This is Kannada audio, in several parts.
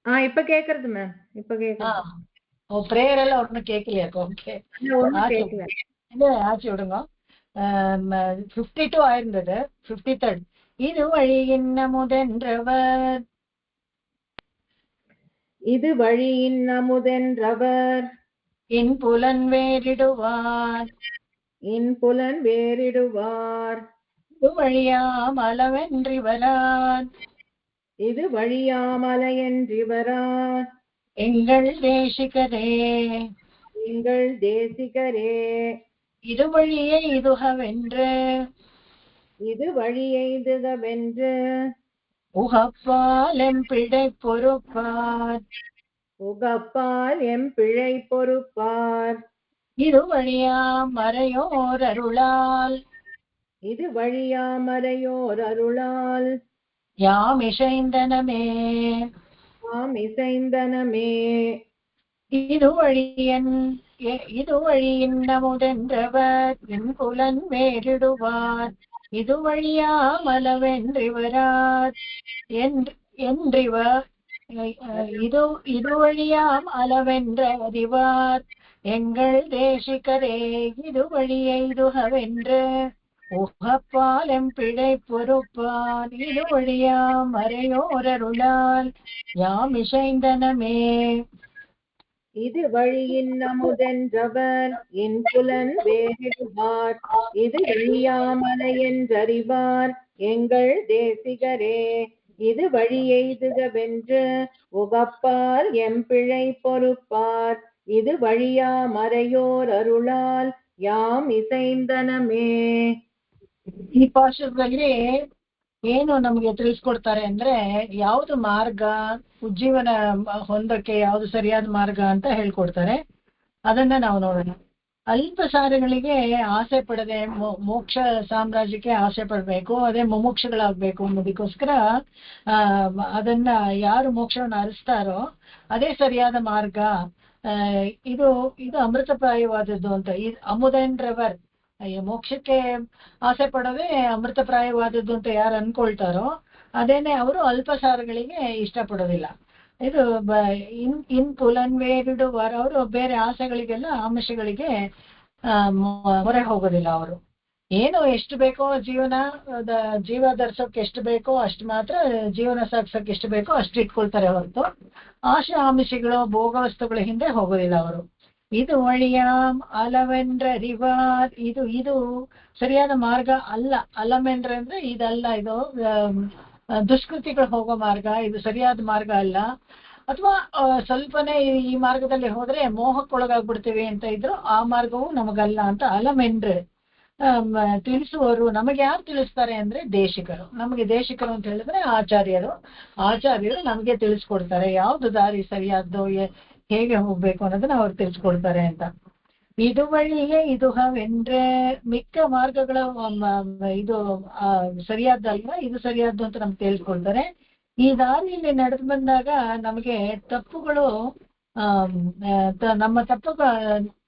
இப்ப கேக்குறது மேம். இப்ப கேக்குறது. பிரேயர் எல்லாம் ஒன்றும் கேட்கலையாக்கோ? ஓகே, ஒண்ணும் ஆச்சு கேட்கல. இல்லை, ஆச்சு விடுங்க. 52 ஆயிருந்தது. 53rd. இது வழியின் அமுதென்றவர். இது வழியின் அமுதென்றவர். இன்புலன் வேறிடுவார். இன்புலன் வேறிடுவார். இது வழியாம் அளவென்றிவரார். இது வழியாமலையென்றிவரார். எங்கள் தேசிகரே. எங்கள் தேசிகரே. இது வழியே இதுகவென்று. இது வழியெய்துகவென்று. உகப்பால் எம்பிழை பொறுப்பார். உகப்பால் எம்பிழை பொறுப்பார். இது வழியாம் மறையோர் அருளால். இது வழியாமறையோர் அருளால். யாம் இசைந்தனமே. யாம் இசைந்தனமே. இது வழியின் அமுதென்றவர். புலன் வேறிடுவார். இது வழியாமளவென்றிவரார். என்றிவர். இது வழியாம் அளவென்ற அறிவார். எங்கள் தேசிகரே. இது வழியெய்துகவென்று. உகப்பால் எம்பிழை பொறுப்பார். இது வழியாம் மறையோரருளால். யாம் இசைந்தனமே. இது வழியின் அமுதென்றவர். இன்புலன் வேறிடுவார். இது வழியாமலையென்றறிவார். எங்கள் தேசிகரே. இது வழியெய்துகவென்று. உகப்பால் எம்பிழை பொறுப்பார். இது வழியாமறையோர் அருளால். யாம் ಇಸೈಂದನಮೇ. ಈ ಪಾಶದಲ್ಲಿ ಏನು ನಮಗೆ ತಿಳಿಸ್ಕೊಡ್ತಾರೆ ಅಂದ್ರೆ, ಯಾವ್ದು ಮಾರ್ಗ, ಉಜ್ಜೀವನ ಹೊಂದಕ್ಕೆ ಯಾವ್ದು ಸರಿಯಾದ ಮಾರ್ಗ ಅಂತ ಹೇಳ್ಕೊಡ್ತಾರೆ. ಅದನ್ನ ನಾವು ನೋಡೋಣ. ಅಲ್ಪಸಾರಗಳಿಗೆ ಆಸೆ ಪಡದೆ ಮೋಕ್ಷ ಸಾಮ್ರಾಜ್ಯಕ್ಕೆ ಆಸೆ ಪಡಬೇಕು, ಅದೇ ಮುಮುಕ್ಷಗಳಾಗಬೇಕು ಅನ್ನೋದಕ್ಕೋಸ್ಕರ ಅದನ್ನ ಯಾರು ಮೋಕ್ಷವನ್ನು ಅರಿಸ್ತಾರೋ ಅದೇ ಸರಿಯಾದ ಮಾರ್ಗ. ಇದು ಇದು ಅಮೃತಪ್ರಾಯವಾದದ್ದು ಅಂತ. ಅಮುದೆಂಡ್ರವರ್, ಮೋಕ್ಷಕ್ಕೆ ಆಸೆ ಪಡೋದೇ ಅಮೃತಪ್ರಾಯವಾದದ್ದು ಅಂತ ಯಾರು ಅನ್ಕೊಳ್ತಾರೋ ಅದೇನೆ ಅವರು ಅಲ್ಪಸಾರಗಳಿಗೆ ಇಷ್ಟಪಡೋದಿಲ್ಲ. ಇದು ಇನ್ ಪುಲನ್ ವೇರಿಡುವಾರ, ಅವರು ಬೇರೆ ಆಸೆಗಳಿಗೆಲ್ಲ ಆಮಿಷಗಳಿಗೆ ಮೊರೆ ಹೋಗೋದಿಲ್ಲ. ಅವರು ಏನು ಎಷ್ಟು ಬೇಕೋ ಜೀವ ಧರಿಸೋಕೆ ಎಷ್ಟು ಬೇಕೋ ಅಷ್ಟು ಮಾತ್ರ, ಜೀವನ ಸಾಗಿಸೋಕೆ ಎಷ್ಟು ಬೇಕೋ ಅಷ್ಟು ಇಟ್ಕೊಳ್ತಾರೆ ಹೊರತು ಆಶೆ ಆಮಿಷಗಳು ಭೋಗ ವಸ್ತುಗಳ ಹಿಂದೆ ಹೋಗೋದಿಲ್ಲ ಅವರು. ಇದು ಒಳಿಯಾಂ ಅಲವೆಂಡ್ರಿವಾರ್. ಇದು ಸರಿಯಾದ ಮಾರ್ಗ ಅಲ್ಲ. ಅಲಮೆಂಡ್ರೆ ಅಂದ್ರೆ ಇದಲ್ಲ, ಇದು ದುಷ್ಕೃತಿಗಳು ಹೋಗೋ ಮಾರ್ಗ, ಇದು ಸರಿಯಾದ ಮಾರ್ಗ ಅಲ್ಲ. ಅಥವಾ ಸ್ವಲ್ಪನೇ ಈ ಮಾರ್ಗದಲ್ಲಿ ಹೋದ್ರೆ ಮೋಹಕ್ಕೊಳಗಾಗ್ಬಿಡ್ತೀವಿ ಅಂತ ಇದ್ರು ಆ ಮಾರ್ಗವು ನಮಗಲ್ಲ ಅಂತ. ಅಲಮೆಂಡ್ರೆ ತಿಳಿಸುವವರು ನಮಗೆ ಯಾರು ತಿಳಿಸ್ತಾರೆ ಅಂದ್ರೆ ದೇಶಿಕರು. ನಮಗೆ ದೇಶಿಕರು ಅಂತ ಹೇಳಿದ್ರೆ ಆಚಾರ್ಯರು ನಮಗೆ ತಿಳಿಸ್ಕೊಡ್ತಾರೆ ಯಾವ್ದು ದಾರಿ ಸರಿಯಾದ್ದು, ಹೇಗೆ ಹೋಗ್ಬೇಕು ಅನ್ನೋದನ್ನ ಅವ್ರು ತಿಳಿಸ್ಕೊಡ್ತಾರೆ ಅಂತ. ಇದು ವಳಿಯೇ ಇದುಹವೆಂದ್ರೆ ಮಿಕ್ಕ ಮಾರ್ಗಗಳ ಇದು ಸರಿಯಾದ್ದಲ್ಲ, ಇದು ಸರಿಯಾದ್ದು ಅಂತ ನಮ್ಗೆ ತಿಳಿಸ್ಕೊಡ್ತಾರೆ. ಈ ದಾರಿಯಲ್ಲಿ ನಡೆದು ಬಂದಾಗ ನಮಗೆ ತಪ್ಪುಗಳು, ನಮ್ಮ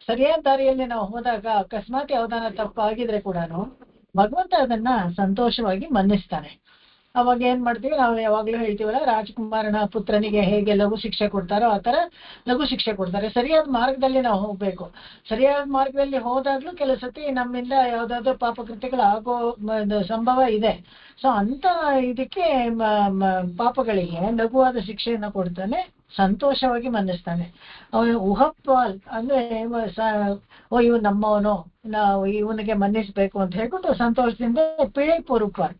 ಸರಿಯಾದ ದಾರಿಯಲ್ಲಿ ನಾವು ಹೋದಾಗ ಅಕಸ್ಮಾತ್ ಯಾವ್ದಾನ ತಪ್ಪಾಗಿದ್ರೆ ಕೂಡ ಭಗವಂತ ಅದನ್ನ ಸಂತೋಷವಾಗಿ ಮನ್ನಿಸ್ತಾನೆ. ಅವಾಗ ಏನ್ ಮಾಡ್ತೀವಿ ನಾವು, ಯಾವಾಗ್ಲೂ ಹೇಳ್ತೀವಲ್ಲ, ರಾಜಕುಮಾರನ ಪುತ್ರನಿಗೆ ಹೇಗೆ ಲಘು ಶಿಕ್ಷೆ ಕೊಡ್ತಾರೋ ಆ ತರ ಲಘು ಶಿಕ್ಷೆ ಕೊಡ್ತಾರೆ. ಸರಿಯಾದ ಮಾರ್ಗದಲ್ಲಿ ನಾವು ಹೋಗ್ಬೇಕು. ಸರಿಯಾದ ಮಾರ್ಗದಲ್ಲಿ ಹೋದಾಗ್ಲೂ ಕೆಲವು ಸತಿ ನಮ್ಮಿಂದ ಯಾವ್ದಾದ್ರು ಪಾಪಕೃತ್ಯಗಳು ಆಗೋ ಸಂಭವ ಇದೆ. ಸೊ ಅಂತ ಇದಕ್ಕೆ ಪಾಪಗಳಿಗೆ ಲಘುವಾದ ಶಿಕ್ಷೆಯನ್ನ ಕೊಡ್ತಾನೆ, ಸಂತೋಷವಾಗಿ ಮನ್ನಿಸ್ತಾನೆ. ಅವನು ಉಹಪ್ಪಾಲ್ ಅಂದ್ರೆ ಇವನು ನಮ್ಮವನು, ನಾವು ಇವನಿಗೆ ಮನ್ನಿಸ್ಬೇಕು ಅಂತ ಹೇಳ್ಬಿಟ್ಟು ಸಂತೋಷದಿಂದ ಪಿಳೈ ಪೂರ್ವಪಾಲ್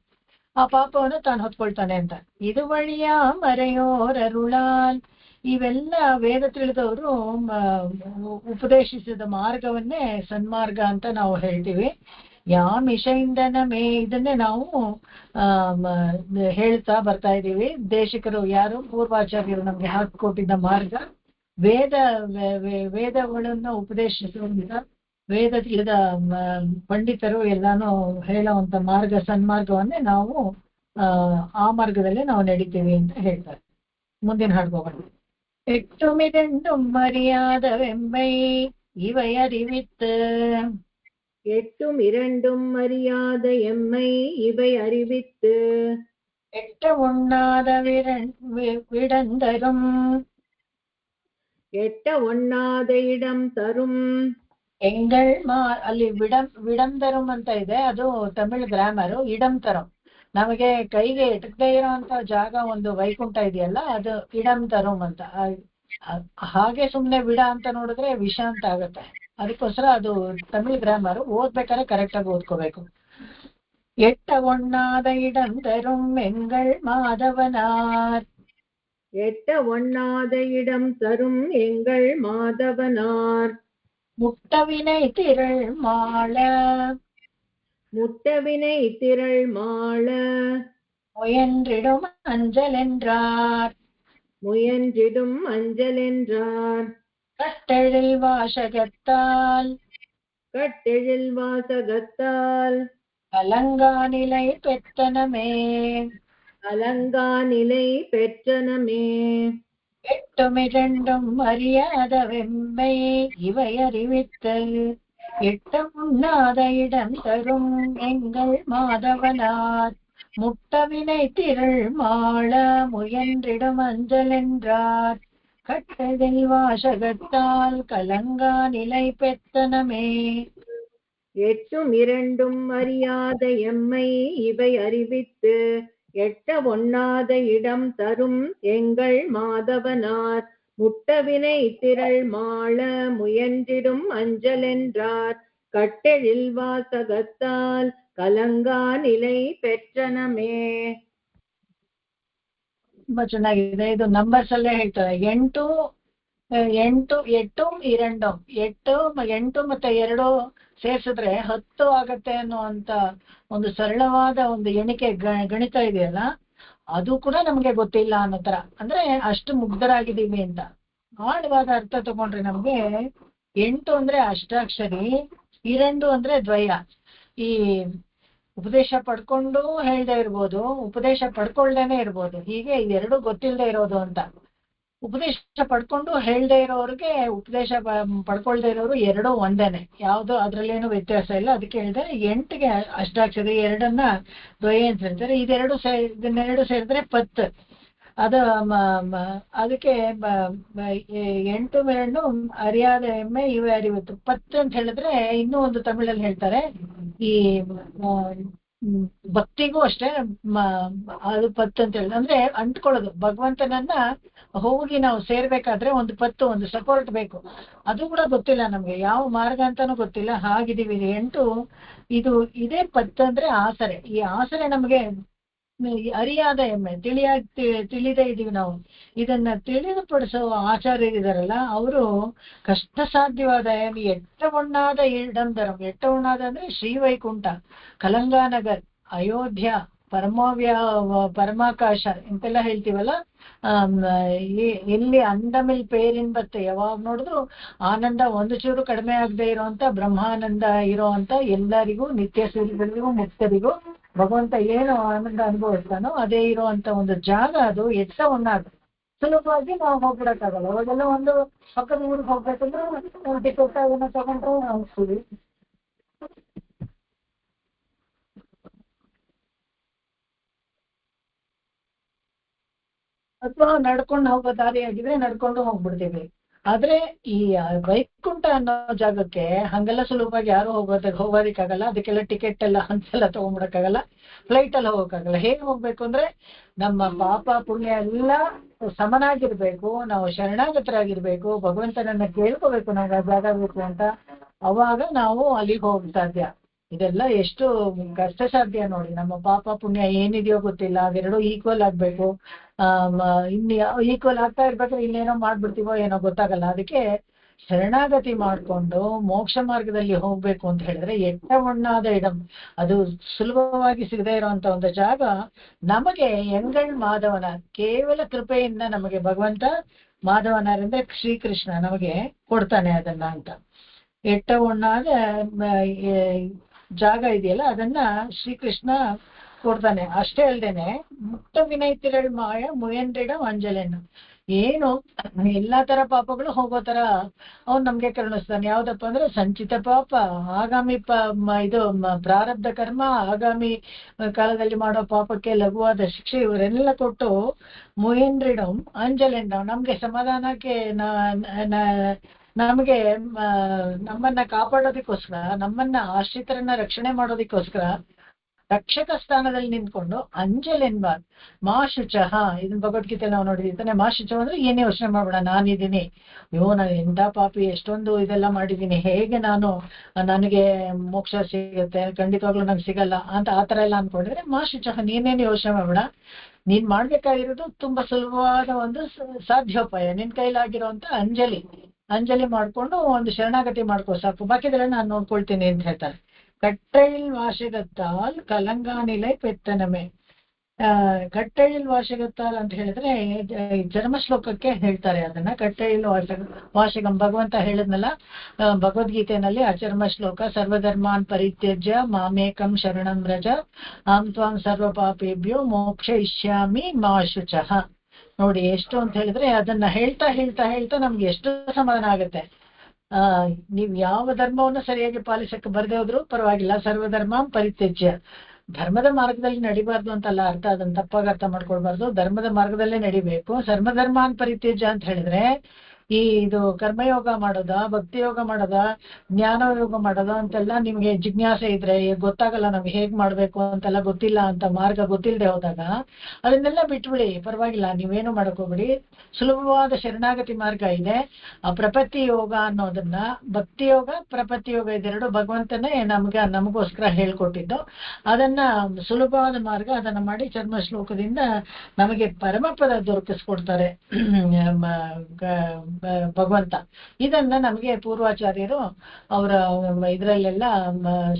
ಆ ಪಾಪವನ್ನು ತಾನು ಹೊತ್ಕೊಳ್ತಾನೆ ಅಂತ. ಇದು ವಳಿಯ ಮರೆಯೋರರುಳಾಲ್. ಇವೆಲ್ಲ ವೇದ ತಿಳಿದವರು ಉಪದೇಶಿಸಿದ ಮಾರ್ಗವನ್ನೇ ಸನ್ಮಾರ್ಗ ಅಂತ ನಾವು ಹೇಳ್ತೀವಿ. ಯಾಮ್ ಇಶೈಂದನಮೇ, ಇದನ್ನೇ ನಾವು ಹೇಳ್ತಾ ಬರ್ತಾ ಇದ್ದೀವಿ. ದೇಶಿಕರು ಯಾರು, ಪೂರ್ವಾಚಾರ್ಯರು ನಮ್ಗೆ ಹಾಕಿಕೊಟ್ಟಿದ್ದ ಮಾರ್ಗ. ವೇದಗಳನ್ನು ಉಪದೇಶಿಸುವಂತ ವೇದ ತಿಳಿದ ಪಂಡಿತರು ಎಲ್ಲಾನು ಹೇಳುವಂತ ಮಾರ್ಗ, ಸನ್ಮಾರ್ಗವನ್ನೇ ನಾವು ಆ ಮಾರ್ಗದಲ್ಲಿ ನಾವು ನಡಿತೀವಿ ಅಂತ ಹೇಳ್ತಾರೆ. ಮುಂದಿನ ಹಾಡ್ಕೋಗೋಣ. ಎಟ್ಟುಮಿದೆಂಡು ಮರ್ಯಾದವೆಂಬೈ இவை அறிவித்து. எட்டும் இரண்டும் அறியாத எம்மை இவை அறிவித்து. எட்ட உண்ணாத விடந்தரும் எட்ட ஒண்ணாದ இடம் ತರುಂ ಎಂಗಳ್ ಅಲ್ಲಿ ವಿಡಂ ತರುಂ ಅಂತ ಇದೆ, ಅದು ತಮಿಳ್ ಗ್ರಾಮರು. ಇಡಂ ತರುಂ ನಮಗೆ ಕೈಗೆ ಎಟಕದೇ ಇರೋಂತ ಜಾಗ ಒಂದು ವೈಕುಂಠ ಇದೆಯಲ್ಲ, ಅದು ಇಡಂ ತರುಂ ಅಂತ. ಹಾಗೆ ಸುಮ್ನೆ ವಿಡ ಅಂತ ನೋಡಿದ್ರೆ ವಿಷ ಅಂತ ಆಗುತ್ತೆ. ಅದಕ್ಕೋಸ್ಕರ ಅದು ತಮಿಳ್ ಗ್ರಾಮರು. ಓದ್ಬೇಕಾದ್ರೆ ಕರೆಕ್ಟ್ ಆಗಿ ಓದ್ಕೋಬೇಕು. எட்ட ஒண்ணாத இடம் தரும் எங்கள் மாதவனார். எட்ட ஒண்ணாத இடம் தரும் எங்கள் மாதவனார். முட்டவினை திரள் மாள முட்டவினை திரள் மாள முயன்றிடும் அஞ்சல் என்றார். முயன்றிடும் அஞ்சல் என்றார். கட்டெழில் வாசகத்தால் கட்டெழில் வாசகத்தால் அலங்காநிலை பெற்றனமே. அலங்காநிலை பெற்றனமே. எட்டுமிரண்டும் அறியாத வெம்மை இவை அறிவித்து எட்ட உண்ணாத இடம் தரும் எங்கள் மாதவனார். முட்டவினை திரள் மாள முயன்றிடும் அஞ்சல் என்றார். கட்டதில் வாசகத்தால் கலங்கா நிலை பெற்றனமே. எட்டும் இரண்டும் அறியாத எம்மை இவை அறிவித்து எட்ட ஒண்ணாத இடம் தரும் எங்கள் மாதவனார். முட்டவினை திரள் மாள முயன்றிடும் அஞ்சல் என்றார். கட்டெழில் வாசகத்தால் கலங்கா நிலை பெற்றனமே. ತುಂಬಾ ಚೆನ್ನಾಗಿದೆ. ಇದು ನಂಬರ್ಸ್ ಅಲ್ಲೇ ಹೇಳ್ತಾರೆ. ಎಂಟು ಎಂಟು ಮತ್ತೆ 2 ಸೇರ್ಸಿದ್ರೆ 10 ಆಗತ್ತೆ ಅನ್ನುವಂತ ಒಂದು ಸರಳವಾದ ಒಂದು ಎಣಿಕೆ ಗಣಿತ ಇದೆಯಲ್ಲ, ಅದು ಕೂಡ ನಮ್ಗೆ ಗೊತ್ತಿಲ್ಲ ಅನ್ನೋ ತರ. ಅಂದ್ರೆ ಅಷ್ಟು ಮುಗ್ಧರಾಗಿದ್ದೀವಿ ಅಂತ. ಆಳವಾದ ಅರ್ಥ ತಗೊಂಡ್ರೆ ನಮ್ಗೆ 8 ಅಂದ್ರೆ ಅಷ್ಟಾಕ್ಷರಿ, 2 ಅಂದ್ರೆ ದ್ವಯ. ಈ ಉಪದೇಶ ಪಡ್ಕೊಂಡು ಹೇಳ್ದೆ ಇರ್ಬೋದು, ಉಪದೇಶ ಪಡ್ಕೊಳ್ದೇನೆ ಇರ್ಬೋದು. ಹೀಗೆ ಇದೆರಡು ಗೊತ್ತಿಲ್ಲದೆ ಇರೋದು ಅಂತ. ಉಪದೇಶ ಪಡ್ಕೊಂಡು ಹೇಳ್ದೆ ಇರೋರಿಗೆ, ಉಪದೇಶ ಪಡ್ಕೊಳ್ದೆ ಇರೋರು ಎರಡೂ ಒಂದೇನೆ, ಯಾವ್ದು ಅದ್ರಲ್ಲೇನು ವ್ಯತ್ಯಾಸ ಇಲ್ಲ. ಅದಕ್ಕೆ ಹೇಳ್ತಾರೆ 8ಗೆ ಅಷ್ಟಾಕ್ಷರಿ, 2ನ್ನ ದ್ವಯ ಅಂತ ಹೇಳ್ತಾರೆ. ಇದನ್ನೆರಡು ಸೇರಿದ್ರೆ 10. ಅದು ಅದಕ್ಕೆ 8 ಮೆರಣ್ಣು ಅರಿಯಾದ ಎಮ್ಮೆ ಇವೆ ಅರಿವತ್ತು. 10 ಅಂತ ಹೇಳಿದ್ರೆ ಇನ್ನೂ ಒಂದು ತಮಿಳಲ್ಲಿ ಹೇಳ್ತಾರೆ, ಈ ಭಕ್ತಿಗೂ ಅಷ್ಟೇ ಅದು 10 ಅಂತ ಹೇಳಿ. ಅಂದ್ರೆ ಅಂಟ್ಕೊಳ್ಳೋದು, ಭಗವಂತನನ್ನ ಹೋಗಿ ನಾವು ಸೇರ್ಬೇಕಾದ್ರೆ ಒಂದು 10 ಒಂದು ಸಪೋರ್ಟ್ ಬೇಕು. ಅದು ಕೂಡ ಗೊತ್ತಿಲ್ಲ ನಮ್ಗೆ, ಯಾವ ಮಾರ್ಗ ಅಂತಾನು ಗೊತ್ತಿಲ್ಲ, ಹಾಗಿದೀವಿ. 8 ಇದು ಇದೇ 10 ಅಂದ್ರೆ ಆಸರೆ. ಈ ಆಸರೆ ನಮ್ಗೆ ಅರಿಯಾದ ಎಮ್ಮೆ, ತಿಳಿದೇ ಇದೀವಿ ನಾವು. ಇದನ್ನ ತಿಳಿದುಪಡಿಸೋ ಆಚಾರ್ಯರಿದಾರಲ್ಲ, ಅವರು ಕಷ್ಟ ಸಾಧ್ಯವಾದ ಎಟ್ಟ ಒಣ್ಣಾದ ಇಡಂದರಂ. ಎಟ್ಟ ಒಣ್ಣಾದ ಅಂದ್ರೆ ಶ್ರೀವೈಕುಂಠ, ಕಲಂಗಾನಗರ್, ಅಯೋಧ್ಯ, ಪರಮಾಕಾಶ ಇಂತೆಲ್ಲ ಹೇಳ್ತೀವಲ್ಲ. ಎಲ್ಲಿ ಅಂದಮಿಲ್ ಪೇರಿನ್ ಬತ್ತೆ, ಯಾವಾಗ ನೋಡಿದ್ರು ಆನಂದ ಒಂದು ಚೂರು ಕಡಿಮೆ ಆಗದೆ ಇರೋಂತ ಬ್ರಹ್ಮಾನಂದ ಇರೋಂತ, ಎಲ್ಲರಿಗೂ ನಿತ್ಯ ಸೂರ್ಯಗಳಿಗೂ ಮುಕ್ತರಿಗೂ ಭಗವಂತ ಏನು ಆನಂದ ಅನುಭವಿಸ್ತಾನೋ ಅದೇ ಇರುವಂತ ಒಂದು ಜಾಗ ಅದು. ಎಟ್ಟ ಒಣ್ಣಾದ ಸುಲಭವಾಗಿ ನಾವು ಹೋಗ್ಬಿಡಕ್ಕಾಗಲ್ಲ. ಅವಾಗೆಲ್ಲ ಒಂದು ಪಕ್ಕದ ಊರಿಗೆ ಹೋಗ್ಬೇಕಂದ್ರೆ ಟಿಕೆಟ್ ಅದನ್ನ ತಗೊಂಡ್ರೆ ಹೋಗ್ತೀವಿ. ಅಥವಾ ನಡ್ಕೊಂಡು ಹೋಗೋ ದಾರಿ ಆಗಿದ್ರೆ ನಡ್ಕೊಂಡು ಹೋಗ್ಬಿಡ್ತೀವಿ. ಆದ್ರೆ ಈ ವೈಕುಂಠ ಅನ್ನೋ ಜಾಗಕ್ಕೆ ಹಂಗೆಲ್ಲ ಸುಲಭವಾಗಿ ಯಾರು ಹೋಗೋದಕ್ಕಾಗಲ್ಲ. ಅದಕ್ಕೆಲ್ಲ ಟಿಕೆಟ್ ಎಲ್ಲ ಹಂಚೆಲ್ಲ ತಗೊಂಡ್ಬಿಡಕ್ಕಾಗಲ್ಲ, ಫ್ಲೈಟ್ ಅಲ್ಲಿ ಹೋಗಕ್ಕಾಗಲ್ಲ. ಹೇಗೆ ಹೋಗ್ಬೇಕು ಅಂದ್ರೆ ನಮ್ಮ ಪಾಪ ಪುಣ್ಯ ಎಲ್ಲ ಸಮನಾಗಿರ್ಬೇಕು, ನಾವು ಶರಣಾಗತರಾಗಿರ್ಬೇಕು, ಭಗವಂತನನ್ನ ಕೇಳ್ಕೋಬೇಕು ನಮ್ಗೆ ಆ ಜಾಗ ಬೇಕು ಅಂತ. ಅವಾಗ ನಾವು ಅಲ್ಲಿಗೆ ಹೋಗ್ ಸಾಧ್ಯ. ಇದೆಲ್ಲ ಎಷ್ಟು ಕಷ್ಟ ಸಾಧ್ಯ ನೋಡಿ. ನಮ್ಮ ಪಾಪ ಪುಣ್ಯ ಏನಿದೆಯೋ ಗೊತ್ತಿಲ್ಲ, ಅವೆರಡು ಈಕ್ವಲ್ ಆಗ್ಬೇಕು. ಈಕ್ವಲ್ ಆಗ್ತಾ ಇರ್ಬೇಕಾದ್ರೆ ಇನ್ನೇನೋ ಮಾಡ್ಬಿಡ್ತೀವೋ ಏನೋ ಗೊತ್ತಾಗಲ್ಲ. ಅದಕ್ಕೆ ಶರಣಾಗತಿ ಮಾಡ್ಕೊಂಡು ಮೋಕ್ಷ ಮಾರ್ಗದಲ್ಲಿ ಹೋಗ್ಬೇಕು ಅಂತ ಹೇಳಿದ್ರೆ ಎಟ್ಟ ಒಣ್ಣಾದ ಇಡಂ, ಅದು ಸುಲಭವಾಗಿ ಸಿಗದೇ ಇರುವಂತ ಒಂದು ಜಾಗ ನಮಗೆ ಎಂಗಳ್ ಮಾಧವನಾರ್ ಕೇವಲ ಕೃಪೆಯಿಂದ ನಮಗೆ ಭಗವಂತ ಮಾಧವನಾರ್ ಅಂದ್ರೆ ಶ್ರೀಕೃಷ್ಣ ನಮಗೆ ಕೊಡ್ತಾನೆ ಅದನ್ನ ಅಂತ. ಎಟ್ಟ ಒಣ್ಣಾದ ಜಾಗ ಇದೆಯಲ್ಲ, ಅದನ್ನ ಶ್ರೀಕೃಷ್ಣ ಕೊಡ್ತಾನೆ. ಅಷ್ಟೇ ಅಲ್ದೇನೆ ಮುಕ್ತ ವಿನೈತಿಗಳ್ ಮಾಯ ಮುಯಂದ್ರಿಡ ಅಂಜಲೆನ್ನು, ಏನು ಎಲ್ಲಾ ತರ ಪಾಪಗಳು ಹೋಗೋ ತರ ಅವ್ನು ನಮ್ಗೆ ಕರುಣಿಸ್ತಾನೆ. ಯಾವ್ದಪ್ಪ ಅಂದ್ರೆ ಸಂಚಿತ ಪಾಪ, ಆಗಾಮಿ ಪ್ರಾರಬ್ಧ ಕರ್ಮ, ಆಗಾಮಿ ಕಾಲದಲ್ಲಿ ಮಾಡೋ ಪಾಪಕ್ಕೆ ಲಘುವಾದ ಶಿಕ್ಷೆ, ಇವರೆಲ್ಲ ಕೊಟ್ಟು ಮುಯಂದ್ರಿಡಂ ಅಂಜಲೆಂಡ, ನಮ್ಗೆ ಸಮಾಧಾನಕ್ಕೆ ನಮಗೆ ನಮ್ಮನ್ನ ಕಾಪಾಡೋದಕ್ಕೋಸ್ಕರ, ನಮ್ಮನ್ನ ಆಶ್ರಿತರನ್ನ ರಕ್ಷಣೆ ಮಾಡೋದಕ್ಕೋಸ್ಕರ ರಕ್ಷಕ ಸ್ಥಾನದಲ್ಲಿ ನಿಂತ್ಕೊಂಡು ಅಂಜಲೆನ್ಬಾರ್ ಮಾ ಶುಚಃ, ಇದನ್ನ ಭಗವದ್ಗೀತೆ ನಾವು ನೋಡಿದಿರ್ತಾನೆ. ಮಾ ಶುಚ ಅಂದ್ರೆ ಏನೇ ಯೋಚನೆ ಮಾಡ್ಬೇಡ, ನಾನಿದ್ದೀನಿ, ನಾನು ಎಂಥ ಪಾಪಿ, ಎಷ್ಟೊಂದು ಇದೆಲ್ಲ ಮಾಡಿದ್ದೀನಿ, ಹೇಗೆ ನನಗೆ ಮೋಕ್ಷ ಸಿಗುತ್ತೆ, ಖಂಡಿತವಾಗ್ಲೂ ನಂಗೆ ಸಿಗಲ್ಲ ಅಂತ ಆತರ ಎಲ್ಲ ಅನ್ಕೊಂಡಿದ್ರೆ ಮಾ ಶುಚಃ, ನೀನೇನು ಯೋಚನೆ ಮಾಡ್ಬೇಡ. ನೀನ್ ಮಾಡ್ಬೇಕಾಗಿರೋದು ತುಂಬಾ ಸುಲಭವಾದ ಒಂದು ಸಾಧ್ಯೋಪಾಯ, ನಿನ್ ಕೈಲಾಗಿರುವಂತ ಅಂಜಲಿ ಮಾಡ್ಕೊಂಡು ಒಂದು ಶರಣಾಗತಿ ಮಾಡ್ಕೋ ಸಾಕು, ಬಾಕಿದೆಲ್ಲ ನಾನು ನೋಡ್ಕೊಳ್ತೀನಿ ಅಂತ ಹೇಳ್ತಾರೆ. ಕಟ್ಟೈಲ್ ವಾಶಗತ್ತಾಲ್ ಕಲಂಗಾನಿಲೈ ಪೆತ್ತನಮೆ. ಕಟ್ಟೈಲ್ ವಾಶಗತ್ತಾಲ್ ಅಂತ ಹೇಳಿದ್ರೆ ಜನ್ಮ ಶ್ಲೋಕಕ್ಕೆ ಹೇಳ್ತಾರೆ ಅದನ್ನ. ಕಟ್ಟೈಲ್ ವಾಶಗಂ ಭಗವಂತ ಹೇಳಿದ್ನಲ್ಲ ಭಗವದ್ಗೀತೆಯಲ್ಲಿ, ಅಚರ್ಮ ಶ್ಲೋಕ, ಸರ್ವಧರ್ಮಾನ್ ಪರಿತ್ಯಜ್ಯ ಮಾಮೇಕಂ ಶರಣಂ ವ್ರಜ ಆಂ ತ್ವಾಂ ಸರ್ವ ಪಾಪೇಭ್ಯೋ ಮೋಕ್ಷಯಿಷ್ಯಾಮಿ ಮಾ ಶುಚಃ. ನೋಡಿ ಎಷ್ಟು ಅಂತ ಹೇಳಿದ್ರೆ ಅದನ್ನ ಹೇಳ್ತಾ ಹೇಳ್ತಾ ಹೇಳ್ತಾ ನಮ್ಗೆ ಎಷ್ಟು ಸಮಾಧಾನ ಆಗುತ್ತೆ. ನೀವ್ ಯಾವ ಧರ್ಮವನ್ನು ಸರಿಯಾಗಿ ಪಾಲಿಸಕ್ಕೆ ಬರ್ದೇ ಹೋದ್ರು ಪರವಾಗಿಲ್ಲ, ಸರ್ವಧರ್ಮ ಪರಿತ್ಯಜ್ಯ, ಧರ್ಮದ ಮಾರ್ಗದಲ್ಲಿ ನಡಿಬಾರ್ದು ಅಂತಲ್ಲ ಅರ್ಥ, ಅದನ್ನ ತಪ್ಪಾಗಿ ಅರ್ಥ ಮಾಡ್ಕೊಳ್ಬಾರ್ದು, ಧರ್ಮದ ಮಾರ್ಗದಲ್ಲೇ ನಡಿಬೇಕು. ಸರ್ವಧರ್ಮಾನ್ ಪರಿತ್ಯಜ್ಯ ಅಂತ ಹೇಳಿದ್ರೆ ಇದು ಕರ್ಮಯೋಗ ಮಾಡೋದ, ಭಕ್ತಿ ಯೋಗ ಮಾಡೋದ, ಜ್ಞಾನ ಯೋಗ ಮಾಡೋದ ಅಂತೆಲ್ಲ ನಿಮ್ಗೆ ಜಿಜ್ಞಾಸೆ ಇದ್ರೆ, ಗೊತ್ತಾಗಲ್ಲ ನಮ್ಗೆ ಹೇಗ್ ಮಾಡ್ಬೇಕು ಅಂತೆಲ್ಲ ಗೊತ್ತಿಲ್ಲ ಅಂತ, ಮಾರ್ಗ ಗೊತ್ತಿಲ್ಲದೆ ಹೋದಾಗ ಅದನ್ನೆಲ್ಲ ಬಿಟ್ಬಿಡಿ, ಪರವಾಗಿಲ್ಲ, ನೀವೇನು ಮಾಡಕ್ ಹೋಗ್ಬಿಡಿ. ಸುಲಭವಾದ ಶರಣಾಗತಿ ಮಾರ್ಗ ಇದೆ. ಆ ಪ್ರಪತ್ತಿ ಯೋಗ ಅನ್ನೋದನ್ನ, ಭಕ್ತಿ ಯೋಗ ಪ್ರಪತ್ತಿ ಯೋಗ ಇದೆರಡು ಭಗವಂತನೇ ನಮಗೋಸ್ಕರ ಹೇಳ್ಕೊಟ್ಟಿದ್ದು. ಅದನ್ನ ಸುಲಭವಾದ ಮಾರ್ಗ, ಅದನ್ನ ಮಾಡಿ ಚರ್ಮ ಶ್ಲೋಕದಿಂದ ನಮಗೆ ಪರಮಪದ ದೊರಕಿಸ್ಕೊಡ್ತಾರೆ ಭಗವಂತ. ಇದನ್ನ ನಮಗೆ ಪೂರ್ವಾಚಾರ್ಯರು ಅವರ ಇದರಲ್ಲೆಲ್ಲ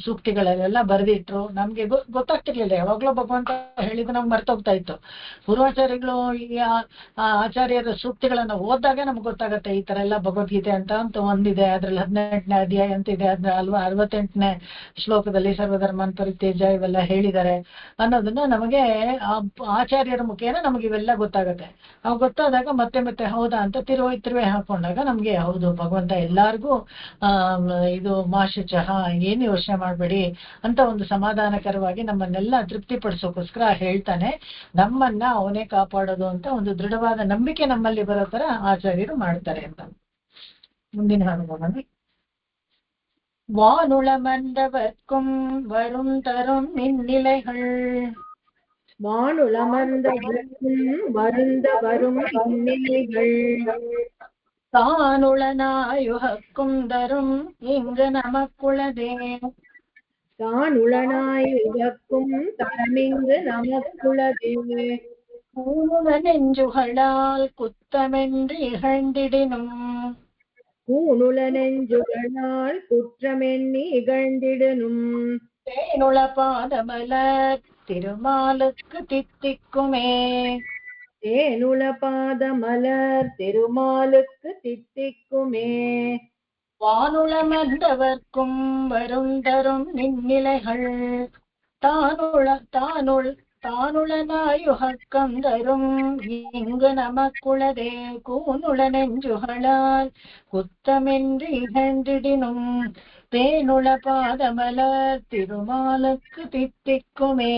ಸೂಕ್ತಿಗಳಲ್ಲೆಲ್ಲ ಬರೆದಿಟ್ರು. ನಮ್ಗೆ ಗೊತ್ತಾಗ್ತಿರ್ಲಿಲ್ಲ, ಯಾವಾಗ್ಲೂ ಭಗವಂತ ಹೇಳಿದ್ದು ನಮ್ಗೆ ಮರ್ತೋಗ್ತಾ ಇತ್ತು. ಪೂರ್ವಾಚಾರ್ಯಗಳು ಆಚಾರ್ಯರ ಸೂಕ್ತಿಗಳನ್ನ ಓದಿದಾಗ ನಮ್ಗೆ ಗೊತ್ತಾಗತ್ತೆ, ಈ ತರ ಎಲ್ಲ ಭಗವದ್ಗೀತೆ ಅಂತ ಒಂದಿದೆ, ಅದ್ರಲ್ಲಿ 18ನೇ ಅಧ್ಯಾಯ ಅಂತ ಇದೆ, ಅದ್ರ 68ನೇ ಶ್ಲೋಕದಲ್ಲಿ ಸರ್ವಧರ್ಮನ್ ಪರಿತ್ಯಜ್ಯ ಇವೆಲ್ಲ ಹೇಳಿದ್ದಾರೆ ಅನ್ನೋದನ್ನ ನಮಗೆ ಆಚಾರ್ಯರ ಮುಖೇನ ನಮ್ಗೆ ಇವೆಲ್ಲ ಗೊತ್ತಾಗತ್ತೆ. ಅವ್ ಗೊತ್ತಾದಾಗ ಮತ್ತೆ ಮತ್ತೆ ಹೌದಾ ಅಂತ ತಿರುವೆ ಹಾಕೊಂಡಾಗ ನಮ್ಗೆ ಹೌದು, ಭಗವಂತ ಎಲ್ಲಾರ್ಗೂ ಇದು ಮಾಶುಚಃ, ಏನು ಯೋಚನೆ ಮಾಡ್ಬೇಡಿ ಅಂತ ಒಂದು ಸಮಾಧಾನಕರವಾಗಿ ನಮ್ಮನ್ನೆಲ್ಲ ತೃಪ್ತಿಪಡಿಸೋಕೋಸ್ಕರ ಹೇಳ್ತಾನೆ. ನಮ್ಮನ್ನ ಅವನೇ ಕಾಪಾಡೋದು ಅಂತ ಒಂದು ದೃಢವಾದ ನಂಬಿಕೆ ನಮ್ಮಲ್ಲಿ ಬರೋ ತರ ಆಚಾರ್ಯರು ಮಾಡ್ತಾರೆ ಅಂತ. ಮುಂದಿನ ಹಾಡು ಹೋಗೋಣ. வானுள மண்டவர்க்கும் வரும் தரும் நின்னிலைகள், வானுளமர்ந்தவர்க்கும் வருந்த வரும் இந்நிலைகள், தானுளனாயுகக்கும் தரும் இங்கு நமக்குளதே, தானுளனாயுகக்கும் தரமிங்கு நமக்குளதே, கூணுள நெஞ்சுகளால் குத்தமென்று இகழ்ந்திடினும், கூணுள நெஞ்சுகளால் குற்றமெண்ணி இகழ்ந்திடனும், தேனுள பாதமலர் திருமாலுக்கு தித்திக்குமே, தேனுள பாதமலர் திருமாலுக்கு தித்திக்குமே, வானுள மந்தவர்க்கும் வரும் தரும் நின்னிலைகள், தானுளனாயுகக்கம் தரும் இங்கு நமக்குளதே, கூனுள நெஞ்சுகளால் குத்தமென்று இகழ்ந்திடினும், தேனுள பாதமலர் திருமாலுக்கு தித்திக்குமே.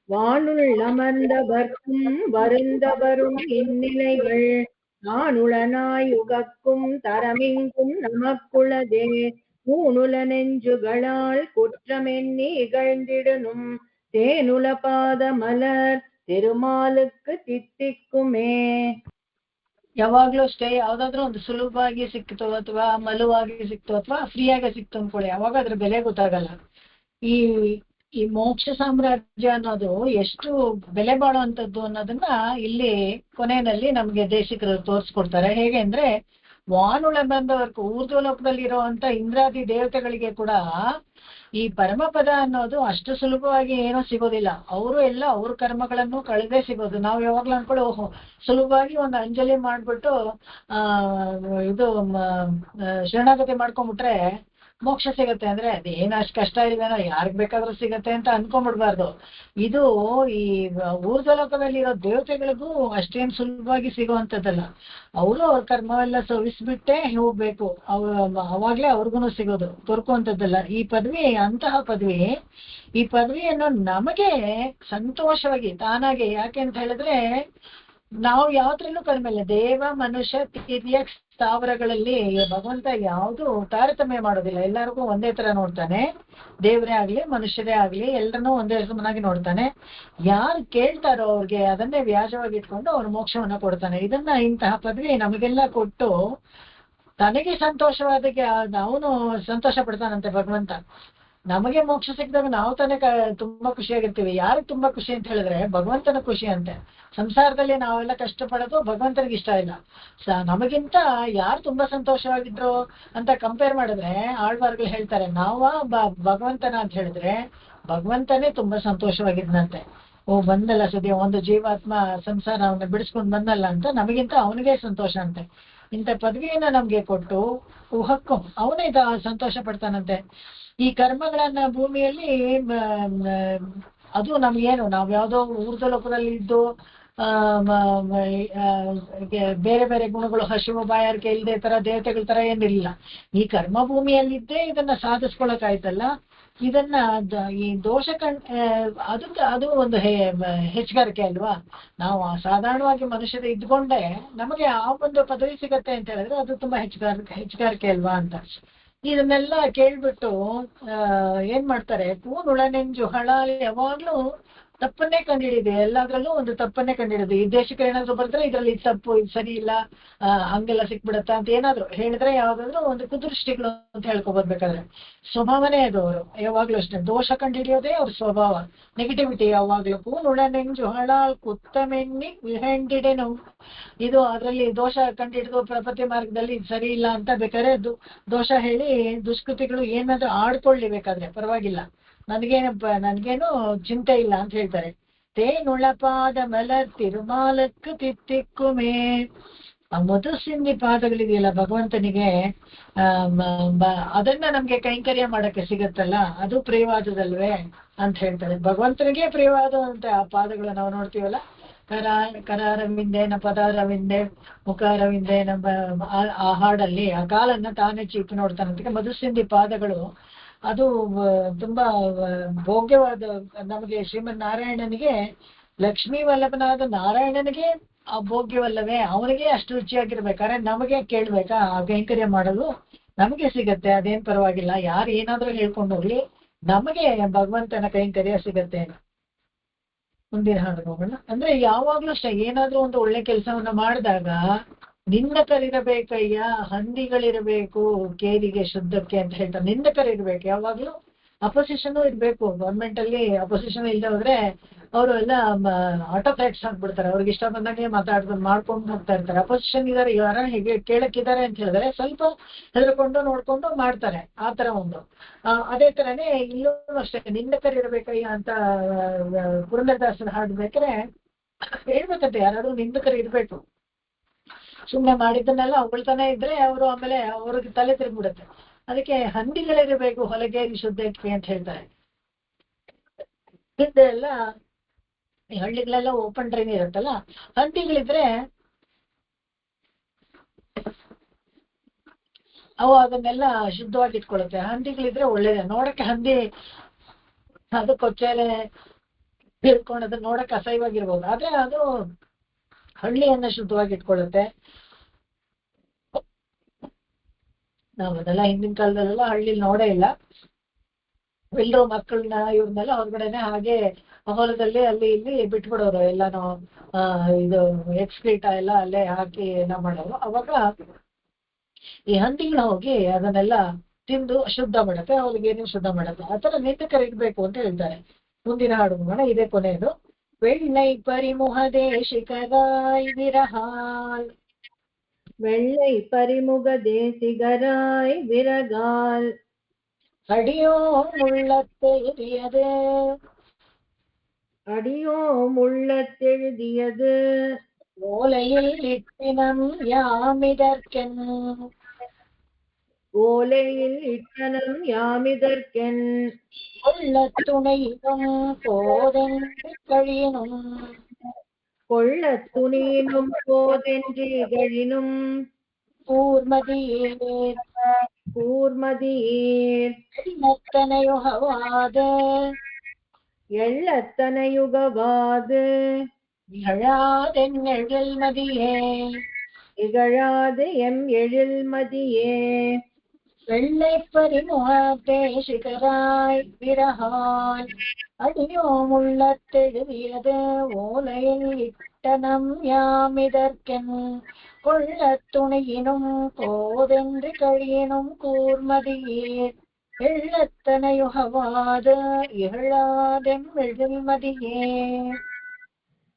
வானுள் அமர்ந்தவர்க்கும் வருந்தவரும் இந்நிலைகள், நானுளனாயுகக்கும் தரமிங்கும் நமக்குளதே, கூனுள நெஞ்சுகளால் குற்றமெண்ணி இகழ்ந்திடனும், தேனுள பாதமலர் திருமாலுக்கு தித்திக்குமே. ಯಾವಾಗ್ಲೂ ಅಷ್ಟೇ, ಯಾವ್ದಾದ್ರು ಒಂದು ಸುಲಭವಾಗಿ ಸಿಕ್ತು ಅಥವಾ ಮಲುವಾಗಿ ಸಿಕ್ತು ಅಥವಾ ಫ್ರೀಯಾಗಿ ಸಿಕ್ತು ಅನ್ಕೊಳ್ಳಿ, ಯಾವಾಗ ಅದ್ರ ಬೆಲೆ ಗೊತ್ತಾಗಲ್ಲ. ಈ ಮೋಕ್ಷ ಸಾಮ್ರಾಜ್ಯ ಅನ್ನೋದು ಎಷ್ಟು ಬೆಲೆ ಬಾಳುವಂಥದ್ದು ಅನ್ನೋದನ್ನ ಇಲ್ಲಿ ಕೊನೆಯಲ್ಲಿ ನಮ್ಗೆ ದೇಶಿಕರು ತೋರಿಸ್ಕೊಡ್ತಾರೆ. ಹೇಗೆ ಅಂದ್ರೆ, ವಾನುಳ ಬಂದವರ್ಗೂ ಊರ್ಧ್ವಲೋಕದಲ್ಲಿ ಇರುವಂತ ಇಂದ್ರಾದಿ ದೇವತೆಗಳಿಗೆ ಕೂಡ ಈ ಪರಮಪದ ಅನ್ನೋದು ಅಷ್ಟು ಸುಲಭವಾಗಿ ಏನೋ ಸಿಗೋದಿಲ್ಲ. ಅವರು ಎಲ್ಲ ಅವ್ರ ಕರ್ಮಗಳನ್ನು ಕಳೆದೇ ಸಿಗೋದು. ನಾವು ಯಾವಾಗ್ಲೂ ಅನ್ಕೊಳ್ಳಿ, ಓಹೋ ಸುಲಭವಾಗಿ ಒಂದು ಅಂಜಲಿ ಮಾಡ್ಬಿಟ್ಟು ಶರಣಾಗತಿ ಮಾಡ್ಕೊಂಡ್ಬಿಟ್ರೆ ಮೋಕ್ಷ ಸಿಗತ್ತೆ ಅಂದ್ರೆ ಅದೇನು ಅಷ್ಟು ಕಷ್ಟ ಇಲ್ವೇನೋ, ಯಾರಿಗ್ ಬೇಕಾದ್ರೂ ಸಿಗತ್ತೆ ಅಂತ ಅನ್ಕೊಂಡ್ಬಿಡ್ಬಾರ್ದು. ಇದು ಈ ಊರ್ಧ್ವಲೋಕದಲ್ಲಿ ಇರೋ ದೇವತೆಗಳಿಗೂ ಅಷ್ಟೇನು ಸುಲಭವಾಗಿ ಸಿಗುವಂಥದ್ದಲ್ಲ. ಅವರು ಅವ್ರ ಕರ್ಮವೆಲ್ಲ ಸವಿಸ್ಬಿಟ್ಟೆ ಹೋಗ್ಬೇಕು, ಅವಾಗ್ಲೇ ಅವ್ರಿಗೂ ಸಿಗೋದು, ದೊರಕುವಂಥದ್ದಲ್ಲ ಈ ಪದವಿ. ಅಂತಹ ಪದವಿ, ಈ ಪದವಿಯನ್ನು ನಮಗೆ ಸಂತೋಷವಾಗಿ ತಾನಾಗೆ, ಯಾಕೆ ಅಂತ ಹೇಳಿದ್ರೆ ನಾವು ಯಾವ್ದ್ರಲ್ಲೂ ಕಡಿಮೆ ಇಲ್ಲ. ದೇವ ಮನುಷ್ಯ ತಿರ್ಯ ಸ್ಥಾವರಗಳಲ್ಲಿ ಭಗವಂತ ಯಾವುದು ತಾರತಮ್ಯ ಮಾಡೋದಿಲ್ಲ, ಎಲ್ಲರಿಗೂ ಒಂದೇ ತರ ನೋಡ್ತಾನೆ. ದೇವರೇ ಆಗ್ಲಿ ಮನುಷ್ಯರೇ ಆಗ್ಲಿ ಎಲ್ಲರನ್ನೂ ಒಂದೇ ಸಮನಾಗಿ ನೋಡ್ತಾನೆ. ಯಾರು ಕೇಳ್ತಾರೋ ಅವ್ರಿಗೆ ಅದನ್ನೇ ವ್ಯಾಜವಾಗಿ ಇಟ್ಕೊಂಡು ಅವ್ರು ಮೋಕ್ಷವನ್ನ ಕೊಡ್ತಾನೆ. ಇಂತಹ ಪದವಿ ನಮಗೆಲ್ಲ ಕೊಟ್ಟು ತನಗೆ ಸಂತೋಷವಾದಕ್ಕೆ ಅವನು ಸಂತೋಷ ಪಡ್ತಾನಂತೆ ಭಗವಂತ. ನಮಗೆ ಮೋಕ್ಷ ಸಿಕ್ಕಿದಾಗ ನಾವು ತಾನೇ ತುಂಬಾ ಖುಷಿಯಾಗಿರ್ತೀವಿ. ಯಾರಿಗೆ ತುಂಬಾ ಖುಷಿ ಅಂತ ಹೇಳಿದ್ರೆ ಭಗವಂತನ ಖುಷಿ ಅಂತೆ. ಸಂಸಾರದಲ್ಲಿ ನಾವೆಲ್ಲ ಕಷ್ಟಪಡೋದು ಭಗವಂತನಿಗೆ ಇಷ್ಟ ಇಲ್ಲ. ನಮಗಿಂತ ಯಾರು ತುಂಬಾ ಸಂತೋಷವಾಗಿದ್ರು ಅಂತ ಕಂಪೇರ್ ಮಾಡಿದ್ರೆ ಆಳ್ವಾರ್ಗಳು ಹೇಳ್ತಾರೆ, ಭಗವಂತನ ಅಂತ ಹೇಳಿದ್ರೆ ಭಗವಂತನೇ ತುಂಬಾ ಸಂತೋಷವಾಗಿದ್ನಂತೆ. ಬಂದಲ್ಲ ಸದ್ಯ ಒಂದು ಜೀವಾತ್ಮ ಸಂಸಾರ ಅವನ್ನ ಬಿಡಿಸ್ಕೊಂಡು ಬಂದಲ್ಲ ಅಂತ ನಮಗಿಂತ ಅವನಿಗೆ ಸಂತೋಷ ಅಂತೆ. ಇಂಥ ಪದವಿಯನ್ನ ನಮ್ಗೆ ಕೊಟ್ಟು ಹಕ್ಕು ಅವನೇ ಸಂತೋಷ ಪಡ್ತಾನಂತೆ. ಈ ಕರ್ಮಗಳನ್ನ ಭೂಮಿಯಲ್ಲಿ ಅದು ನಮ್ಗೇನು, ನಾವ್ ಯಾವ್ದೋ ಊರ್ಧ್ವ ಲೋಕದಲ್ಲಿ ಇದ್ದು ಬೇರೆ ಬೇರೆ ಗುಣಗಳು, ಹಸಿವು ಬಾಯಾರಿಕೆ ಇಲ್ಲದೆ ತರ ದೇವತೆಗಳ ತರ ಏನಿಲ್ಲ. ಈ ಕರ್ಮ ಭೂಮಿಯಲ್ಲಿದ್ದೇ ಇದನ್ನ ಸಾಧಿಸ್ಕೊಳಕಾಯ್ತಲ್ಲ. ಇದನ್ನ ಈ ದೋಷ ಅದು ಒಂದು ಹೆಚ್ಚುಗಾರಿಕೆ ಅಲ್ವಾ. ನಾವು ಸಾಧಾರಣವಾಗಿ ಮನುಷ್ಯರು ಇದ್ಕೊಂಡೆ ನಮಗೆ ಆ ಒಂದು ಪದವಿ ಸಿಗತ್ತೆ ಅಂತ ಹೇಳಿದ್ರೆ ಅದು ತುಂಬಾ ಹೆಚ್ಚುಗಾರಿಕೆ ಅಲ್ವಾ ಅಂತ. ಇದನ್ನೆಲ್ಲ ಕೇಳ್ಬಿಟ್ಟು ಏನ್ ಮಾಡ್ತಾರೆ, ಪೂನುಳನೆಂಜು ಹಳಾಲಿ ಯಾವಾಗ್ಲೂ ತಪ್ಪನ್ನೇ ಕಂಡುಹಿಡಿದೆ. ಎಲ್ಲಾದ್ರಲ್ಲೂ ಒಂದು ತಪ್ಪನ್ನೇ ಕಂಡುಹಿಡಿದು, ಈ ದೇಶಕ್ಕೆ ಏನಾದ್ರು ಬರ್ತಾರೆ ಇದ್ರಲ್ಲಿ ತಪ್ಪು, ಇದು ಸರಿ ಇಲ್ಲ, ಹಂಗೆಲ್ಲ ಸಿಕ್ಬಿಡತ್ತ ಅಂತ ಏನಾದ್ರು ಹೇಳಿದ್ರೆ ಯಾವ್ದಾದ್ರು ಒಂದು ಕುದೃಷ್ಟಿಗಳು ಅಂತ ಹೇಳ್ಕೊಬೋದು. ಬೇಕಾದ್ರೆ ಸ್ವಭಾವನೇ ಅದು. ಅವರು ಯಾವಾಗ್ಲೂ ಅಷ್ಟೇ ದೋಷ ಕಂಡುಹಿಡಿಯೋದೇ ಅವ್ರ ಸ್ವಭಾವ, ನೆಗೆಟಿವಿಟಿ ಯಾವಾಗ್ಲೂ. ಪೂನುಳನೆಂಜು ಹಳಾಳ್ ಕುತ್ತಮೆನ್ನಿ ವಿಹೆಂಡಿಡೆನು. ಇದು ಅದರಲ್ಲಿ ದೋಷ ಕಂಡುಹಿಡಿದು ಪ್ರಪಂಚ ಮಾರ್ಗದಲ್ಲಿ ಸರಿ ಇಲ್ಲ ಅಂತ ಬೇಕಾದ್ರೆ ದೋಷ ಹೇಳಿ ದುಷ್ಕೃತಿಗಳು ಏನಾದ್ರೂ ಆಡ್ಕೊಳ್ಳಿ, ಬೇಕಾದ್ರೆ ಪರವಾಗಿಲ್ಲ, ನನ್ಗೇನು ಚಿಂತೆ ಇಲ್ಲ ಅಂತ ಹೇಳ್ತಾರೆ. ತೇನುಳಪಾದ ಮಲರ್ ತಿರುಮಾಲಕ್ಕೆ ತಿತ್ತಿಕ್ಕುಮೇ. ಆ ಮಧುಸಿಂಧಿ ಪಾದಗಳಿದೆಯಲ್ಲ ಭಗವಂತನಿಗೆ, ಅದನ್ನ ನಮ್ಗೆ ಕೈಂಕರ್ಯ ಮಾಡಕ್ಕೆ ಸಿಗತ್ತಲ್ಲ, ಅದು ಪ್ರಿಯವಾದದಲ್ವೇ ಅಂತ ಹೇಳ್ತಾರೆ. ಭಗವಂತನಿಗೆ ಪ್ರಿಯವಾದಂತೆ ಆ ಪಾದಗಳು ನಾವು ನೋಡ್ತೀವಲ್ಲ. ಕರಾರವಿಂದೆ ಪದಾರವಿಂದೆ ಮುಖಾರವಿಂದೆ ಆ ಹಾಡಲ್ಲಿ ಆ ಕಾಲನ್ನ ತಾನೇ ಚೀಪಿ ನೋಡ್ತಾನಂತ. ಮಧುಸಿಂಧಿ ಪಾದಗಳು ಅದು ತುಂಬಾ ಭೋಗ್ಯವಾದ. ನಮಗೆ ಶ್ರೀಮನ್ ನಾರಾಯಣನಿಗೆ, ಲಕ್ಷ್ಮೀ ವಲ್ಲಭನಾದ ನಾರಾಯಣನಿಗೆ ಆ ಭೋಗ್ಯವಲ್ಲವೇ, ಅವನಿಗೆ ಅಷ್ಟು ರುಚಿಯಾಗಿರ್ಬೇಕಾದ್ರೆ ನಮಗೆ ಕೇಳ್ಬೇಕಾ ಆ ಕೈಂಕರ್ಯ ಮಾಡಲು ನಮಗೆ ಸಿಗತ್ತೆ, ಅದೇನ್ ಪರವಾಗಿಲ್ಲ. ಯಾರು ಏನಾದ್ರೂ ಹೇಳ್ಕೊಂಡು ಹೋಗ್ಲಿ, ನಮಗೆ ಭಗವಂತನ ಕೈಂಕರ್ಯ ಸಿಗತ್ತೆ. ಮುಂದಿನ ಹಾಡು ಹೋಗೋಣ. ಅಂದ್ರೆ ಯಾವಾಗ್ಲೂ ಅಷ್ಟೇ, ಏನಾದ್ರೂ ಒಂದು ಒಳ್ಳೆ ಕೆಲಸವನ್ನ ಮಾಡಿದಾಗ ನಿಂದಕರಿರಬೇಕಯ್ಯ, ಹಂದಿಗಳಿರಬೇಕು ಕೇರಿಗೆ ಶುದ್ಧಕ್ಕೆ ಅಂತ ಹೇಳ್ತಾರೆ. ನಿಂದಕರಿರ್ಬೇಕು ಯಾವಾಗ್ಲೂ, ಅಪೋಸಿಷನ್ ಇರ್ಬೇಕು. ಗೌರ್ಮೆಂಟ್ ಅಲ್ಲಿ ಅಪೋಸಿಷನ್ ಇಲ್ಲದೆ ಹೋದ್ರೆ ಅವರು ಎಲ್ಲ ಆಟೋಕ್ರಾಟ್ಸ್ ಆಗ್ಬಿಡ್ತಾರೆ. ಅವ್ರಿಗೆ ಇಷ್ಟ ಬಂದಂಗೆ ಮಾಡ್ಕೊಂಡು ಹೋಗ್ತಾ ಇರ್ತಾರೆ. ಅಪೋಸಿಷನ್ ಇದಾರೆ, ಯಾರ ಹೇಗೆ ಕೇಳಕ್ಕಿದ್ದಾರೆ ಅಂತ ಹೇಳಿದ್ರೆ ಸ್ವಲ್ಪ ಹೆದರ್ಕೊಂಡು ನೋಡ್ಕೊಂಡು ಮಾಡ್ತಾರೆ. ಆ ತರ ಒಂದು ಅದೇ ತರನೇ ಇಲ್ಲೂ ಅಷ್ಟೇ, ನಿಂದಕರಿರ್ಬೇಕಯ್ಯ ಅಂತ ಪುರಂದರದಾಸನ ಹಾಡ್ಬೇಕಾದ್ರೆ ಹೇಳ್ಬೇಕಂತೆ, ಯಾರಾದ್ರೂ ನಿಂದಕರು ಇರ್ಬೇಕು. ಸುಮ್ನೆ ಮಾಡಿದ್ದನ್ನೆಲ್ಲ ಹೊಗಳ್ತಾನೆ ಇದ್ರೆ ಅವರು ಆಮೇಲೆ ಅವ್ರಿಗೆ ತಲೆ ತಿರುಗ್ಬಿಡುತ್ತೆ. ಅದಕ್ಕೆ ಹಂದಿಗಳಿರಬೇಕು ಹೊಲಗೇರಿ ಶುದ್ಧಕ್ಕೆ ಅಂತ ಹೇಳ್ತಾರೆ. ಹಿಂದೆ ಎಲ್ಲ ಈ ಹಳ್ಳಿಗಳೆಲ್ಲ ಓಪನ್ ಡ್ರೈನ್ ಇರುತ್ತಲ್ಲ, ಹಂದಿಗಳಿದ್ರೆ ಅವು ಅದನ್ನೆಲ್ಲ ಶುದ್ಧವಾಗಿ ಇಟ್ಕೊಳ್ಳುತ್ತೆ. ಹಂದಿಗಳಿದ್ರೆ ಒಳ್ಳೇದೇ. ನೋಡಕ್ಕೆ ಹಂದಿ ಅದು ಕೊಚ್ಚೆಲೆ ಹಿಡ್ಕೊಂಡು ಅದನ್ನ ನೋಡಕ್ಕೆ ಅಸಹ್ಯವಾಗಿರ್ಬೋದು, ಆದ್ರೆ ಅದು ಹಳ್ಳಿಯನ್ನ ಶುದ್ಧವಾಗಿ ಇಟ್ಕೊಳ್ಳುತ್ತೆ. ನಾವ್ ಅದೆಲ್ಲ ಹಿಂದಿನ ಕಾಲದಲ್ಲೆಲ್ಲ ಹಳ್ಳಿಲಿ ನೋಡೇ ಇಲ್ಲ. ಎಲ್ರು ಮಕ್ಕಳನ್ನ ಇವ್ರನ್ನೆಲ್ಲ ಹೊರಗಡೆನೆ ಹಾಗೆ ಹೊಲದಲ್ಲಿ ಅಲ್ಲಿ ಇಲ್ಲಿ ಬಿಟ್ಬಿಡೋರು. ಎಲ್ಲಾನು ಇದು ಎಕ್ಸ್ಕ್ರೀಟ ಎಲ್ಲ ಅಲ್ಲೇ ಹಾಕಿ ಮಾಡೋರು. ಅವಾಗ ಈ ಹಂದಿಗಳು ಹೋಗಿ ಅದನ್ನೆಲ್ಲ ತಿಂದು ಶುದ್ಧ ಮಾಡುತ್ತೆ, ಅವ್ರಿಗೇನು ಶುದ್ಧ ಮಾಡುತ್ತೆ. ಆತರ ನಿಂದಕರು ಇರ್ಬೇಕು ಅಂತ ಹೇಳ್ತಾರೆ. ಮುಂದಿನ ಹಾಡು ನೋಡೋಣ, ಇದೇ ಕೊನೆಯದು. வெள்ளை பரிமுகதே சிகராய் விரகால். வெள்ளை பரிமுகதே சிகராய் விரகால். அடியோ முள்ளத்தெழுதியது. அடியோ முள்ளத்தெழுதியது. ஓலையில் இட்டினம் யாமிதற்கென். ஓலையில் இட்டனம் யாமிதற்கென் உள்ளத்துணையிலும் போதென்று கழியனும் கொள்ளத் துணியினும் போதென்று இகழினும் கூர்மதியே கூர்மதியேர் எண்ணத்தனையுகவாத எள்ளத்தனையுகவாது நிகழாதென்னெழில் மதியே இகழாது எம் எழில்மதியே வெள்ளை பரிமுக தேசிகராய் விரகால் அடியோம் உள்ளத்தெழுதியது ஓலையில் இட்டனம் யாமிதற்கென் கொள்ளத் துணையினும் போதென்று கழியினும் கூர்மதியே எள்ளத்தனையுகவாது இகழாதெம் எழில்மதியே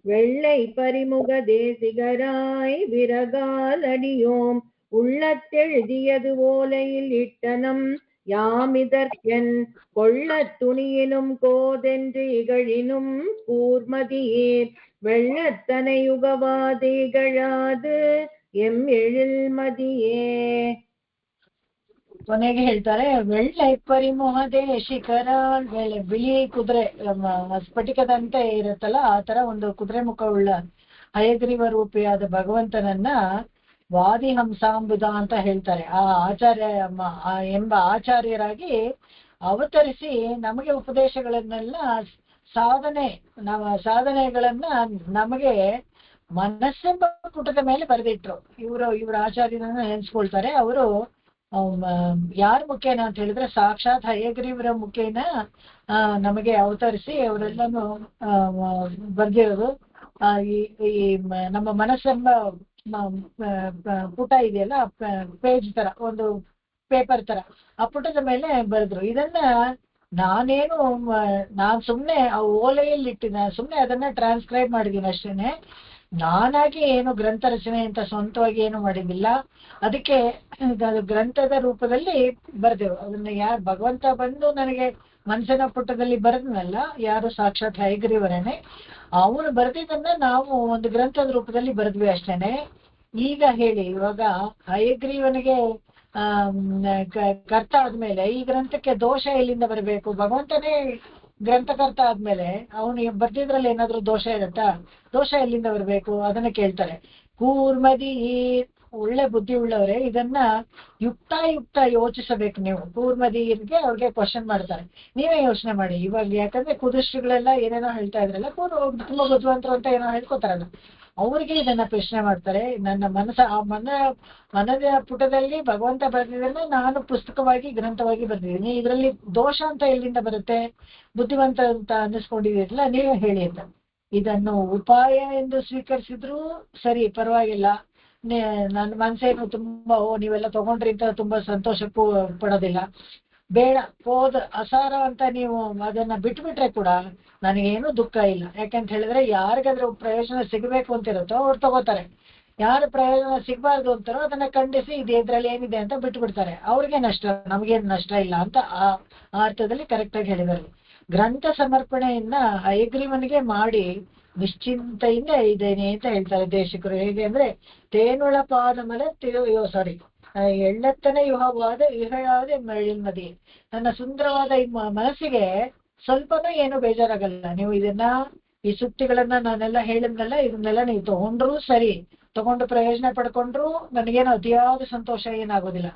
வெள்ளை பரிமுக தேசிகராய் விரகால் அடியோம் உள்ளத்தெழுதியது ஓலையில் இட்டனம் யாமிதற்கென் கொள்ளத் துணியினும் கோதென்று இகழினும் கூர்மதியேர் வெள்ளத்தனையுகவாது இகழாது எம் எழில்மதியே. ಕೊನೆಗೆ ಹೇಳ್ತಾರೆ வெள்ளை ಪರಿಮೋಹ ದೇಶಿಕರಾಲ್ ಬಿಳಿ ಕುದುರೆ ಸ್ಫಟಿಕದಂತೆ ಇರುತ್ತಲ್ಲ ಆ ತರ ಒಂದು ಕುದುರೆ ಮುಖವುಳ್ಳ ಹಯಗ್ರೀವ ರೂಪಿಯಾದ ಭಗವಂತನನ್ನ ವಾದಿಹಂಸಾಂಬುದ ಅಂತ ಹೇಳ್ತಾರೆ. ಆ ಆಚಾರ್ಯ ಎಂಬ ಆಚಾರ್ಯರಾಗಿ ಅವತರಿಸಿ ನಮಗೆ ಉಪದೇಶಗಳನ್ನೆಲ್ಲ ಸಾಧನೆಗಳನ್ನ ನಮಗೆ ಮನಸ್ಸೆಂಬ ಪುಟದ ಮೇಲೆ ಬರೆದಿಟ್ರು. ಇವ್ರ ಆಚಾರ್ಯರನ್ನ ನೆನೆಸ್ಕೊಳ್ತಾರೆ. ಅವರು ಯಾರ ಮುಖೇನ ಅಂತ ಹೇಳಿದ್ರೆ ಸಾಕ್ಷಾತ್ ಹಯಗ್ರೀವರ ಮುಖೇನ ನಮಗೆ ಅವತರಿಸಿ ಅವರೆಲ್ಲನು ಬರ್ದಿರೋದು. ಈ ನಮ್ಮ ಮನಸ್ಸೆಂಬ ಪುಟ ಇದೆಯಲ್ಲ, ಪೇಜ್ ತರ, ಒಂದು ಪೇಪರ್ ತರ, ಆ ಪುಟದ ಮೇಲೆ ಬರೆದ್ರು. ಇದನ್ನ ನಾನ್ ಸುಮ್ನೆ ಆ ಓಲೆಯಲ್ಲಿ ಇಟ್ಟಿನ ಸುಮ್ನೆ ಅದನ್ನ ಟ್ರಾನ್ಸ್ಕ್ರೈಬ್ ಮಾಡಿದೀನಿ ಅಷ್ಟೇನೆ. ನಾನಾಗಿ ಏನು ಗ್ರಂಥ ರಚನೆ ಅಂತ ಸ್ವಂತವಾಗಿ ಏನು ಮಾಡಿದ್ದಿಲ್ಲ. ಅದಕ್ಕೆ ಅದು ಗ್ರಂಥದ ರೂಪದಲ್ಲಿ ಬರ್ದೇವು. ಅದನ್ನ ಯಾರು ಭಗವಂತ ಬಂದು ನನಗೆ ಮನಸ್ಸಿನ ಪುಟದಲ್ಲಿ ಬರೆದ್ನಲ್ಲ, ಯಾರು ಸಾಕ್ಷಾತ್ ಹಯಗ್ರೀವರೇನೆ, ಅವನು ಬರೆದಿದ್ದನ್ನ ನಾವು ಒಂದು ಗ್ರಂಥದ ರೂಪದಲ್ಲಿ ಬರೆದ್ವಿ ಅಷ್ಟೇನೆ. ಈಗ ಹೇಳಿ, ಇವಾಗ ಹಯಗ್ರೀವನಿಗೆ ಕರ್ತ ಆದ್ಮೇಲೆ ಈ ಗ್ರಂಥಕ್ಕೆ ದೋಷ ಎಲ್ಲಿಂದ ಬರಬೇಕು? ಭಗವಂತನೇ ಗ್ರಂಥಕರ್ತ ಆದ್ಮೇಲೆ ಅವನು ಬರ್ದಿದ್ರಲ್ಲಿ ಏನಾದ್ರು ದೋಷ ಇರುತ್ತಾ? ದೋಷ ಎಲ್ಲಿಂದ ಬರಬೇಕು? ಅದನ್ನ ಕೇಳ್ತಾರೆ. ಕೂರ್ಮದಿ, ಒಳ್ಳೆ ಬುದ್ಧಿ ಉಳ್ಳವರೇ ಇದನ್ನ ಯುಕ್ತ ಯೋಚಿಸಬೇಕು ನೀವು. ಕೂರ್ಮದಿಗೆ ಅವ್ರಿಗೆ ಕ್ವಶನ್ ಮಾಡ್ತಾರೆ, ನೀವೇ ಯೋಚನೆ ಮಾಡಿ ಇವಾಗ. ಯಾಕಂದ್ರೆ ಕುದೃಷ್ಟಿಗಳೆಲ್ಲ ಏನೇನೋ ಹೇಳ್ತಾ ಇದ್ರಲ್ಲ, ತುಂಬಾ ಬುದ್ಧಿವಂತರು ಅಂತ ಏನೋ ಹೇಳ್ಕೊತಾರಲ್ಲ, ಅವ್ರಿಗೆ ಇದನ್ನ ಪ್ರಶ್ನೆ ಮಾಡ್ತಾರೆ. ನನ್ನ ಮನದ ಪುಟದಲ್ಲಿ ಭಗವಂತ ಬರೆದಿದ್ದನ್ನ ನಾನು ಪುಸ್ತಕವಾಗಿ ಗ್ರಂಥವಾಗಿ ಬರೆದಿದ್ದೀನಿ, ಇದರಲ್ಲಿ ದೋಷ ಅಂತ ಎಲ್ಲಿಂದ ಬರುತ್ತೆ? ಬುದ್ಧಿವಂತ ಅಂತ ಅನ್ನಿಸ್ಕೊಂಡಿದ್ದೀರಲ್ಲ, ನೀವೇ ಹೇಳಿ ಅಂತ. ಇದನ್ನು ಉಪಾಯ ಎಂದು ಸ್ವೀಕರಿಸಿದ್ರು ಸರಿ, ಪರವಾಗಿಲ್ಲ. ನನ್ನ ಮನಸ್ಸೇನು ತುಂಬಾ ನೀವೆಲ್ಲ ತಗೊಂಡ್ರಿ ಅಂತ ತುಂಬಾ ಸಂತೋಷಕ್ಕೂ ಪಡೋದಿಲ್ಲ. ಬೇಡ, ಅಸಾರ ಅಂತ ನೀವು ಅದನ್ನ ಬಿಟ್ಬಿಟ್ರೆ ಕೂಡ ನನಗೇನು ದುಃಖ ಇಲ್ಲ. ಯಾಕಂತ ಹೇಳಿದ್ರೆ ಯಾರಿಗಾದ್ರೂ ಪ್ರಯೋಜನ ಸಿಗಬೇಕು ಅಂತಿರುತ್ತೋ ಅವ್ರು ತಗೋತಾರೆ. ಯಾರು ಪ್ರಯೋಜನ ಸಿಗಬಾರ್ದು ಅಂತಾರೋ ಅದನ್ನ ಖಂಡಿಸಿ ಇದ್ರಲ್ಲಿ ಏನಿದೆ ಅಂತ ಬಿಟ್ಬಿಡ್ತಾರೆ. ಅವ್ರಿಗೆ ನಷ್ಟ, ನಮಗೇನು ನಷ್ಟ ಇಲ್ಲ ಅಂತ ಆ ಅರ್ಥದಲ್ಲಿ ಕರೆಕ್ಟ್ ಆಗಿ ಹೇಳಿದ್ದಾರೆ. ಗ್ರಂಥ ಸಮರ್ಪಣೆಯನ್ನ ಹಯಗ್ರೀವನಿಗೆ ಮಾಡಿ ನಿಶ್ಚಿಂತೆಯಿಂದ ಇದ್ದೇನೆ ಅಂತ ಹೇಳ್ತಾರೆ ದೇಶಿಕರು. ಹೇಗೆ ಅಂದ್ರೆ ತೇನುಳ ಪಾದ ಮಲೆ ಎಳ್ಳತ್ತನೇ ಯುಹವಾದ ಇಹಳಾದ ಮೆಳಿಲ್ಮದಿ. ನನ್ನ ಸುಂದರವಾದ ಈ ಮನಸ್ಸಿಗೆ ಸ್ವಲ್ಪನೂ ಏನು ಬೇಜಾರಾಗಲ್ಲ. ನೀವು ಈ ಸುತ್ತಿಗಳನ್ನ ನಾನೆಲ್ಲ ಹೇಳಿದ್ನಲ್ಲ, ಇದನ್ನೆಲ್ಲ ನೀವು ತಗೊಂಡ್ರು ಸರಿ, ತಗೊಂಡು ಪ್ರಯೋಜನ ಪಡ್ಕೊಂಡ್ರು ನನಗೇನು ಅತಿಯಾದ ಸಂತೋಷ ಏನಾಗೋದಿಲ್ಲ.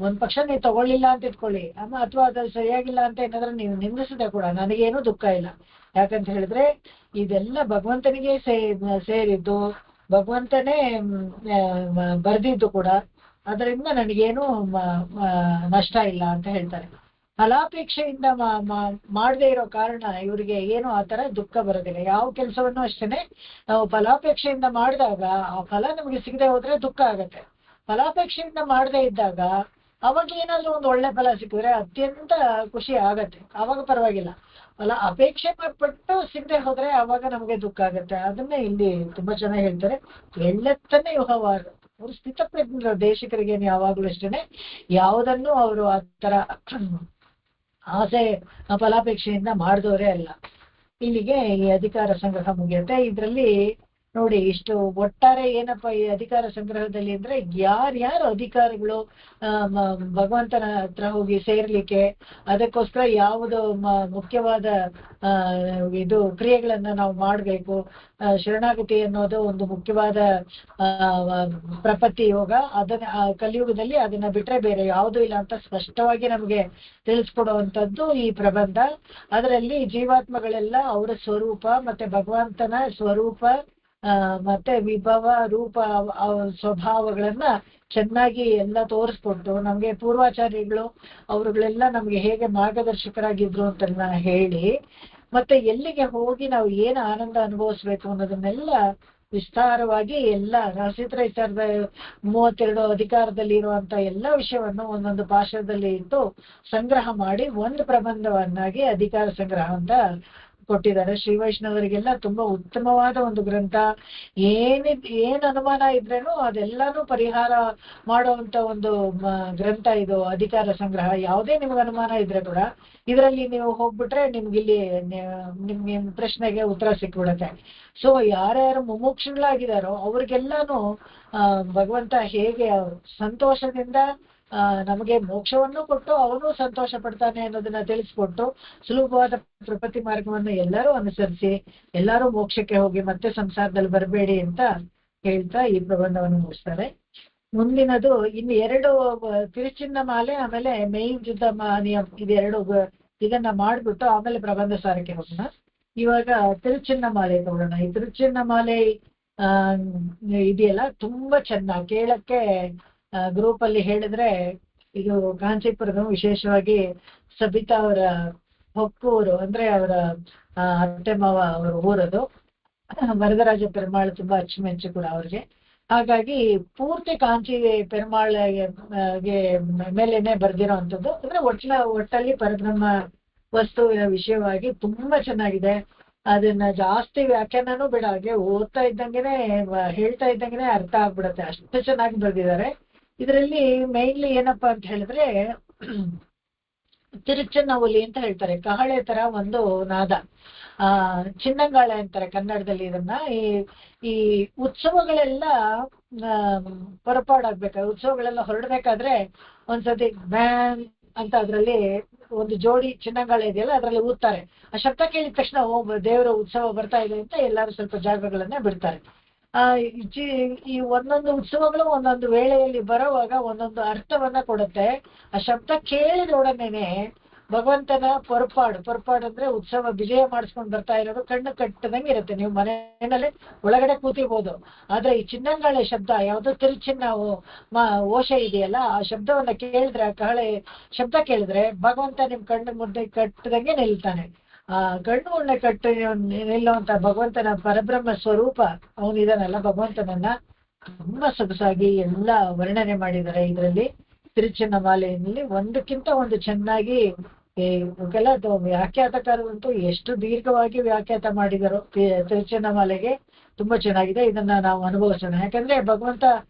ಒಂದ್ ಪಕ್ಷ ನೀವು ತಗೊಳ್ಳಿಲ್ಲ ಅಂತ ಇಟ್ಕೊಳ್ಳಿ, ಅಥವಾ ಅದು ಸರಿಯಾಗಿಲ್ಲ ಅಂತ ಏನಾದ್ರೂ ನೀವು ನಿಂದಿಸಿದ್ರೆ ಕೂಡ ನನಗೇನು ದುಃಖ ಇಲ್ಲ. ಯಾಕಂತ ಹೇಳಿದ್ರೆ ಇದೆಲ್ಲ ಭಗವಂತನಿಗೆ ಸೇರಿದ್ದು, ಭಗವಂತನೇ ಬರ್ದಿದ್ದು ಕೂಡ. ಅದರಿಂದ ನನಗೇನು ನಷ್ಟ ಇಲ್ಲ ಅಂತ ಹೇಳ್ತಾರೆ. ಫಲಾಪೇಕ್ಷೆಯಿಂದ ಮಾಡದೇ ಇರೋ ಕಾರಣ ಇವರಿಗೆ ಏನು ಆ ತರ ದುಃಖ ಬರೋದಿಲ್ಲ. ಯಾವ ಕೆಲಸವನ್ನು ಅಷ್ಟೇನೆ ನಾವು ಫಲಾಪೇಕ್ಷೆಯಿಂದ ಮಾಡಿದಾಗ ಆ ಫಲ ನಮಗೆ ಸಿಗದೆ ಹೋದ್ರೆ ದುಃಖ ಆಗತ್ತೆ. ಫಲಾಪೇಕ್ಷೆಯಿಂದ ಮಾಡದೇ ಇದ್ದಾಗ ಅವಾಗ ಏನಾದ್ರೂ ಒಂದು ಒಳ್ಳೆ ಫಲ ಸಿಕ್ಕಿದ್ರೆ ಅತ್ಯಂತ ಖುಷಿ ಆಗತ್ತೆ, ಅವಾಗ ಪರವಾಗಿಲ್ಲ. ಫಲ ಅಪೇಕ್ಷೆ ಪಟ್ಟು ಸಿಗದೆ ಹೋದ್ರೆ ಅವಾಗ ನಮಗೆ ದುಃಖ ಆಗತ್ತೆ. ಅದನ್ನ ಇಲ್ಲಿ ತುಂಬಾ ಚೆನ್ನಾಗಿ ಹೇಳ್ತಾರೆ. ಎಳ್ಳೆತ್ತನೇ ಯುಹವಾರ. ಅವರು ಸ್ಥಿತಪ್ರಜ್ಞರು. ದೇಶಿಕರಿಗೆ ಯಾವಾಗ್ಲೂ ಅಷ್ಟೇನೆ ಯಾವುದನ್ನು ಅವರು ಆ ತರ ಆಸೆ ಫಲಾಪೇಕ್ಷೆಯಿಂದ ಮಾಡಿದವರೇ ಅಲ್ಲ. ಇಲ್ಲಿಗೆ ಈ ಅಧಿಕಾರ ಸಂಗ್ರಹ ಮುಗಿಯುತ್ತೆ. ಇದರಲ್ಲಿ ನೋಡಿ ಇಷ್ಟು ಒಟ್ಟಾರೆ ಏನಪ್ಪ ಈ ಅಧಿಕಾರ ಸಂಗ್ರಹದಲ್ಲಿ ಅಂದ್ರೆ ಯಾರ್ಯಾರು ಅಧಿಕಾರಿಗಳು ಭಗವಂತನ ಹತ್ರ ಹೋಗಿ ಸೇರ್ಲಿಕ್ಕೆ, ಅದಕ್ಕೋಸ್ಕರ ಯಾವುದು ಮುಖ್ಯವಾದ ಇದು ಕ್ರಿಯೆಗಳನ್ನ ನಾವು ಮಾಡ್ಬೇಕು. ಶರಣಾಗತಿ ಅನ್ನೋದು ಒಂದು ಮುಖ್ಯವಾದ ಪ್ರಪತ್ತಿ ಯೋಗ. ಅದನ್ನ ಕಲಿಯುಗದಲ್ಲಿ ಅದನ್ನ ಬಿಟ್ರೆ ಬೇರೆ ಯಾವುದೂ ಇಲ್ಲ ಅಂತ ಸ್ಪಷ್ಟವಾಗಿ ನಮಗೆ ತಿಳಿಸ್ಕೊಡುವಂಥದ್ದು ಈ ಪ್ರಬಂಧ. ಅದರಲ್ಲಿ ಜೀವಾತ್ಮಗಳೆಲ್ಲ ಅವರ ಸ್ವರೂಪ ಮತ್ತೆ ಭಗವಂತನ ಸ್ವರೂಪ ಮತ್ತೆ ವಿಭವ ರೂಪ ಸ್ವಭಾವಗಳನ್ನ ಚೆನ್ನಾಗಿ ಎಲ್ಲ ತೋರಿಸ್ಕೊಟ್ಟು ನಮ್ಗೆ ಪೂರ್ವಾಚಾರ್ಯಗಳು ಅವರುಗಳೆಲ್ಲ ನಮ್ಗೆ ಹೇಗೆ ಮಾರ್ಗದರ್ಶಕರಾಗಿದ್ರು ಅಂತ ಹೇಳಿ, ಮತ್ತೆ ಎಲ್ಲಿಗೆ ಹೋಗಿ ನಾವು ಏನು ಆನಂದ ಅನುಭವಿಸ್ಬೇಕು ಅನ್ನೋದನ್ನೆಲ್ಲ ವಿಸ್ತಾರವಾಗಿ ಎಲ್ಲ ನರಸಿಂಹರ 32 ಅಧಿಕಾರದಲ್ಲಿ ಇರುವಂತ ಎಲ್ಲ ವಿಷಯವನ್ನು ಒಂದೊಂದು ಪಾಶದಲ್ಲಿ ಇಟ್ಟು ಸಂಗ್ರಹ ಮಾಡಿ ಒಂದು ಪ್ರಬಂಧವನ್ನಾಗಿ ಅಧಿಕಾರ ಸಂಗ್ರಹ ಅಂತ ಕೊಟ್ಟಿದ್ದಾರೆ. ಶ್ರೀ ವೈಷ್ಣವರಿಗೆಲ್ಲ ತುಂಬಾ ಉತ್ತಮವಾದ ಒಂದು ಗ್ರಂಥ. ಏನ್ ಅನುಮಾನ ಇದ್ರೇನು ಅದೆಲ್ಲಾನು ಪರಿಹಾರ ಮಾಡುವಂತ ಒಂದು ಗ್ರಂಥ ಇದು ಅಧಿಕಾರ ಸಂಗ್ರಹ. ಯಾವುದೇ ನಿಮ್ಗೆ ಅನುಮಾನ ಇದ್ರೆ ಕೂಡ ಇದರಲ್ಲಿ ನೀವು ಹೋಗ್ಬಿಟ್ರೆ ನಿಮ್ಗಿಲ್ಲಿ ನಿಮ್ಗೆ ಪ್ರಶ್ನೆಗೆ ಉತ್ತರ ಸಿಕ್ಬಿಡುತ್ತೆ. ಸೊ ಯಾರ್ಯಾರು ಮುಮುಕ್ಷುಗಳಾಗಿದ್ದಾರೋ ಅವ್ರಿಗೆಲ್ಲಾನು ಭಗವಂತ ಹೇಗೆ ಸಂತೋಷದಿಂದ ನಮಗೆ ಮೋಕ್ಷವನ್ನು ಕೊಟ್ಟು ಅವನು ಸಂತೋಷ ಪಡ್ತಾನೆ ಅನ್ನೋದನ್ನ ತಿಳಿಸ್ಕೊಟ್ಟು ಸುಲಭವಾದ ಪ್ರಪತ್ತಿ ಮಾರ್ಗವನ್ನು ಎಲ್ಲರೂ ಅನುಸರಿಸಿ ಎಲ್ಲರೂ ಮೋಕ್ಷಕ್ಕೆ ಹೋಗಿ ಮತ್ತೆ ಸಂಸಾರದಲ್ಲಿ ಬರಬೇಡಿ ಅಂತ ಹೇಳ್ತಾ ಈ ಪ್ರಬಂಧವನ್ನು ಮುಗಿಸ್ತಾರೆ. ಮುಂದಿನದು ಇನ್ನು 2 ತಿರುಚಿನ್ನ ಮಾಲೆ ಆಮೇಲೆ ಮೇನ್ ಯುದ್ಧ ನಿಯಮ ಇದೆರಡು ಇದನ್ನ ಮಾಡ್ಬಿಟ್ಟು ಆಮೇಲೆ ಪ್ರಬಂಧ ಸಾರಕ್ಕೆ ಹೋಗೋಣ. ಇವಾಗ ತಿರುಚಿನ್ನ ಮಾಲೆ ತಗೊಳ್ಳೋಣ. ಈ ತಿರುಚಿನ್ನ ಮಾಲೆ ಇದೆಯಲ್ಲ ತುಂಬಾ ಚೆನ್ನಾಗಿ ಕೇಳಕ್ಕೆ ಗ್ರೂಪ್ ಅಲ್ಲಿ ಹೇಳಿದ್ರೆ ಇದು ಕಾಂಚೀಪುರದ ವಿಶೇಷವಾಗಿ ಸಬಿತಾ ಅವರ ಹೊಕ್ಕೂರು ಅಂದ್ರೆ ಅವರ ಅತ್ತೆ ಮಾವ ಅವರ ಊರದು. ವರದರಾಜ ಪೆರುಮಾಳ್ ತುಂಬಾ ಅಚ್ಚುಮೆಚ್ಚು ಕೂಡ ಅವ್ರಿಗೆ. ಹಾಗಾಗಿ ಪೂರ್ತಿ ಕಾಂಚಿ ಪೆರುಮಾಳ್ಗೆ ಮೇಲೇನೆ ಬರ್ದಿರೋ ಅಂಥದ್ದು. ಅಂದ್ರೆ ಒಟ್ಟಲ್ಲಿ ಪರಬ್ರಹ್ಮ ವಸ್ತುವಿನ ವಿಷಯವಾಗಿ ತುಂಬಾ ಚೆನ್ನಾಗಿದೆ. ಅದನ್ನ ಜಾಸ್ತಿ ವ್ಯಾಖ್ಯಾನನೂ ಬಿಡ, ಹಾಗೆ ಓದ್ತಾ ಇದ್ದಂಗೆನೆ ಹೇಳ್ತಾ ಇದ್ದಂಗೆನೆ ಅರ್ಥ ಆಗ್ಬಿಡತ್ತೆ, ಅಷ್ಟು ಚೆನ್ನಾಗಿ ಬರ್ದಿದ್ದಾರೆ. ಇದರಲ್ಲಿ ಮೇನ್ಲಿ ಏನಪ್ಪಾ ಅಂತ ಹೇಳಿದ್ರೆ ತಿರುಚನ್ನವಲಿ ಅಂತ ಹೇಳ್ತಾರೆ. ಕಹಳೆ ತರ ಒಂದು ನಾದ, ಚಿನ್ನಂಗಾಳೆ ಅಂತಾರೆ ಕನ್ನಡದಲ್ಲಿ ಇದನ್ನ. ಈ ಉತ್ಸವಗಳೆಲ್ಲ ಹೊರಪಾಡಾಗ್ಬೇಕಾದ್ರೆ, ಉತ್ಸವಗಳೆಲ್ಲ ಹೊರಡ್ಬೇಕಾದ್ರೆ ಒಂದ್ಸತಿ ಬ್ಯಾನ್ ಅಂತ ಅದ್ರಲ್ಲಿ ಒಂದು ಜೋಡಿ ಚಿನ್ನಂಗಾಳೆ ಇದೆಯಲ್ಲ ಅದ್ರಲ್ಲಿ ಊದ್ತಾರೆ. ಆ ಶಬ್ದ ಕೇಳಿದ ತಕ್ಷಣ ದೇವರ ಉತ್ಸವ ಬರ್ತಾ ಇದೆ ಅಂತ ಎಲ್ಲರೂ ಸ್ವಲ್ಪ ಜಾಗಗಳನ್ನ ಬಿಡ್ತಾರೆ. ಈ ಒಂದೊಂದು ಉತ್ಸವಗಳು ಒಂದೊಂದು ವೇಳೆಯಲ್ಲಿ ಬರುವಾಗ ಒಂದೊಂದು ಅರ್ಥವನ್ನ ಕೊಡುತ್ತೆ. ಆ ಶಬ್ದ ಕೇಳಿದೊಡನೇನೆ ಭಗವಂತನ ಪೊರಪಾಡು ಅಂದ್ರೆ ಉತ್ಸವ ವಿಜಯ ಮಾಡಿಸ್ಕೊಂಡು ಬರ್ತಾ ಇರೋದು ಕಣ್ಣು ಕಟ್ಟದಂಗೆ ಇರುತ್ತೆ. ನೀವು ಮನೆಯಲ್ಲೇ ಒಳಗಡೆ ಕೂತಿರ್ಬೋದು, ಆದ್ರೆ ಈ ಚಿನ್ನಂಗಾಳೆ ಶಬ್ದ ಯಾವ್ದೋ ತಿರುಚಿನ್ನ ಓಷ ಇದೆಯಲ್ಲ ಆ ಶಬ್ದವನ್ನ ಕೇಳಿದ್ರೆ, ಆ ಕಹಳೆ ಶಬ್ದ ಕೇಳಿದ್ರೆ ಭಗವಂತ ನಿಮ್ ಕಣ್ಣು ಮುದ್ದೆ ಕಟ್ಟದಂಗೆ ನಿಲ್ತಾನೆ. ಗಂಡು ಉಣ್ಣೆ ಕಟ್ಟಿ ನಿಲ್ಲುವಂತ ಭಗವಂತನ ಪರಬ್ರಹ್ಮ ಸ್ವರೂಪ ಅವನಿದಾನಲ್ಲ, ಭಗವಂತನನ್ನ ತುಂಬಾ ಸೊಗಸಾಗಿ ಎಲ್ಲ ವರ್ಣನೆ ಮಾಡಿದ್ದಾರೆ ಇದರಲ್ಲಿ. ತಿರುಚಿನ್ನ ಮಾಲೆಯಲ್ಲಿ ಒಂದಕ್ಕಿಂತ ಒಂದು ಚೆನ್ನಾಗಿ ಕೆಲವು ವ್ಯಾಖ್ಯಾತಕಾರರಂತೂ ಎಷ್ಟು ದೀರ್ಘವಾಗಿ ವ್ಯಾಖ್ಯಾತ ಮಾಡಿದರು ತಿರುಚಿನ್ನ ಮಾಲೆಗೆ. ತುಂಬಾ ಚೆನ್ನಾಗಿದೆ, ಇದನ್ನ ನಾವು ಅನುಭವಿಸೋಣ. ಯಾಕಂದ್ರೆ ಭಗವಂತ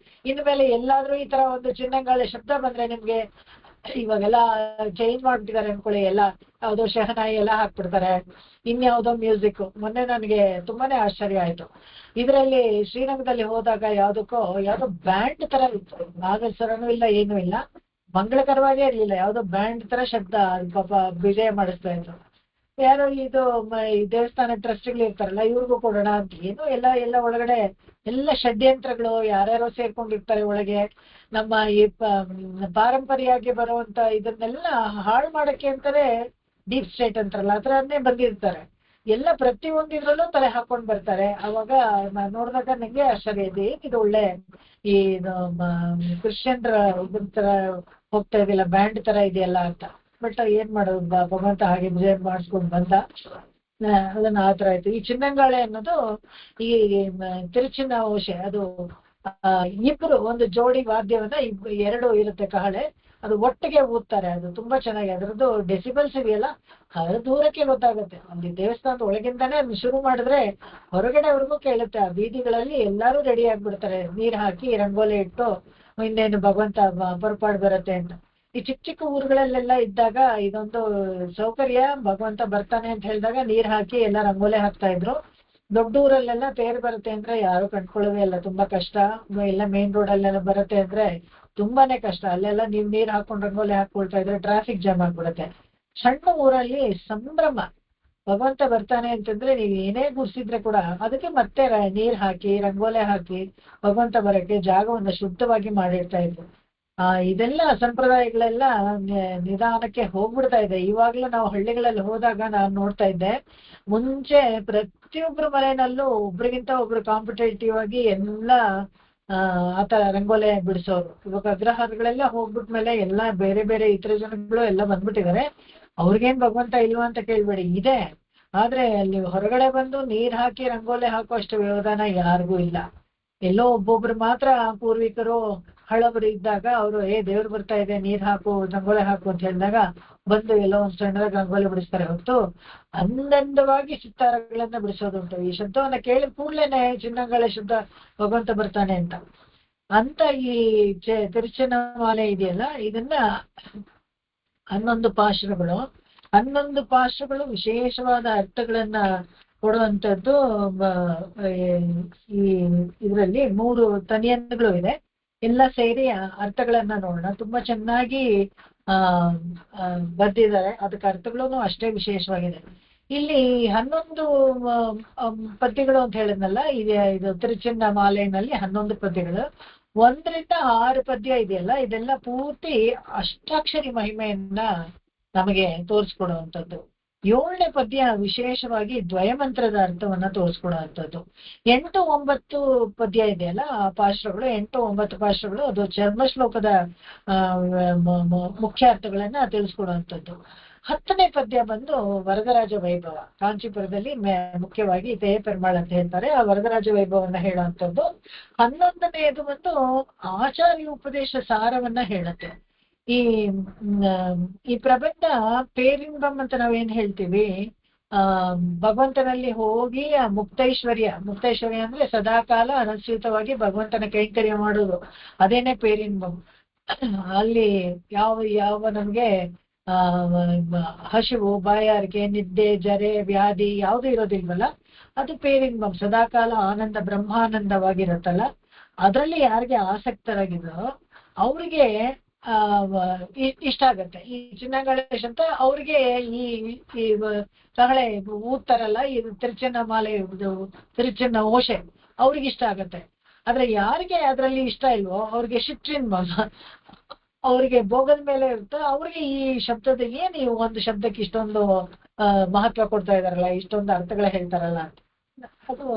ಇನ್ಮೇಲೆ ಎಲ್ಲಾದ್ರೂ ಈ ತರ ಒಂದು ಚಿನ್ನಂಗಾಳೆ ಶಬ್ದ ಬಂದ್ರೆ ನಿಮ್ಗೆ ಇವಾಗೆಲ್ಲ ಚೇಂಜ್ ಮಾಡ್ಬಿಟ್ಟಿದ್ದಾರೆ ಅನ್ಕೊಳ್ಳಿ, ಎಲ್ಲ ಯಾವ್ದೋ ಶಹನಾಯಿ ಎಲ್ಲ ಹಾಕ್ಬಿಡ್ತಾರೆ, ಇನ್ಯಾವುದೋ ಮ್ಯೂಸಿಕ್. ಮೊನ್ನೆ ನನಗೆ ತುಂಬಾನೇ ಆಶ್ಚರ್ಯ ಆಯ್ತು. ಇದರಲ್ಲಿ ಶ್ರೀರಂಗದಲ್ಲಿ ಹೋದಾಗ ಯಾವ್ದೋ ಬ್ಯಾಂಡ್ ತರ ಇತ್ತು, ನಾಗಸ್ವರನೂ ಇಲ್ಲ ಏನೂ ಇಲ್ಲ, ಮಂಗಳಕರವಾಗೇ ಇರ್ಲಿಲ್ಲ, ಯಾವ್ದೋ ಬ್ಯಾಂಡ್ ತರ ಶಬ್ದ ಪಾಪ ವಿಜಯ ಮಾಡಿಸ್ತಾ ಇದ್ರು. ಯಾರೋ ಇದು ಈ ದೇವಸ್ಥಾನ ಟ್ರಸ್ಟ್ಗಳು ಇರ್ತಾರಲ್ಲ ಇವ್ರಿಗೂ ಕೊಡೋಣ ಅಂತ ಏನು ಎಲ್ಲ ಒಳಗಡೆ ಎಲ್ಲ ಷಡ್ಯಂತ್ರಗಳು ಯಾರ್ಯಾರೋ ಸೇರ್ಕೊಂಡಿರ್ತಾರೆ ಒಳಗೆ. ನಮ್ಮ ಈ ಪಾರಂಪರ್ಯವಾಗಿ ಬರುವಂತ ಇದನ್ನೆಲ್ಲ ಹಾಳು ಮಾಡಕ್ಕೆ ಅಂತಾನೆ ಡೀಪ್ ಸ್ಟೇಟ್ ಅಂತಾರಲ್ಲ ಅದರನ್ನೇ ಬಂದಿರ್ತಾರೆ. ಎಲ್ಲ ಪ್ರತಿಯೊಂದಿದ್ರಲ್ಲೂ ತಲೆ ಹಾಕೊಂಡ್ ಬರ್ತಾರೆ. ಅವಾಗ ನಾನ್ ನೋಡಿದಾಗ ನಂಗೆ ಆಶ್ಚರ್ಯ ಇದೆ, ಇದು ಒಳ್ಳೆ ಈ ಕ್ರಿಶ್ಚಿಯನ್ರ ಇದನ್ ತರ ಹೋಗ್ತಾ ಇದೆಯಲ್ಲ, ಬ್ಯಾಂಡ್ ತರ ಇದೆಯಲ್ಲ ಅಂತ. ಬಟ್ ಏನ್ ಮಾಡೋದು, ಭಗವಂತ ಹಾಗೆ ವಿಜಯ ಮಾಡಿಸ್ಕೊಂಡ್ ಬಂದ, ಅದನ್ನ ಆತರ ಆಯ್ತು. ಈ ಚಿನ್ನಂಗಾಳೆ ಅನ್ನೋದು ಈ ತಿರುಚಿನ ಓಷ, ಅದು ಇಬ್ರು ಒಂದು ಜೋಡಿ ವಾದ್ಯವನ್ನ ಎರಡು ಇರುತ್ತೆ ಕಹಳೆ, ಅದು ಒಟ್ಟಿಗೆ ಊದ್ತಾರೆ. ಅದು ತುಂಬಾ ಚೆನ್ನಾಗಿ, ಅದ್ರದ್ದು ಡೆಸಿಬಲ್ಸ್ ಇದೆಯಲ್ಲ ದೂರಕ್ಕೆ ಗೊತ್ತಾಗುತ್ತೆ. ಅಲ್ಲಿ ದೇವಸ್ಥಾನದ ಒಳಗಿಂದಾನೇ ಅದನ್ನ ಶುರು ಮಾಡಿದ್ರೆ ಹೊರಗಡೆವರೆಗೂ ಕೇಳುತ್ತೆ. ಆ ಬೀದಿಗಳಲ್ಲಿ ಎಲ್ಲಾರು ರೆಡಿ ಆಗ್ಬಿಡ್ತಾರೆ, ನೀರ್ ಹಾಕಿ ರಂಗೋಲಿ ಇಟ್ಟು ಇನ್ನೇನು ಭಗವಂತ ಹೊರಪಾಡು ಬರುತ್ತೆ ಅಂತ. ಈ ಚಿಕ್ಕ ಚಿಕ್ಕ ಊರುಗಳಲ್ಲೆಲ್ಲ ಇದ್ದಾಗ ಇದೊಂದು ಸೌಕರ್ಯ, ಭಗವಂತ ಬರ್ತಾನೆ ಅಂತ ಹೇಳಿದಾಗ ನೀರ್ ಹಾಕಿ ಎಲ್ಲ ರಂಗೋಲಿ ಹಾಕ್ತಾ ಇದ್ರು. ದೊಡ್ಡ ಊರಲ್ಲೆಲ್ಲ ತೇರು ಬರುತ್ತೆ ಅಂದ್ರೆ ಯಾರು ಕಂಡ್ಕೊಳ್ಳೋದೇ ಇಲ್ಲ, ತುಂಬಾ ಕಷ್ಟ. ಇಲ್ಲ ಮೇನ್ ರೋಡ್ ಅಲ್ಲೆಲ್ಲ ಬರುತ್ತೆ ಅಂದ್ರೆ ತುಂಬಾನೇ ಕಷ್ಟ. ಅಲ್ಲೆಲ್ಲ ನೀರ್ ಹಾಕೊಂಡು ರಂಗೋಲಿ ಹಾಕೊಳ್ತಾ ಇದ್ರೆ ಟ್ರಾಫಿಕ್ ಜಾಮ್ ಆಗ್ಬಿಡುತ್ತೆ. ಸಣ್ಣ ಊರಲ್ಲಿ ಸಂಭ್ರಮ, ಭಗವಂತ ಬರ್ತಾನೆ ಅಂತಂದ್ರೆ ನೀವು ಏನೇ ಗುಡ್ಸಿದ್ರೆ ಕೂಡ ಅದಕ್ಕೆ ಮತ್ತೆ ನೀರ್ ಹಾಕಿ ರಂಗೋಲೆ ಹಾಕಿ ಭಗವಂತ ಬರಕ್ಕೆ ಜಾಗವನ್ನು ಶುದ್ಧವಾಗಿ ಮಾಡಿರ್ತಾ ಇದ್ರು. ಇದೆಲ್ಲ ಸಂಪ್ರದಾಯಗಳೆಲ್ಲ ನಿಧಾನಕ್ಕೆ ಹೋಗ್ಬಿಡ್ತಾ ಇದೆ. ಇವಾಗ್ಲೂ ನಾವು ಹಳ್ಳಿಗಳಲ್ಲಿ ಹೋದಾಗ ನಾನು ನೋಡ್ತಾ ಇದ್ದೆ, ಮುಂಚೆ ಪ್ರತಿಯೊಬ್ರು ಮನೆಯಲ್ಲೂ ಒಬ್ರಿಗಿಂತ ಒಬ್ರು ಕಾಂಪಿಟೇಟಿವ್ ಆಗಿ ಎಲ್ಲ ಆತರ ರಂಗೋಲೆ ಬಿಡಿಸೋರು. ಇವಾಗ ಅಗ್ರಹಾರಗಳೆಲ್ಲ ಹೋಗ್ಬಿಟ್ಮೇಲೆ ಎಲ್ಲ ಬೇರೆ ಬೇರೆ ಇತರ ಜನಗಳು ಎಲ್ಲ ಬಂದ್ಬಿಟ್ಟಿದ್ದಾರೆ. ಅವ್ರಿಗೇನ್ ಭಗವಂತ ಇಲ್ವಾ ಅಂತ ಕೇಳ್ಬೇಡಿ, ಇದೆ. ಆದ್ರೆ ಅಲ್ಲಿ ಹೊರಗಡೆ ಬಂದು ನೀರ್ ಹಾಕಿ ರಂಗೋಲೆ ಹಾಕೋ ಅಷ್ಟು ವ್ಯವಧಾನ ಯಾರಿಗೂ ಇಲ್ಲ. ಎಲ್ಲೋ ಒಬ್ಬೊಬ್ರು ಮಾತ್ರ ಪೂರ್ವಿಕರು ಹಳಬರು ಇದ್ದಾಗ ಅವರು ದೇವ್ರು ಬರ್ತಾ ಇದೆ ನೀರ್ ಹಾಕು ರಂಗೋಲೆ ಹಾಕು ಅಂತ ಹೇಳಿದಾಗ ಬಂದು ಎಲ್ಲೋ ಒಂದ್ ಸಣ್ಣದಾಗಿ ರಂಗೋಲಿ ಬಿಡಿಸ್ತಾರೆ ಹೊರತು ಅಂದಂದವಾಗಿ ಚಿತ್ತಾರಗಳನ್ನ ಬಿಡಿಸೋದುಂಟು. ಈ ಶಬ್ದವನ್ನ ಕೇಳಿದ ಕೂಡ್ಲೇನೆ ಚಿನ್ನಗಳ ಶಬ್ದ ಭಗವಂತ ಬರ್ತಾನೆ ಅಂತ ಈ ತಿರುಚನಮಾಲೆ ಇದೆಯಲ್ಲ, ಇದನ್ನ 11 ಪಾಶಗಳು ವಿಶೇಷವಾದ ಅರ್ಥಗಳನ್ನ ಕೊಡುವಂತದ್ದು. ಈ ಇದರಲ್ಲಿ 3 ತನಿಯನ್ಗಳು ಇದೆ. ಎಲ್ಲ ಸೇರಿ ಅರ್ಥಗಳನ್ನ ನೋಡೋಣ. ತುಂಬಾ ಚೆನ್ನಾಗಿ ಬರ್ದಿದ್ದಾರೆ, ಅದಕ್ಕೆ ಅರ್ಥಗಳು ಅಷ್ಟೇ ವಿಶೇಷವಾಗಿದೆ. ಇಲ್ಲಿ 11 ಪದ್ಯಗಳು ಅಂತ ಹೇಳಿದ್ನಲ್ಲ, ಇದು ತಿರುಚಿನ ಮಾಲೆಯಲ್ಲಿ 11 ಪದ್ಯಗಳು. 1 ರಿಂದ 6 ಪದ್ಯ ಇದೆಯಲ್ಲ, ಇದೆಲ್ಲ ಪೂರ್ತಿ ಅಷ್ಟಾಕ್ಷರಿ ಮಹಿಮೆಯನ್ನ ನಮಗೆ ತೋರಿಸ್ಕೊಡುವಂಥದ್ದು. 7ನೇ ಪದ್ಯ ವಿಶೇಷವಾಗಿ ದ್ವಯಮಂತ್ರದ ಅರ್ಥವನ್ನ ತೋರಿಸ್ಕೊಡುವಂಥದ್ದು. 8, 9 ಪದ್ಯ ಇದೆಯಲ್ಲ, ಆ ಪಾಶ್ರಗಳು 8, 9 ಪಾಶ್ರಗಳು ಅದು ಚರ್ಮ ಶ್ಲೋಕದ ಮುಖ್ಯ ಅರ್ಥಗಳನ್ನ ತಿಳಿಸ್ಕೊಡುವಂಥದ್ದು. 10ನೇ ಪದ್ಯ ಬಂದು ವರದರಾಜ ವೈಭವ. ಕಾಂಚೀಪುರದಲ್ಲಿ ಮುಖ್ಯವಾಗಿ ತೇ ಪೆರ್ಮಾಳ್ ಅಂತ ಹೇಳ್ತಾರೆ, ಆ ವರದರಾಜ ವೈಭವನ್ನ ಹೇಳುವಂಥದ್ದು. 11ನೇದು ಬಂದು ಆಚಾರ್ಯ ಉಪದೇಶ ಸಾರವನ್ನ ಹೇಳುತ್ತೆ. ಈ ಪ್ರಬಂಧ ಪೇರಿಂಬಂ ಅಂತ ನಾವೇನ್ ಹೇಳ್ತೀವಿ, ಭಗವಂತನಲ್ಲಿ ಹೋಗಿ ಆ ಮುಕ್ತೈಶ್ವರ್ಯ ಅಂದ್ರೆ ಸದಾಕಾಲ ಅನಶ್ರಿತವಾಗಿ ಭಗವಂತನ ಕೈಂಕರ್ಯ ಮಾಡೋದು, ಅದೇನೆ ಪೇರಿಂಬಂ. ಅಲ್ಲಿ ಯಾವ ನಮ್ಗೆ ಹಸಿವು, ಬಾಯಾರಿಕೆ, ನಿದ್ದೆ, ಜರೆ, ವ್ಯಾಧಿ ಯಾವ್ದು ಇರೋದಿಲ್ವಲ್ಲ, ಅದು ಪೇರಿಂಬಂ. ಸದಾಕಾಲ ಆನಂದ ಬ್ರಹ್ಮಾನಂದವಾಗಿರುತ್ತಲ್ಲ, ಅದರಲ್ಲಿ ಯಾರಿಗೆ ಆಸಕ್ತರಾಗಿದ್ರೋ ಅವ್ರಿಗೆ ಇಷ್ಟ ಆಗತ್ತೆ. ಈ ಚಿನ್ನ ಗಣೇಶ್ ಅಂತ ಅವ್ರಿಗೆ ಈ ತಗಳೆ ಊದ್ತಾರಲ್ಲ, ಇದು ತಿರುಚನ್ನ ಮಾಲೆ, ತಿರುಚನ್ನ ಓಶೆ ಅವ್ರಿಗೆ ಇಷ್ಟ ಆಗತ್ತೆ. ಆದ್ರೆ ಯಾರಿಗೆ ಅದ್ರಲ್ಲಿ ಇಷ್ಟ ಇಲ್ವೋ ಅವ್ರಿಗೆ ಶಿಟ್ರಿನ್ ಅವ್ರಿಗೆ ಭೋಗದ ಮೇಲೆ ಇರುತ್ತೋ ಅವ್ರಿಗೆ ಈ ಶಬ್ದದ ಏನ್ ಈ ಒಂದು ಶಬ್ದಕ್ಕೆ ಇಷ್ಟೊಂದು ಮಹತ್ವ ಕೊಡ್ತಾ ಇದಾರಲ್ಲ, ಇಷ್ಟೊಂದು ಅರ್ಥಗಳ ಹೇಳ್ತಾರಲ್ಲ ಅಂತ. ಅದು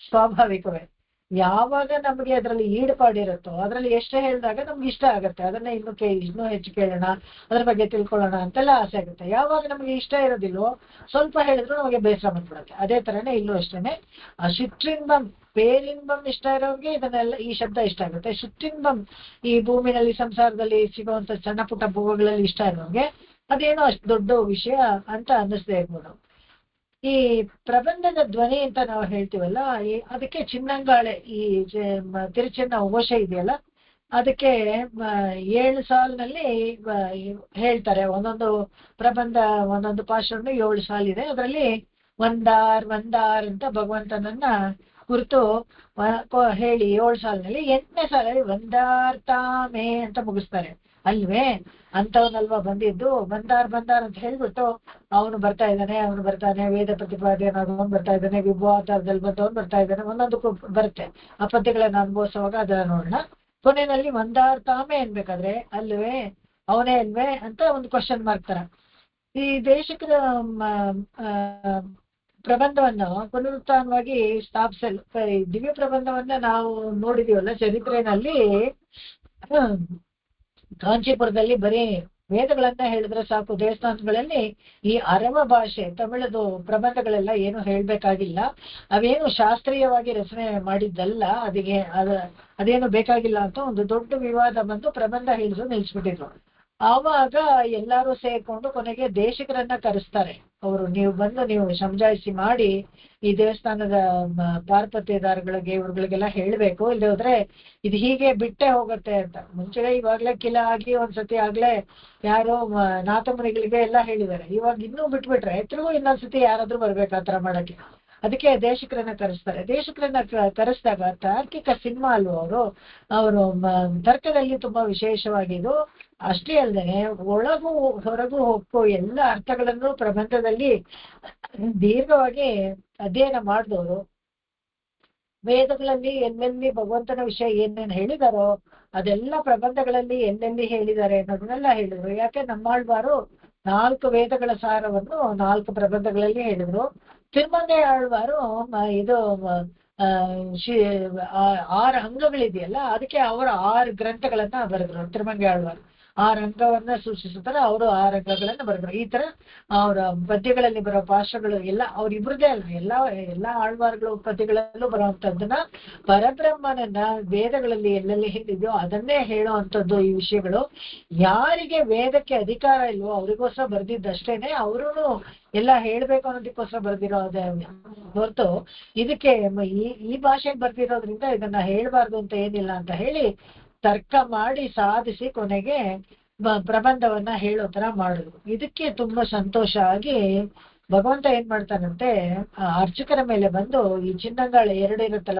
ಸ್ವಾಭಾವಿಕವೇ. ಯಾವಾಗ ನಮ್ಗೆ ಅದ್ರಲ್ಲಿ ಈಡುಪಾಡಿರುತ್ತೋ, ಅದ್ರಲ್ಲಿ ಎಷ್ಟೇ ಹೇಳಿದಾಗ ನಮ್ಗೆ ಇಷ್ಟ ಆಗತ್ತೆ, ಅದನ್ನ ಇನ್ನೂ ಹೆಚ್ಚು ಕೇಳೋಣ, ಅದ್ರ ಬಗ್ಗೆ ತಿಳ್ಕೊಳ್ಳೋಣ ಅಂತೆಲ್ಲ ಆಸೆ ಆಗುತ್ತೆ. ಯಾವಾಗ ನಮ್ಗೆ ಇಷ್ಟ ಇರೋದಿಲ್ವೋ, ಸ್ವಲ್ಪ ಹೇಳಿದ್ರು ನಮಗೆ ಬೇಸರ ಬಂದ್ಬಿಡುತ್ತೆ. ಅದೇ ತರನೇ ಇಲ್ಲೂ ಅಷ್ಟೇನೆ. ಆ ಶಿಟ್ರಿಂಬಂ, ಪೇರಿಂಬಂ ಇಷ್ಟ ಇರೋರಿಗೆ ಇದನ್ನೆಲ್ಲ ಈ ಶಬ್ದ ಇಷ್ಟ ಆಗುತ್ತೆ. ಶಿಟ್ರಿಂಬಂ ಈ ಭೂಮಿನಲ್ಲಿ ಸಂಸಾರದಲ್ಲಿ ಸಿಗುವಂತ ಸಣ್ಣ ಪುಟ್ಟ ಭೋಗಗಳಲ್ಲಿ ಇಷ್ಟ ಇರೋರಿಗೆ ಅದೇನೋ ಅಷ್ಟು ದೊಡ್ಡ ವಿಷಯ ಅಂತ ಅನ್ನಿಸ್ದೇ ಇರ್ಬೋದು. ಈ ಪ್ರಬಂಧದ ಧ್ವನಿ ಅಂತ ನಾವು ಹೇಳ್ತೀವಲ್ಲ, ಅದಕ್ಕೆ ಚಿನ್ನಂಗಾಳೆ, ಈ ತಿರುಚನ್ನ ಓಶ ಇದೆಯಲ್ಲ, ಅದಕ್ಕೆ 7 ಸಾಲಿನಲ್ಲಿ ಹೇಳ್ತಾರೆ. ಒಂದೊಂದು ಪ್ರಬಂಧ, ಒಂದೊಂದು ಪಾಶವನ್ನು 7 ಸಾಲಿದೆ. ಅದರಲ್ಲಿ ಒಂದಾರ್ ಅಂತ ಭಗವಂತನನ್ನ ಕುರಿತು ಹೇಳಿ 7 ಸಾಲಿನಲ್ಲಿ 8ನೇ ಸಾಲಲ್ಲಿ ವಂದಾರ್ತಾಮೆ ಅಂತ ಮುಗಿಸ್ತಾರೆ. ಅಲ್ವೇ, ಅಂತವನಲ್ವಾ ಬಂದಿದ್ದು, ಬಂದಾರ್ ಅಂತ ಹೇಳ್ಬಿಟ್ಟು ಅವನು ಬರ್ತಾ ಇದ್ದಾನೆ, ವೇದ ಪ್ರತಿಪಾದ್ಯನಾದವನು ಬರ್ತಾ ಇದ್ದಾನೆ, ವಿಭವಾತಾರದಲ್ಲಿ ಬಂದವನು ಬರ್ತಾ ಇದ್ದಾನೆ, ಒಂದೊಂದಕ್ಕೂ ಬರುತ್ತೆ. ಆ ಪದ್ಯಗಳನ್ನ ಅನುಭವಿಸುವಾಗ ಅದನ್ನ ನೋಡೋಣ. ಕೊನೆಯಲ್ಲಿ ವಂದಾರ್ತಾಮೆ ಅನ್ಬೇಕಾದ್ರೆ ಅಲ್ವೇ, ಅವನೇ ಅಲ್ವೇ ಅಂತ ಒಂದು ಕ್ವಶನ್ ಮಾರ್ಕ್ ತರ. ಈ ದೇಶದ ಪ್ರಬಂಧವನ್ನು ಪುನರುತ್ಥಾನವಾಗಿ ಸ್ಥಾಪಿಸಲು ದಿವ್ಯ ಪ್ರಬಂಧವನ್ನ ನಾವು ನೋಡಿದೀವಲ್ಲ ಚರಿತ್ರೆಯಲ್ಲಿ. ಕಾಂಚೀಪುರದಲ್ಲಿ ಬರೀ ವೇದಗಳನ್ನ ಹೇಳಿದ್ರೆ ಸಾಕು. ದೇವಸ್ಥಾನಗಳಲ್ಲಿ ಈ ಅರವ ಭಾಷೆ ತಮಿಳದು ಪ್ರಬಂಧಗಳೆಲ್ಲ ಏನು ಹೇಳ್ಬೇಕಾಗಿಲ್ಲ, ಅವೇನು ಶಾಸ್ತ್ರೀಯವಾಗಿ ರಚನೆ ಮಾಡಿದ್ದಲ್ಲ, ಅದೇನು ಬೇಕಾಗಿಲ್ಲ ಅಂತ ಒಂದು ದೊಡ್ಡ ವಿವಾದ ಬಂದು ಪ್ರಬಂಧ ಹೇಳಿದ್ರು ನಿಲ್ಸ್ಬಿಟ್ಟಿದ್ರು. ಆವಾಗ ಎಲ್ಲಾರು ಸೇರ್ಕೊಂಡು ಕೊನೆಗೆ ದೇಶಿಕರನ್ನ ಕರೆಸ್ತಾರೆ. ಅವರು ನೀವು ಸಮಜಾಯಿಸಿ ಮಾಡಿ ಈ ದೇವಸ್ಥಾನದ ಪಾರ್ಪತ್ಯದಾರಗಳಿಗೆ ಇವ್ರುಗಳಿಗೆಲ್ಲ ಹೇಳ್ಬೇಕು, ಇಲ್ಲದೆ ಹೋದ್ರೆ ಇದು ಹೀಗೆ ಬಿಟ್ಟೆ ಹೋಗುತ್ತೆ ಅಂತ. ಮುಂಚೆ ಇವಾಗ್ಲೇ ಕಿಲ ಆಗಿ ಒಂದ್ಸತಿ ಆಗ್ಲೇ ಯಾರೋ ನಾಥಮುನಿಗಳಿಗೆ ಎಲ್ಲ ಹೇಳಿದ್ದಾರೆ. ಇವಾಗ ಇನ್ನೂ ಬಿಟ್ಬಿಟ್ರೆ ತಿರುಗು ಇನ್ನೊಂದ್ಸತಿ ಯಾರಾದ್ರೂ ಬರ್ಬೇಕು ಆತರ ಮಾಡಕ್ಕೆ. ಅದಕ್ಕೆ ದೇಶಿಕರನ್ನ ಕರೆಸ್ತಾರೆ. ದೇಶಿಕರನ್ನ ಕರೆಸಿದಾಗ ತಾರ್ಕಿಕ ಸಿನಿಮಾ ಅಲ್ವ ಅವರು ತರ್ಕದಲ್ಲಿ ತುಂಬಾ ವಿಶೇಷವಾಗಿದ್ದು. ಅಷ್ಟೇ ಅಲ್ಲದೆ ಒಳಗೂ ಹೊರಗೂ ಹೋಗೋ ಎಲ್ಲ ಅರ್ಥಗಳನ್ನು ಪ್ರಬಂಧದಲ್ಲಿ ದೀರ್ಘವಾಗಿ ಅಧ್ಯಯನ ಮಾಡಿದವರು. ವೇದಗಳಲ್ಲಿ ಎಲ್ಲೆಲ್ಲಿ ಭಗವಂತನ ವಿಷಯ ಏನೇನು ಹೇಳಿದಾರೋ ಅದೆಲ್ಲ ಪ್ರಬಂಧಗಳಲ್ಲಿ ಎಲ್ಲೆಲ್ಲಿ ಹೇಳಿದ್ದಾರೆ ಅನ್ನೋದನ್ನೆಲ್ಲ ಹೇಳಿದ್ರು. ಯಾಕೆ ನಮ್ಮಾಳ್ವಾರು 4 ವೇದಗಳ ಸಾರವನ್ನು 4 ಪ್ರಬಂಧಗಳಲ್ಲಿ ಹೇಳಿದ್ರು. ತಿರುಮಂಗೈ ಆಳ್ವಾರು ಇದು 6 ಅಂಗಗಳಿದೆಯಲ್ಲ, ಅದಕ್ಕೆ ಅವರು 6 ಗ್ರಂಥಗಳನ್ನ ಬರೆದ್ರು. ತಿರುಮಂಗೈ ಆಳ್ವಾರು 6 ಅಂಗವನ್ನ ಸೂಚಿಸುತ್ತಾರೆ, ಅವರು 6 ಅಂಗಗಳನ್ನ ಬರೆದ್ರು. ಈ ತರ ಅವರ ಪದ್ಯಗಳಲ್ಲಿ ಬರೋ ಭಾಷೆಗಳು ಎಲ್ಲ ಅವ್ರಿಬ್ರದೇ ಅಲ್ಲ, ಎಲ್ಲಾ ಆಳ್ವಾರುಗಳು ಪದ್ಯಗಳಲ್ಲೂ ಬರುವಂತದ್ದನ್ನ ಪರಬ್ರಹ್ಮನನ್ನ ವೇದಗಳಲ್ಲಿ ಎಲ್ಲೆಲ್ಲಿ ಹೇಳಿದ್ಯೋ ಅದನ್ನೇ ಹೇಳೋ ಅಂತದ್ದು ಈ ವಿಷಯಗಳು. ಯಾರಿಗೆ ವೇದಕ್ಕೆ ಅಧಿಕಾರ ಇಲ್ವೋ ಅವ್ರಿಗೋಸ್ಕರ ಬರ್ದಿದ್ದಷ್ಟೇನೆ, ಅವರು ಎಲ್ಲ ಹೇಳ್ಬೇಕು ಅನ್ನೋದಕ್ಕೋಸ್ಕರ ಬರ್ದಿರೋದೇ ಹೊರತು ಇದಕ್ಕೆ ಈ ಭಾಷೆಗೆ ಬರ್ದಿರೋದ್ರಿಂದ ಇದನ್ನ ಹೇಳ್ಬಾರ್ದು ಅಂತ ಏನಿಲ್ಲ ಅಂತ ಹೇಳಿ ತರ್ಕ ಮಾಡಿ ಸಾಧಿಸಿ ಕೊನೆಗೆ ಪ್ರಬಂಧವನ್ನ ಹೇಳೋ ತರ ಮಾಡಿದ್ರು. ಇದಕ್ಕೆ ತುಂಬಾ ಸಂತೋಷ ಆಗಿ ಭಗವಂತ ಏನ್ ಮಾಡ್ತಾನಂತೆ, ಅರ್ಚಕರ ಮೇಲೆ ಬಂದು ಈ ಚಿನ್ನಂಗಾಳ 2 ಇರುತ್ತಲ್ಲ,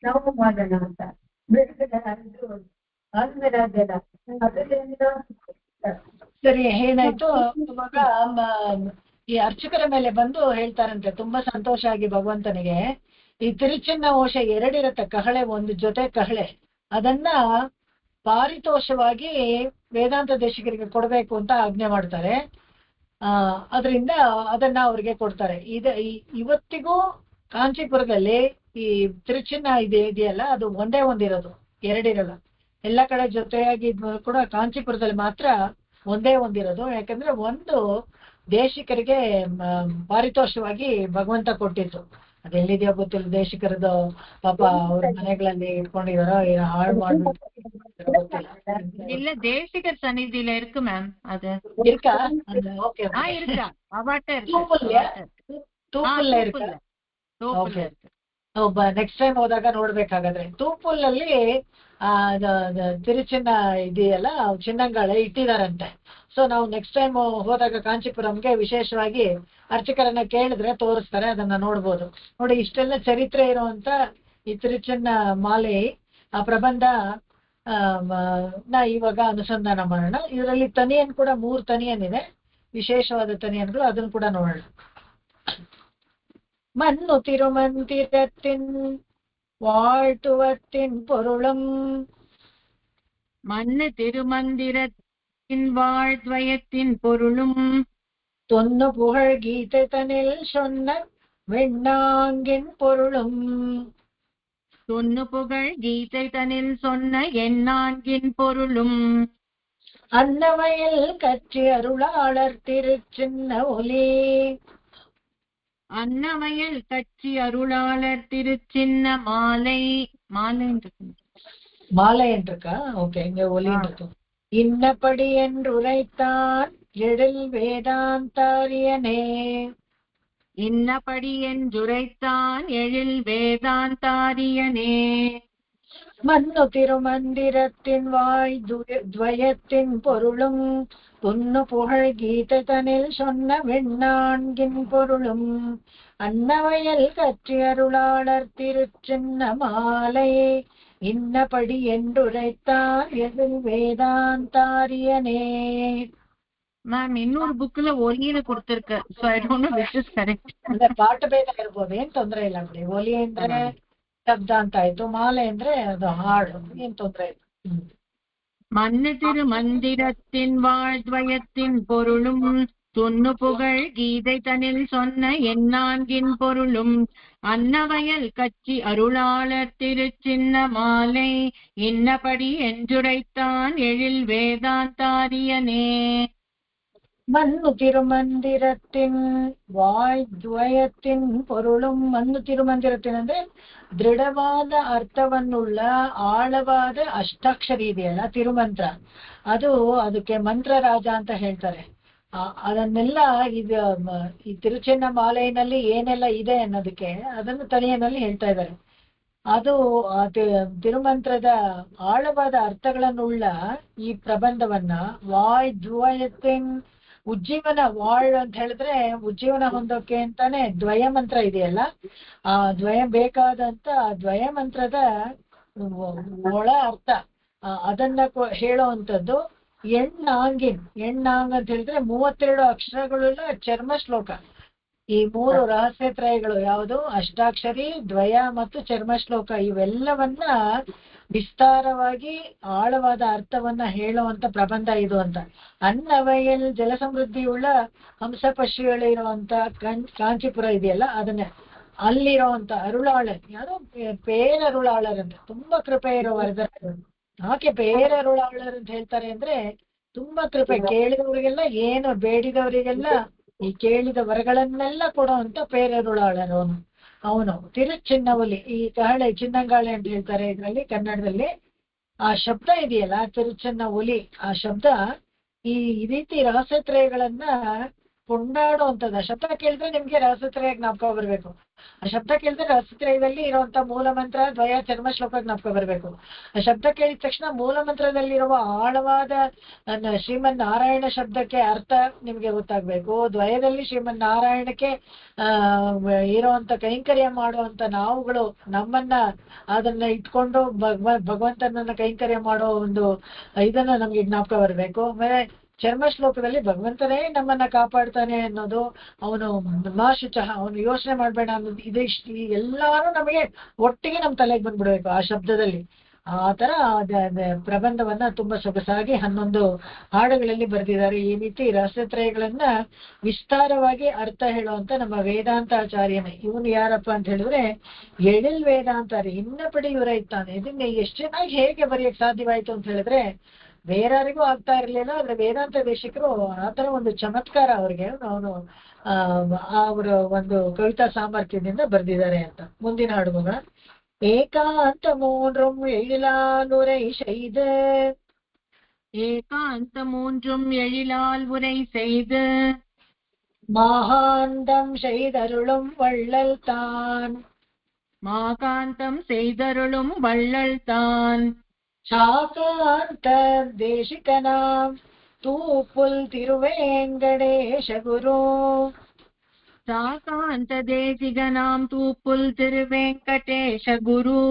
ನಾವು ಮಾಡೋಣ ಅಂತ ಸರಿ ಏನಾಯ್ತು. ಇವಾಗ ಈ ಅರ್ಚಕರ ಮೇಲೆ ಬಂದು ಹೇಳ್ತಾರಂತೆ ತುಂಬಾ ಸಂತೋಷ ಆಗಿ ಭಗವಂತನಿಗೆ, ಈ ತಿರುಚಿನ್ನ ಓಶ 2 ಇರುತ್ತೆ, ಕಹಳೆ, ಒಂದು ಜೊತೆ ಕಹಳೆ, ಅದನ್ನ ಪಾರಿತೋಷವಾಗಿ ವೇದಾಂತ ದೇಶಿಕರಿಗೆ ಕೊಡ್ಬೇಕು ಅಂತ ಆಜ್ಞೆ ಮಾಡ್ತಾರೆ. ಅದರಿಂದ ಅದನ್ನ ಅವ್ರಿಗೆ ಕೊಡ್ತಾರೆ. ಇವತ್ತಿಗೂ ಕಾಂಚೀಪುರದಲ್ಲಿ ಈ ತಿರುಚಿನ್ನ ಇದೆಯಲ್ಲ, ಅದು ಒಂದೇ ಒಂದಿರೋದು, 2 ಇರಲ್ಲ. ಎಲ್ಲ ಕಡೆ ಜೊತೆಯಾಗಿ ಕೂಡ ಕಾಂಚೀಪುರದಲ್ಲಿ ಮಾತ್ರ ಒಂದೇ ಒಂದಿರೋದು. ಯಾಕಂದ್ರೆ ಒಂದು ದೇಶಿಕರಿಗೆ ಪಾರಿತೋಷವಾಗಿ ಭಗವಂತ ಕೊಟ್ಟಿತ್ತು. ಅದೆಲ್ಲಿದೆಯೋ ಗೊತ್ತಿಲ್ಲ, ದೇಶಿಕರದು ಪಾಪ ಅವ್ರ ಮನೆಗಳಲ್ಲಿ ಇಟ್ಕೊಂಡಿದಾರೋ ಏನೋ ಹಾಳು ಮಾಡ್ಬಿಟ್ಟು ಗೊತ್ತಿಲ್ಲ. இல்ல தேசிக சந்நிதியில இருக்கு மேம். அது இருக்கா? ஓகே இருக்கா? அவாட்ட இருக்கு. ತೂಪುಲ್ಲ ಇருக்கு. ನೆಕ್ಸ್ಟ್ ಟೈಮ್ ಹೋದಾಗ ನೋಡ್ಬೇಕಾಗಾದ್ರೆ ತೂಪುಲ್ಲಲ್ಲಿ ತಿರುಚಿನ್ನ ಇದೆಯಲ್ಲ, ಚಿನ್ನಂಗಾಳ ಇಟ್ಟಿದಾರಂತೆ. ಸೊ ನಾವು ನೆಕ್ಸ್ಟ್ ಟೈಮ್ ಹೋದಾಗ ಕಾಂಚೀಪುರಂಗೆ ವಿಶೇಷವಾಗಿ ಅರ್ಚಕರನ್ನ ಕೇಳಿದ್ರೆ ತೋರಿಸ್ತಾರೆ, ಅದನ್ನ ನೋಡ್ಬೋದು. ನೋಡಿ, ಇಷ್ಟೆಲ್ಲ ಚರಿತ್ರೆ ಇರುವಂತ ಈ ತಿರುಚಿನ್ನ ಮಾಲೆ ಆ ಪ್ರಬಂಧ ಇವಾಗ ಅನುಸಂಧಾನ ಮಾಡೋಣ. ಇದರಲ್ಲಿ ತನಿಯನ್ ಕೂಡ 3 ತನಿಯನ್ ಇದೆ, ವಿಶೇಷವಾದ ತನಿಯನ್ಗಳು, ಅದನ್ನು ಕೂಡ ನೋಡೋಣ. மண்ணு திருமந்திரத்தின் வாழ்த்துவத்தின் பொருளும் மண்ணு திருமந்திரத்தின் வாழ்த்வயத்தின் பொருளும் தொன்னு புகழ் கீதை தனில் சொன்ன வெண்ணாங்கின் பொருளும் தொன்னு புகழ் கீதை தனில் சொன்ன எண்ணாங்கின் பொருளும் அன்னவயல் கட்சி அருளாளர் திருச்சின்ன ஒலி அன்னவயல் கட்சி அருளாளர் திருச்சின்ன மாலை மாலை என்றுக்கா? ஓகே, இங்க ஒலி இருக்கும். இன்னபடி என்று உரைத்தான் எழில் வேதாந்தாரியனே, இன்னபடி என்றுரைத்தான் எழில் வேதாந்தாரியனே. மன்னு திருமந்திரத்தின் வாய் துவயத்தின் பொருளும் துன்னு புகழ் கீதை தனில் சொன்ன வெண்ணான்கின் பொருளும் அன்னவயல் கற்றி அருளாளர் திருச்சின்ன மாலை இன்னபடி என்றுரைத்தான் எதில் வேதாந்தாரியனே. மேம், ಇನ್ನೊಂದು ಬುಕ್ல ಒಲಿನ ಕೊಡ್ತಿರ್ಕ, so I don't know which is correct. ಅಂದ್ರೆ ಪಾಠ ಭೇದ ಇರ್ಬೋದು, ಏನ್ ತೊಂದ್ರೆ ಇಲ್ಲ ಬಿಡಿ. ಒಲಿ ಅಂದ್ರೆ ಶಬ್ದ ಅಂತ ಆಯ್ತು, ಮಾಲೆ ಅಂದ್ರೆ ಅದು ಹಾಡು, ಏನ್ ತೊಂದ್ರೆ ಇಲ್ಲ. மண்ணு திருமந்திரத்தின் வாழ்த்வயத்தின் பொருளும் துன்னு புகழ் கீதை தனில் சொன்ன எண்ணான்கின் பொருளும் அன்னவயல் கட்சி அருளாளர் திருச்சின்ன மாலை இன்னபடி என்றுரைத்தான் எழில் வேதாந்தாரியனே. மண்ணு திருமந்திரத்தின் ವಾಯ್ದ್ವಯತ್ತಿನ್ பொருளும், ಮಣ್ಣು ತಿರುಮಂದಿರತ್ತಿನ ಅಂದ್ರೆ ದೃಢವಾದ ಅರ್ಥವನ್ನುಳ್ಳ ಆಳವಾದ ಅಷ್ಟಾಕ್ಷರಿ ಇದೆಯಲ್ಲ ತಿರುಮಂತ್ರ, ಅದಕ್ಕೆ ಮಂತ್ರ ರಾಜ ಅಂತ ಹೇಳ್ತಾರೆ. ಅದನ್ನೆಲ್ಲ ಇದು ಈ ತಿರುಚೆನ್ನ ಮಾಲೆಯಲ್ಲಿ ಏನೆಲ್ಲ ಇದೆ ಅನ್ನೋದಕ್ಕೆ ಅದನ್ನು ತನಿಯಲ್ಲಿ ಹೇಳ್ತಾ ಇದ್ದಾರೆ. ಅದು ತಿರುಮಂತ್ರದ ಆಳವಾದ ಅರ್ಥಗಳನ್ನುಳ್ಳ ಈ ಪ್ರಬಂಧವನ್ನ ದ್ವಯತೆನ್ ಉಜ್ಜೀವನ ಅಂತ ಹೇಳಿದ್ರೆ ಉಜ್ಜೀವನ ಹೊಂದೋಕೆ ಅಂತಾನೆ ದ್ವಯ ಮಂತ್ರ ಇದೆಯಲ್ಲ, ಆ ಬೇಕಾದಂತ ದ್ವಯ ಮಂತ್ರದ ಒಳ ಅರ್ಥ ಅದನ್ನ ಹೇಳೋವಂಥದ್ದು ಎಣ್ಣಾಂಗ್ ಅಂತ ಹೇಳಿದ್ರೆ 32 ಅಕ್ಷರಗಳುಳ್ಳ ಚರ್ಮ ಶ್ಲೋಕ. ಈ 3 ರಹಸ್ಯತ್ರಯಗಳು ಯಾವುದು? ಅಷ್ಟಾಕ್ಷರಿ, ದ್ವಯ ಮತ್ತು ಚರ್ಮ ಶ್ಲೋಕ. ಇವೆಲ್ಲವನ್ನ ವಿಸ್ತಾರವಾಗಿ ಆಳವಾದ ಅರ್ಥವನ್ನ ಹೇಳುವಂತ ಪ್ರಬಂಧ ಇದು ಅಂತ. ಅನ್ನವಯಲ್ ಜಲಸಮೃದ್ಧಿಯುಳ್ಳ ಹಂಸ ಪಕ್ಷಿಗಳಿರುವಂತ ಕಾಂಚೀಪುರ ಇದೆಯಲ್ಲ, ಅದನ್ನೇ ಅಲ್ಲಿರುವಂತ ಅರುಳಾಳರ್, ಯಾರು ಪೇರರುಳಾಳರ್ ಅಂತ, ತುಂಬಾ ಕೃಪೆ ಇರೋ ವರದರಾಜರು. ಆಕೆ ಪೇರರುಳಾಳರ್ ಅಂತ ಹೇಳ್ತಾರೆ ಅಂದ್ರೆ ತುಂಬಾ ಕೃಪೆ, ಕೇಳಿದವರಿಗೆಲ್ಲ ಏನು ಬೇಡಿದವರಿಗೆಲ್ಲ ಈ ಕೇಳಿದ ವರಗಳನ್ನೆಲ್ಲ ಕೊಡುವಂತ ಪೇರರುಳಾಳರು ಅವನು. ತಿರುಚಿನ್ನವಲಿ, ಈ ಕಹಳೆ ಚಿನ್ನಂಗಾಳೆ ಅಂತ ಹೇಳ್ತಾರೆ ಇದ್ರಲ್ಲಿ ಕನ್ನಡದಲ್ಲಿ. ಆ ಶಬ್ದ ಇದೆಯಲ್ಲ ತಿರುಚನ್ನ ಒಲಿ, ಆ ಶಬ್ದ ಈ ರೀತಿ ರಹಸ್ಯತ್ರಯಗಳನ್ನ ಕೊಂಡಾಡುವಂಥದ್ದು. ಆ ಶಬ್ದ ಕೇಳಿದ್ರೆ ನಿಮ್ಗೆ ರಹಸ್ಯತ್ರಯ ಜ್ಞಾಪಕ ಬರ್ಬೇಕು. ಆ ಶಬ್ದ ಕೇಳಿದ್ರೆ ರಹಸ್ಯತ್ರಯದಲ್ಲಿ ಇರುವಂತ ಮೂಲ ಮಂತ್ರ ದ್ವಯ ಚರ್ಮ ಶ್ಲೋಕ ಜ್ಞಾಪಕ ಬರ್ಬೇಕು. ಆ ಶಬ್ದ ಕೇಳಿದ ತಕ್ಷಣ ಮೂಲ ಮಂತ್ರದಲ್ಲಿರುವ ಆಳವಾದ ಶ್ರೀಮನ್ ನಾರಾಯಣ ಶಬ್ದಕ್ಕೆ ಅರ್ಥ ನಿಮ್ಗೆ ಗೊತ್ತಾಗ್ಬೇಕು. ದ್ವಯದಲ್ಲಿ ಶ್ರೀಮನ್ ನಾರಾಯಣಕ್ಕೆ ಇರುವಂತ ಕೈಂಕರ್ಯ ಮಾಡುವಂತ ನಾವುಗಳು ನಮ್ಮನ್ನ ಅದನ್ನ ಇಟ್ಕೊಂಡು ಭಗವಂತನನ್ನ ಕೈಂಕರ್ಯ ಮಾಡೋ ಒಂದು ಇದನ್ನ ನಮ್ಗೆ ಜ್ಞಾಪಕ ಬರ್ಬೇಕು. ಆಮೇಲೆ ಚರ್ಮ ಶ್ಲೋಕದಲ್ಲಿ ಭಗವಂತನೇ ನಮ್ಮನ್ನ ಕಾಪಾಡ್ತಾನೆ ಅನ್ನೋದು, ಅವನು ಮಾಶುಚ, ಅವನು ಯೋಚನೆ ಮಾಡ್ಬೇಡ ಅನ್ನೋದು, ಇದಿಷ್ಟು ಎಲ್ಲಾರು ನಮಗೆ ಒಟ್ಟಿಗೆ ನಮ್ ತಲೆಗೆ ಬಂದ್ಬಿಡ್ಬೇಕು ಆ ಶಬ್ದದಲ್ಲಿ. ಆ ತರ ಪ್ರಬಂಧವನ್ನ ತುಂಬಾ ಸೊಗಸಾಗಿ 11 ಹಾಡುಗಳಲ್ಲಿ ಬರೆದಿದ್ದಾರೆ. ಈ ರೀತಿ ರಹಸ್ಯತ್ರಯಗಳನ್ನ ವಿಸ್ತಾರವಾಗಿ ಅರ್ಥ ಹೇಳುವಂತ ನಮ್ಮ ವೇದಾಂತಾಚಾರ್ಯನೇ. ಇವನು ಯಾರಪ್ಪ ಅಂತ ಹೇಳಿದ್ರೆ ಎಳಿಲ್ ವೇದಾಂತಾರಿ ಇನ್ನಪಡಿ ಇವರ ಇತ್ತಾನೆ. ಇದನ್ನ ಎಷ್ಟು ಚೆನ್ನಾಗಿ ಹೇಗೆ ಬರೆಯಕ್ ಸಾಧ್ಯವಾಯ್ತು ಅಂತ ಹೇಳಿದ್ರೆ ಬೇರೆಯವರಿಗೂ ಆಗ್ತಾ ಇರ್ಲಿಲ್ಲ. ಆದ್ರೆ ವೇದಾಂತ ದೇಶಿಕರು ಆತರ ಒಂದು ಚಮತ್ಕಾರ ಅವ್ರಿಗೆ ಅವನು ಅವರ ಒಂದು ಕವಿತಾ ಸಾಮರ್ಥ್ಯದಿಂದ ಬರ್ದಿದ್ದಾರೆ ಅಂತ. ಮುಂದಿನ ಹಾಡುವಾಗ ಏಕಾಂತ ಮೂನ್றும் எழிலால் உரை செய்து ஏகாந்த மூன்றும் எழிலால் உரை செய்து மாகாந்தம் செய்தருளும் வள்ளல் தான் மாகாந்தம் செய்தருளும் வள்ளல் தான் சாகாந்த தேசிகனாம் தூப்புல் திருவேங்கடேಶ குரு சாகாந்த தேசிகனாம் தூப்புல் திருவேங்கடேಶ குரு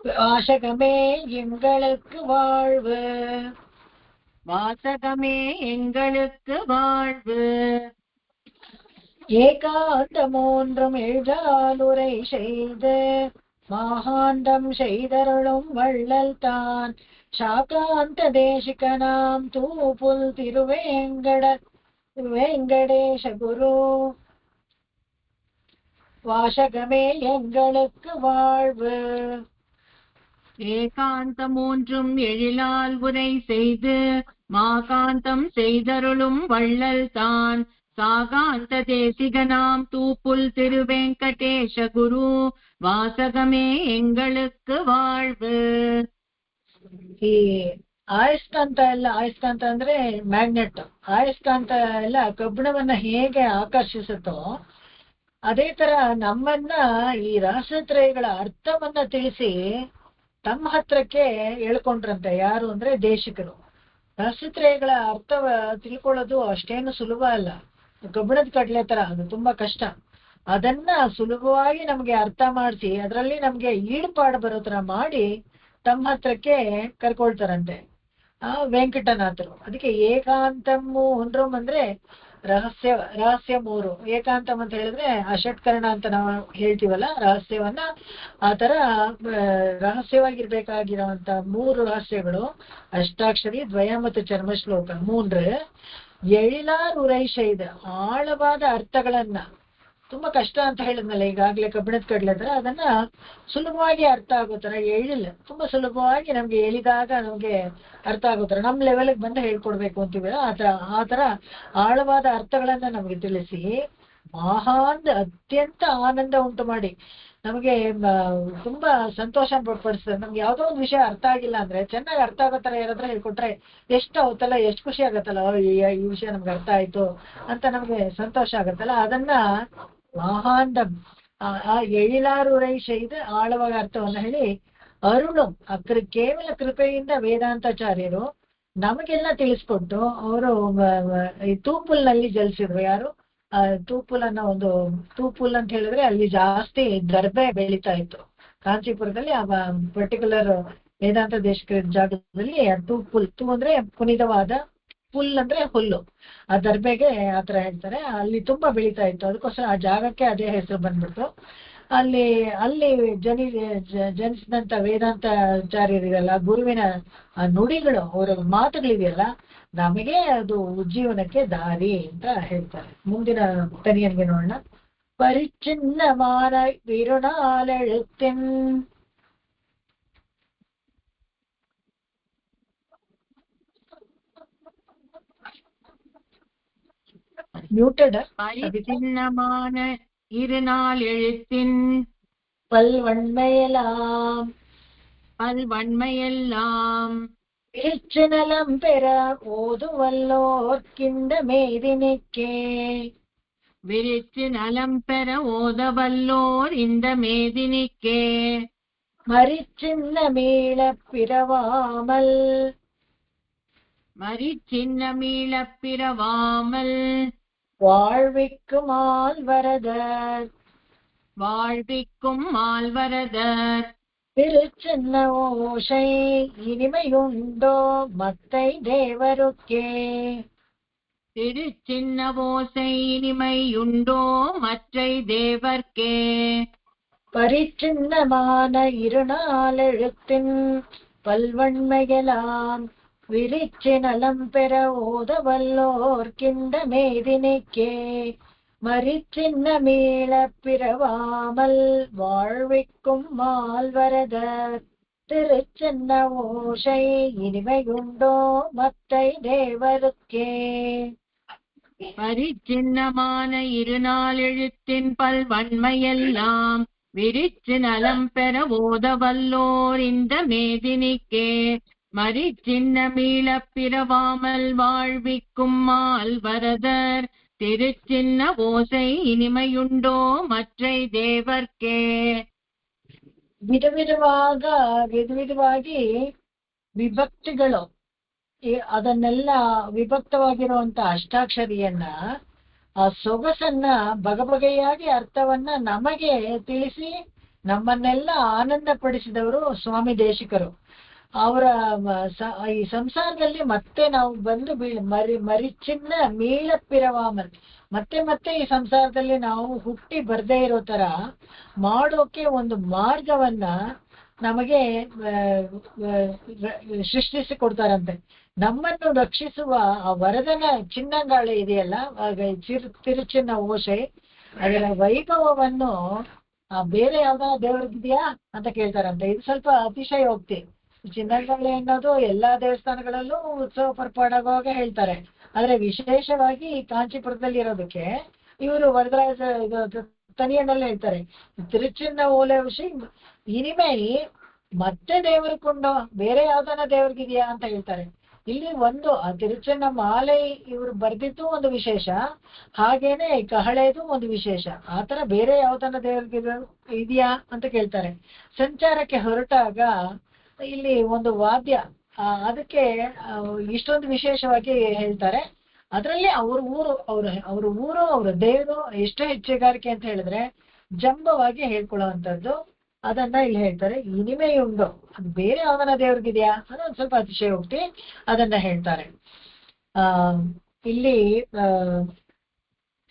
வாசகமே எங்களுக்கு வாழ்வு வாசகமே எங்களுக்கு வாழ்வு ஏகாந்த மூன்றும் எழுதாலுரை செய்து மாகாண்டம் செய்தருளும் வள்ளல் தான் சாகாந்த தேசிகனாம் தூப்புல் திருவேங்கடேಶ குரு வாசகமே எங்களுக்கு வாழ்வு. ஏகாந்த மூன்றும் எழிலால் உரை செய்து மாகாந்தம் செய்தருளும் வள்ளல் தான் சாகாந்த தேசிகனாம் தூப்புல் திருவேங்கடேಶ குரு வாசகமே எங்களுக்கு வாழ்வு. ಈ ಆಯಸ್ಕಾಂತ ಅಂದ್ರೆ ಮ್ಯಾಗ್ನೆಟ್. ಆಯಸ್ಕಾಂತ ಎಲ್ಲ ಕಬ್ಬಿಣವನ್ನ ಹೇಗೆ ಆಕರ್ಷಿಸುತ್ತೋ ಅದೇ ತರ ನಮ್ಮನ್ನ ಈ ರಹಸ್ಯತ್ರಯಗಳ ಅರ್ಥವನ್ನ ತಿಳಿಸಿ ತಮ್ಮ ಹತ್ರಕ್ಕೆ ಎಳ್ಕೊಂಡ್ರಂತೆ. ಯಾರು ಅಂದ್ರೆ ದೇಶಿಕರು. ರಹಸ್ಯತ್ರಯಗಳ ಅರ್ಥ ತಿಳ್ಕೊಳ್ಳೋದು ಅಷ್ಟೇನು ಸುಲಭ ಅಲ್ಲ. ಕಬ್ಬಿಣದ ಕಡ್ಲೆ ತರ ಅದು ತುಂಬಾ ಕಷ್ಟ. ಅದನ್ನ ಸುಲಭವಾಗಿ ನಮ್ಗೆ ಅರ್ಥ ಮಾಡಿಸಿ ಅದರಲ್ಲಿ ನಮ್ಗೆ ಈಡುಪಾಡು ಬರೋ ತರ ಮಾಡಿ ತಮ್ಮ ಹತ್ರಕ್ಕೆ ಕರ್ಕೊಳ್ತಾರಂತೆ ವೆಂಕಟನಾಥರು. ಅದಕ್ಕೆ ಏಕಾಂತಮ್ಮು ಅಂದ್ರೆ ರಹಸ್ಯ 3. ಏಕಾಂತಮ್ ಅಂತ ಹೇಳಿದ್ರೆ ಅಷಟ್ಕರಣ ಅಂತ ನಾವು ಹೇಳ್ತೀವಲ್ಲ, ರಹಸ್ಯವನ್ನ ಆ ತರ ರಹಸ್ಯವಾಗಿರ್ಬೇಕಾಗಿರುವಂತ 3 ರಹಸ್ಯಗಳು ಅಷ್ಟಾಕ್ಷರಿ, ದ್ವಯ ಮತ್ತು ಚರ್ಮ ಶ್ಲೋಕ 3 ಎಳಿಲಾರ್ ಉರೈಷ ಇದೆ. ಆಳವಾದ ಅರ್ಥಗಳನ್ನ, ತುಂಬಾ ಕಷ್ಟ ಅಂತ ಹೇಳಿದ್ನಲ್ಲ ಈಗಾಗ್ಲೇ ಕಬ್ಬಿಣದ ಕಡ್ಲೆ ತರ, ಅದನ್ನ ಸುಲಭವಾಗಿ ಅರ್ಥ ಆಗೋ ತರ ಎಳಿಲ್ಲ, ತುಂಬಾ ಸುಲಭವಾಗಿ ನಮ್ಗೆ ಎಳಿದಾಗ ನಮ್ಗೆ ಅರ್ಥ ಆಗೋ ತರ ನಮ್ ಲೆವೆಲ್ಗೆ ಬಂದು ಹೇಳ್ಕೊಡ್ಬೇಕು ಅಂತೀವಿ. ಆ ತರ ಆಳವಾದ ಅರ್ಥಗಳನ್ನ ನಮ್ಗೆ ತಿಳಿಸಿ ಅತ್ಯಂತ ಆನಂದ ಉಂಟು ಮಾಡಿ ನಮಗೆ ತುಂಬಾ ಸಂತೋಷ ಪಡಿಸ್ತದೆ. ನಮ್ಗೆ ಯಾವ್ದೋ ಒಂದು ವಿಷಯ ಅರ್ಥ ಆಗಿಲ್ಲ ಅಂದ್ರೆ ಚೆನ್ನಾಗಿ ಅರ್ಥ ಆಗೋ ತರ ಯಾರಾದ್ರೂ ಹೇಳ್ಕೊಟ್ರೆ ಎಷ್ಟು ಅವತ್ತಲ್ಲ, ಎಷ್ಟು ಖುಷಿ ಆಗತ್ತಲ್ಲ, ಈ ವಿಷಯ ನಮ್ಗೆ ಅರ್ಥ ಆಯ್ತು ಅಂತ ನಮ್ಗೆ ಸಂತೋಷ ಆಗತ್ತಲ್ಲ. ಅದನ್ನ ಮಹಾಂದ ಆ ಎಳಿಲಾರುರೈ ಶೈದ ಆಳವಾದ ಅರ್ಥವನ್ನ ಹೇಳಿ ಅರುಳು ಕೇವಲ ಕೃಪೆಯಿಂದ ವೇದಾಂತಾಚಾರ್ಯರು ನಮಗೆಲ್ಲ ತಿಳಿಸ್ಕೊಟ್ಟು ಅವರು ಈ ತೂಪುಲ್ನಲ್ಲಿ ಜಲಿಸಿದ್ರು. ಯಾರು ತೂಪುಲ್ ಅನ್ನೋ ಒಂದು ತೂಪುಲ್ ಅಂತ ಹೇಳಿದ್ರೆ ಅಲ್ಲಿ ಜಾಸ್ತಿ ದರ್ಬೆ ಬೆಳೀತಾ ಇತ್ತು ಕಾಂಚೀಪುರದಲ್ಲಿ. ಆ ಪರ್ಟಿಕ್ಯುಲರ್ ವೇದಾಂತ ದೇಶ ಜಾಗದಲ್ಲಿ ತೂಪುಲ್, ತೂ ಅಂದ್ರೆ ಪುನೀತವಾದ, ಪುಲ್ ಅಂದ್ರೆ ಹುಲ್ಲು, ಆ ದರ್ಬೆಗೆ ಆತರ ಹೇಳ್ತಾರೆ. ಅಲ್ಲಿ ತುಂಬಾ ಬೆಳೀತಾ ಇತ್ತು, ಅದಕ್ಕೋಸ್ಕರ ಆ ಜಾಗಕ್ಕೆ ಅದೇ ಹೆಸರು ಬಂದ್ಬಿಡ್ತು. ಅಲ್ಲಿ ಅಲ್ಲಿ ಜನಿಸಿದಂತ ವೇದಾಂತಾಚಾರ್ಯರಿಗೆಲ್ಲ ಗುರುವಿನ ನುಡಿಗಳು, ಅವರ ಮಾತುಗಳಿದೆಯಲ್ಲ, ನಮಗೆ ಅದು ಉಜ್ಜೀವನಕ್ಕೆ ದಾರಿ ಅಂತ ಹೇಳ್ತಾರೆ. ಮುಂದಿನ ತನಿಯನ್ಗೆ ನೋಡೋಣ. ಪರಿಚ್ಛಿನ್ನಮಾನ ವಿರುಣಾಲೆಳುತ್ತಿನ್ ಮ್ಯೂಟೆಡ್. பரிச்சின்னமான இருநாள் எழுத்தின் பல்வன்மையெல்லாம் பல்வன்மையெல்லாம் விரிச்சினலம் பெற ஓதுவல்லோர்க்கிந்த மேதினிக்கே விரிச்சு நலம் பெற ஓதவல்லோர் இந்த மேதினிக்கே மரிச்சின்ன மீள பிறவாமல் மரிச்சின்ன மீளப் பிறவாமல் வாழ்விக்கும் ஆழ்வரதர் வாழ்விக்கும் மால்வரதர் திருச்சின்ன ஓசை இனிமையுண்டோ மத்தை தேவருக்கே திருச்சின்ன ஓசை இனிமையுண்டோ மற்றை தேவர்க்கே பரிச்சின்னமான இருநாளெழுத்தின் பல்வன்மையெல்லாம் விரிச்சி நலம் பெற ஓதவல்லோர்க்கிந்த மேதினிக்கே மரிச்சின்ன மீள பிறவாமல் வாழ்விக்கும் மால்வரதர் திருச்சின்ன ஓசை இனிமையுண்டோ மத்தை தேவருக்கே. பரிச்சின்னமான இருநாளெழுத்தின் பல்வன்மையெல்லாம் விரிச்சு நலம் பெற ஓதவல்லோர் இந்த மேதினிக்கே மரிச்சின்ன மீளப் பிறவாமல் வாழ்விக்கும் மால்வரதர் திருச்சின்ன ஓசை இனிமையுண்டோ மற்றை ದೇವರ್ಕೆ. ವಿಧವಾಗಿ ವಿಭಕ್ತಿಗಳು, ಅದನ್ನೆಲ್ಲ ವಿಭಕ್ತವಾಗಿರುವಂತ ಅಷ್ಟಾಕ್ಷರಿಯನ್ನ, ಆ ಸೊಗಸನ್ನ, ಬಗೆಬಗೆಯಾಗಿ ಅರ್ಥವನ್ನ ನಮಗೆ ತಿಳಿಸಿ ನಮ್ಮನ್ನೆಲ್ಲ ಆನಂದ ಪಡಿಸಿದವರು ಸ್ವಾಮಿ ದೇಶಿಕರು. ಅವರ ಈ ಸಂಸಾರದಲ್ಲಿ ಮತ್ತೆ ನಾವು ಬಂದು ಮರಿಚಿನ್ನ ಮೀಳಪ್ಪಿರವಾಮಲ್, ಮತ್ತೆ ಮತ್ತೆ ಈ ಸಂಸಾರದಲ್ಲಿ ನಾವು ಹುಟ್ಟಿ ಬರ್ದೇ ಇರೋ ತರ ಮಾಡೋಕೆ ಒಂದು ಮಾರ್ಗವನ್ನ ನಮಗೆ ಸೃಷ್ಟಿಸಿ ಕೊಡ್ತಾರಂತೆ. ನಮ್ಮನ್ನು ರಕ್ಷಿಸುವ ಆ ವರದನ ಚಿನ್ನಂಗಾಳೆ ಇದೆಯಲ್ಲ, ತಿರುಚಿನ್ನ ಓಶೆ, ಅದರ ವೈಭವವನ್ನು ಬೇರೆ ಯಾವ್ದಾರ ದೇವ್ರಿಗಿದೆಯಾ ಅಂತ ಕೇಳ್ತಾರಂತೆ. ಇದು ಸ್ವಲ್ಪ ಅತಿಶಯೋಕ್ತಿ. ಚಿನ್ನಂಗಾಳೆ ಅನ್ನೋದು ಎಲ್ಲಾ ದೇವಸ್ಥಾನಗಳಲ್ಲೂ ಉತ್ಸವ ಪರ್ಪಾಡಾಗುವಾಗ ಹೇಳ್ತಾರೆ. ಆದ್ರೆ ವಿಶೇಷವಾಗಿ ಕಾಂಚೀಪುರದಲ್ಲಿ ಇರೋದಕ್ಕೆ ಇವರು ವರದರಾಜ ತನಿಯನ್ನಲ್ಲಿ ಹೇಳ್ತಾರೆ, ತಿರುಚಿನ್ನ ಓಲೆ ವಿಷಯ ಇನಿಮೈ ಮತ್ತೆ ದೇವರಿಕೊಂಡು ಬೇರೆ ಯಾವ್ದನ ದೇವ್ರಿಗಿದೆಯಾ ಅಂತ ಹೇಳ್ತಾರೆ. ಇಲ್ಲಿ ಒಂದು ಆ ತಿರುಚನ್ನ ಮಾಲೆ ಇವರು ಬರ್ದಿದ್ದು ಒಂದು ವಿಶೇಷ, ಹಾಗೇನೆ ಕಹಳೆದು ಒಂದು ವಿಶೇಷ. ಆತರ ಬೇರೆ ಯಾವ್ದನ್ನ ದೇವ್ರಿಗೆ ಇದೆಯಾ ಅಂತ ಕೇಳ್ತಾರೆ. ಸಂಚಾರಕ್ಕೆ ಹೊರಟಾಗ ಇಲ್ಲಿ ಒಂದು ವಾದ್ಯ, ಅದಕ್ಕೆ ಇಷ್ಟೊಂದು ವಿಶೇಷವಾಗಿ ಹೇಳ್ತಾರೆ. ಅದರಲ್ಲಿ ಅವ್ರ ಊರು ಅವ್ರ ದೇವರು ಎಷ್ಟು ಹೆಚ್ಚುಗಾರಿಕೆ ಅಂತ ಹೇಳಿದ್ರೆ ಜಂಬವಾಗಿ ಹೇಳ್ಕೊಳ್ಳುವಂಥದ್ದು. ಅದನ್ನ ಇಲ್ಲಿ ಹೇಳ್ತಾರೆ. ಇನಿಮೆಯುಂಡು, ಅದು ಬೇರೆ ಯಾವ್ದನ ದೇವ್ರಿಗಿದೆಯಾ ಅದೊಂದು ಸ್ವಲ್ಪ ಅತಿಶಯೋಕ್ತಿ, ಅದನ್ನ ಹೇಳ್ತಾರೆ. ಇಲ್ಲಿ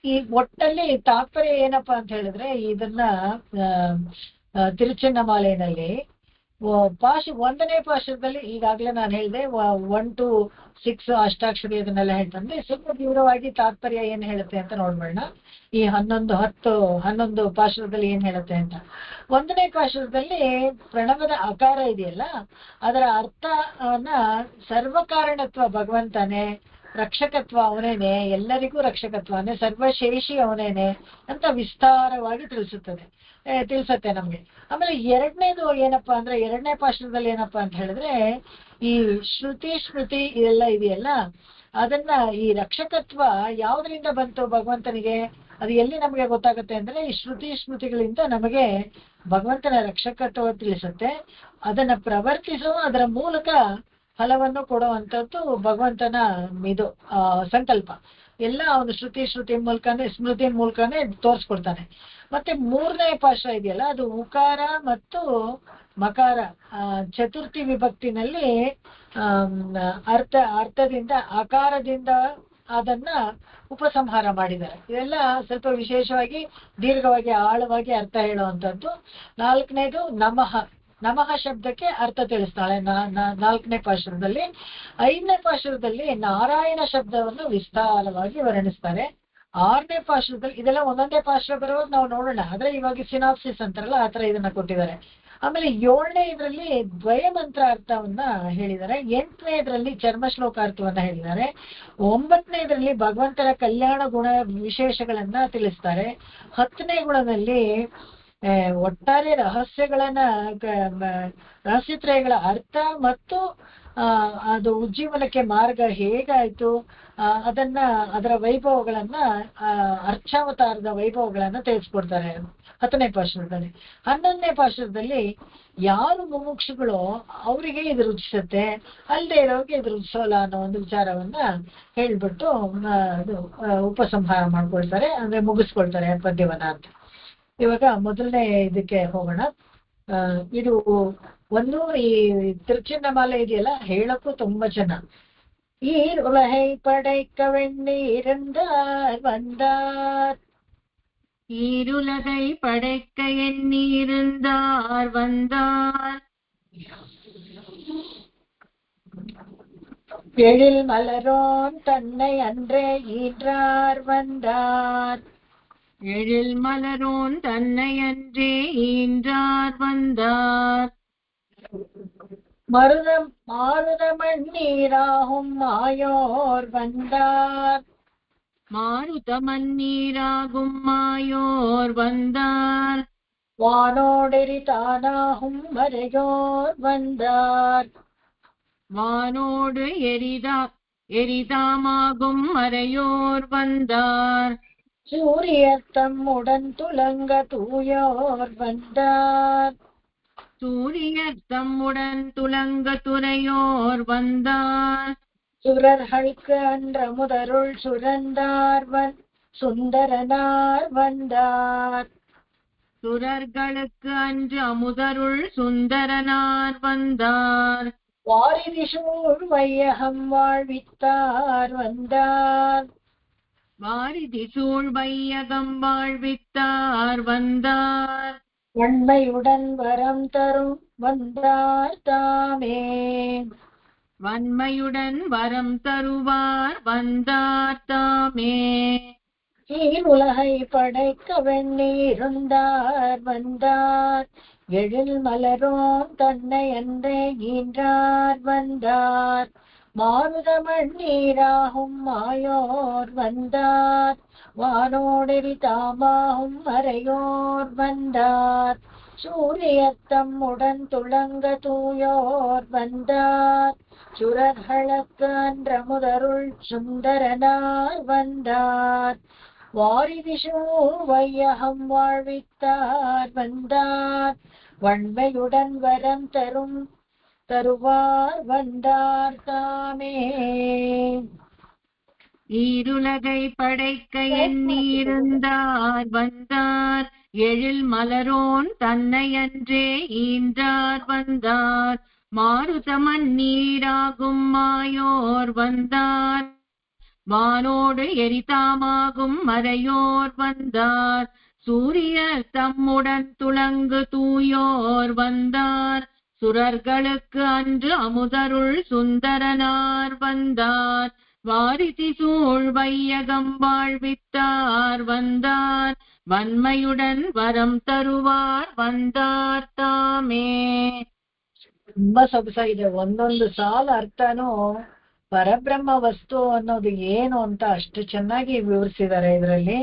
ಈ ಒಟ್ಟಲ್ಲಿ ತಾತ್ಪರ್ಯ ಏನಪ್ಪಾ ಅಂತ ಹೇಳಿದ್ರೆ, ಇದನ್ನ ತಿರುಚನ್ನಮಾಲೆಯಲ್ಲಿ ಒಂದನೇ ಪಾಶದಲ್ಲಿ ಈಗಾಗ್ಲೇ ನಾನು ಹೇಳಿದೆ 1 to 6 ಅಷ್ಟಾಕ್ಷರಿ ಅದನ್ನೆಲ್ಲ ಹೇಳ್ತಂದ್ರೆ, ಸ್ವಲ್ಪ ತೀವ್ರವಾಗಿ ತಾತ್ಪರ್ಯ ಏನ್ ಹೇಳುತ್ತೆ ಅಂತ ನೋಡ್ಬೇಡ. ಈ 11 ಪಾಶುರದಲ್ಲಿ ಏನ್ ಹೇಳುತ್ತೆ ಅಂತ. 1ನೇ ಪಾಶುರದಲ್ಲಿ ಪ್ರಣವದ ಆಕಾರ ಇದೆಯಲ್ಲ, ಅದರ ಅರ್ಥವನ್ನ ಸರ್ವಕಾರಣತ್ವ ಭಗವಂತನೇ, ರಕ್ಷಕತ್ವ ಅವನೇನೆ, ಎಲ್ಲರಿಗೂ ರಕ್ಷಕತ್ವನೇ, ಸರ್ವಶೇಷಿ ಅವನೇನೆ ಅಂತ ವಿಸ್ತಾರವಾಗಿ ತಿಳಿಸುತ್ತದೆ. ತಿಳಿಸತ್ತೆ ನಮ್ಗೆ. ಆಮೇಲೆ ಎರಡನೇದು ಏನಪ್ಪಾ ಅಂದ್ರೆ, ಎರಡನೇ ಪಾಶದಲ್ಲಿ ಏನಪ್ಪಾ ಅಂತ ಹೇಳಿದ್ರೆ, ಈ ಶ್ರುತಿ ಸ್ಮೃತಿ ಇದೆಲ್ಲ ಇದೆಯಲ್ಲ, ಅದನ್ನ ಈ ರಕ್ಷಕತ್ವ ಯಾವ್ದ್ರಿಂದ ಬಂತು ಭಗವಂತನಿಗೆ, ಅದು ಎಲ್ಲಿ ನಮಗೆ ಗೊತ್ತಾಗುತ್ತೆ ಅಂದ್ರೆ ಈ ಶ್ರುತಿ ಸ್ಮೃತಿಗಳಿಂದ ನಮಗೆ ಭಗವಂತನ ರಕ್ಷಕತ್ವ ತಿಳಿಸುತ್ತೆ. ಅದನ್ನ ಪ್ರವರ್ತಿಸುವ ಅದರ ಮೂಲಕ ಫಲವನ್ನು ಕೊಡುವಂಥದ್ದು ಭಗವಂತನ ಇದು ಸಂಕಲ್ಪ ಎಲ್ಲ ಅವನು ಶ್ರುತಿ ಮೂಲಕನೇ ಸ್ಮೃತಿ ಮೂಲಕನೇ ತೋರಿಸ್ಕೊಡ್ತಾನೆ. ಮತ್ತೆ ಮೂರನೇ ಪಾಶ ಇದೆಯಲ್ಲ, ಅದು ಉಕಾರ ಮತ್ತು ಮಕಾರ ಚತುರ್ಥಿ ವಿಭಕ್ತಿನಲ್ಲಿ ಅರ್ಥದಿಂದ ಆಕಾರದಿಂದ ಅದನ್ನ ಉಪಸಂಹಾರ ಮಾಡಿದ್ದಾರೆ. ಇದೆಲ್ಲ ಸ್ವಲ್ಪ ವಿಶೇಷವಾಗಿ ದೀರ್ಘವಾಗಿ ಆಳವಾಗಿ ಅರ್ಥ ಹೇಳುವಂಥದ್ದು. ನಾಲ್ಕನೇದು ನಮಃ ಶಬ್ದಕ್ಕೆ ಅರ್ಥ ತಿಳಿಸ್ತಾಳೆ ನಾಲ್ಕನೇ ಪಾಶುರದಲ್ಲಿ. ಐದನೇ ಪಾಶುರದಲ್ಲಿ ನಾರಾಯಣ ಶಬ್ದವನ್ನು ವಿಸ್ತಾರವಾಗಿ ವರ್ಣಿಸ್ತಾರೆ. ಆರನೇ ಪಾಶುರದಲ್ಲಿ ಇದೆಲ್ಲ ಒಂದೊಂದೇ ಪಾಶುರ ಬರುವಾಗ ನಾವು ನೋಡೋಣ, ಆದ್ರೆ ಇವಾಗ ಸಿನಾಪ್ಸಿಸ್ ಅಂತಾರಲ್ಲ ಆತರ ಇದನ್ನ ಕೊಟ್ಟಿದ್ದಾರೆ. ಆಮೇಲೆ 7ನೇ ಇದರಲ್ಲಿ ದ್ವಯ ಮಂತ್ರ ಅರ್ಥವನ್ನ ಹೇಳಿದ್ದಾರೆ. 8ನೇ ಇದರಲ್ಲಿ ಚರ್ಮ ಶ್ಲೋಕ ಅರ್ಥವನ್ನ ಹೇಳಿದ್ದಾರೆ. 9ನೇ ಇದರಲ್ಲಿ ಭಗವಂತನ ಕಲ್ಯಾಣ ಗುಣ ವಿಶೇಷಗಳನ್ನ ತಿಳಿಸ್ತಾರೆ. 10ನೇ ಗುಣದಲ್ಲಿ ಒಟ್ಟಾರೆ ರಹಸ್ಯತ್ರಯಗಳ ಅರ್ಥ ಮತ್ತು ಅದು ಉಜ್ಜೀವನಕ್ಕೆ ಮಾರ್ಗ ಹೇಗಾಯ್ತು ಅದನ್ನ ಅದರ ವೈಭವಗಳನ್ನ ಅರ್ಚಾವತಾರದ ವೈಭವಗಳನ್ನ ತಿಳಿಸ್ಕೊಡ್ತಾರೆ 10ನೇ ಪಾಶುರದಲ್ಲಿ. 11ನೇ ಪಾಶುರದಲ್ಲಿ ಯಾರು ಮುಮುಕ್ಷುಗಳು ಅವರಿಗೆ ಇದು ರುಚಿಸುತ್ತೆ, ಅಲ್ಲದೆ ಇರೋರಿಗೆ ಇದು ರುಚಿಸೋಲ್ಲ ಅನ್ನೋ ಒಂದು ವಿಚಾರವನ್ನ ಹೇಳ್ಬಿಟ್ಟು ಉಪಸಂಹಾರ ಮಾಡ್ಕೊಳ್ತಾರೆ, ಅಂದ್ರೆ ಮುಗಿಸ್ಕೊಳ್ತಾರೆ ಪದ್ಯವನ್ನ ಅಂತ. ಇವಾಗ ಮೊದಲನೇ ಇದಕ್ಕೆ ಹೋಗೋಣ. ಇದು ಒಂದು ಈ ತಿರುಚಿನ್ನಮಾಲೆ ಇದೆಯಲ್ಲ, ಹೇಳಕ್ಕೂ ತುಂಬಾ ಚೆನ್ನಾಗಿ. ಈ ಉಲಹೈ ಪடைக்க வெண்ணீரந்தார் வந்தார், ஈருலகை படைக்க எண்ணீருந்தார் வந்தார், எழில் மலரோன் தன்னை அன்றே ஈன்றார் வந்தார், எழில் மலரோன் தன்னை அன்றே ஈன்றார் வந்தார், மாருதமண்ணீராகும் மாயோர் வந்தார், மாருதமண்ணீராகும் மாயோர் வந்தார், வானோடெரிதானாகும் மறையோர் வந்தார், வானோடு எரிதாமாகும் மறையோர் வந்தார், சூரியத்தம்முடன் துலங்க தூயோர் வந்தார், சூரியர் தம்முடன் துலங்க துறையோர் வந்தார், சுரர்களுக்கு அன்ற முதருள் சுரந்தார் சுந்தரனார் வந்தார், சுரர்களுக்கு அன்று அமுதருள் சுந்தரனார் வந்தார், வாரிதி சூழ் வையகம் வாழ்வித்தார் வந்தார், வாரிதி சூழ் வையகம் வாழ்வித்தார் வந்தார், வன்மையுடன் வரம் தரும் வந்தார் தாமே, வன்மையுடன் வரம் தருவார் வந்தார் தாமே, உலகை படைக்க வெண்ணீருந்தார் வந்தார், எழில் மலரோன் தன்னை அன்றே ஈன்றார் வந்தார், மாருதமண்ணீராகும் மாயோர் வந்தார், வானோடெரி தாமாகும் மறையோர் வந்தார், சூரியத்தம்முடன் துளங்க தூயோர் வந்தார், சுரர்களுக்கு அன்ற முதருள் சுந்தரனார் வந்தார், வாரிதி சூழ் வையகம் வாழ்வித்தார் வந்தார், வன்மையுடன் வரம் தருவார் வந்தார் தாமே. ஈருலகை படைக்க எண்ணீருந்தார் வந்தார், எழில் மலரோன் தன்னை அன்றே ஈன்றார் வந்தார், மாருதமண்ணீராகும் மாயோர் வந்தார், வானோடு எரிதாமாகும் மறையோர் வந்தார், சூரியர் தம்முடன் துலங்கு தூயோர் வந்தார், சுரர்களுக்கு அன்று அமுதருள் சுந்தரனார் வந்தார், வாரிதி சூழ் வையகம் வாழ்வித்தார் வந்தார், வன்மையுடன் வரம் தருவார் வந்தார் தாமே. ತುಂಬಾ ಸೊಗಸಾಗಿದೆ. ಒಂದೊಂದು ಸಾಲ ಅರ್ಥನೂ ಪರಬ್ರಹ್ಮ ವಸ್ತು ಅನ್ನೋದು ಏನು ಅಂತ ಅಷ್ಟು ಚೆನ್ನಾಗಿ ವಿವರಿಸಿದ್ದಾರೆ ಇದರಲ್ಲಿ.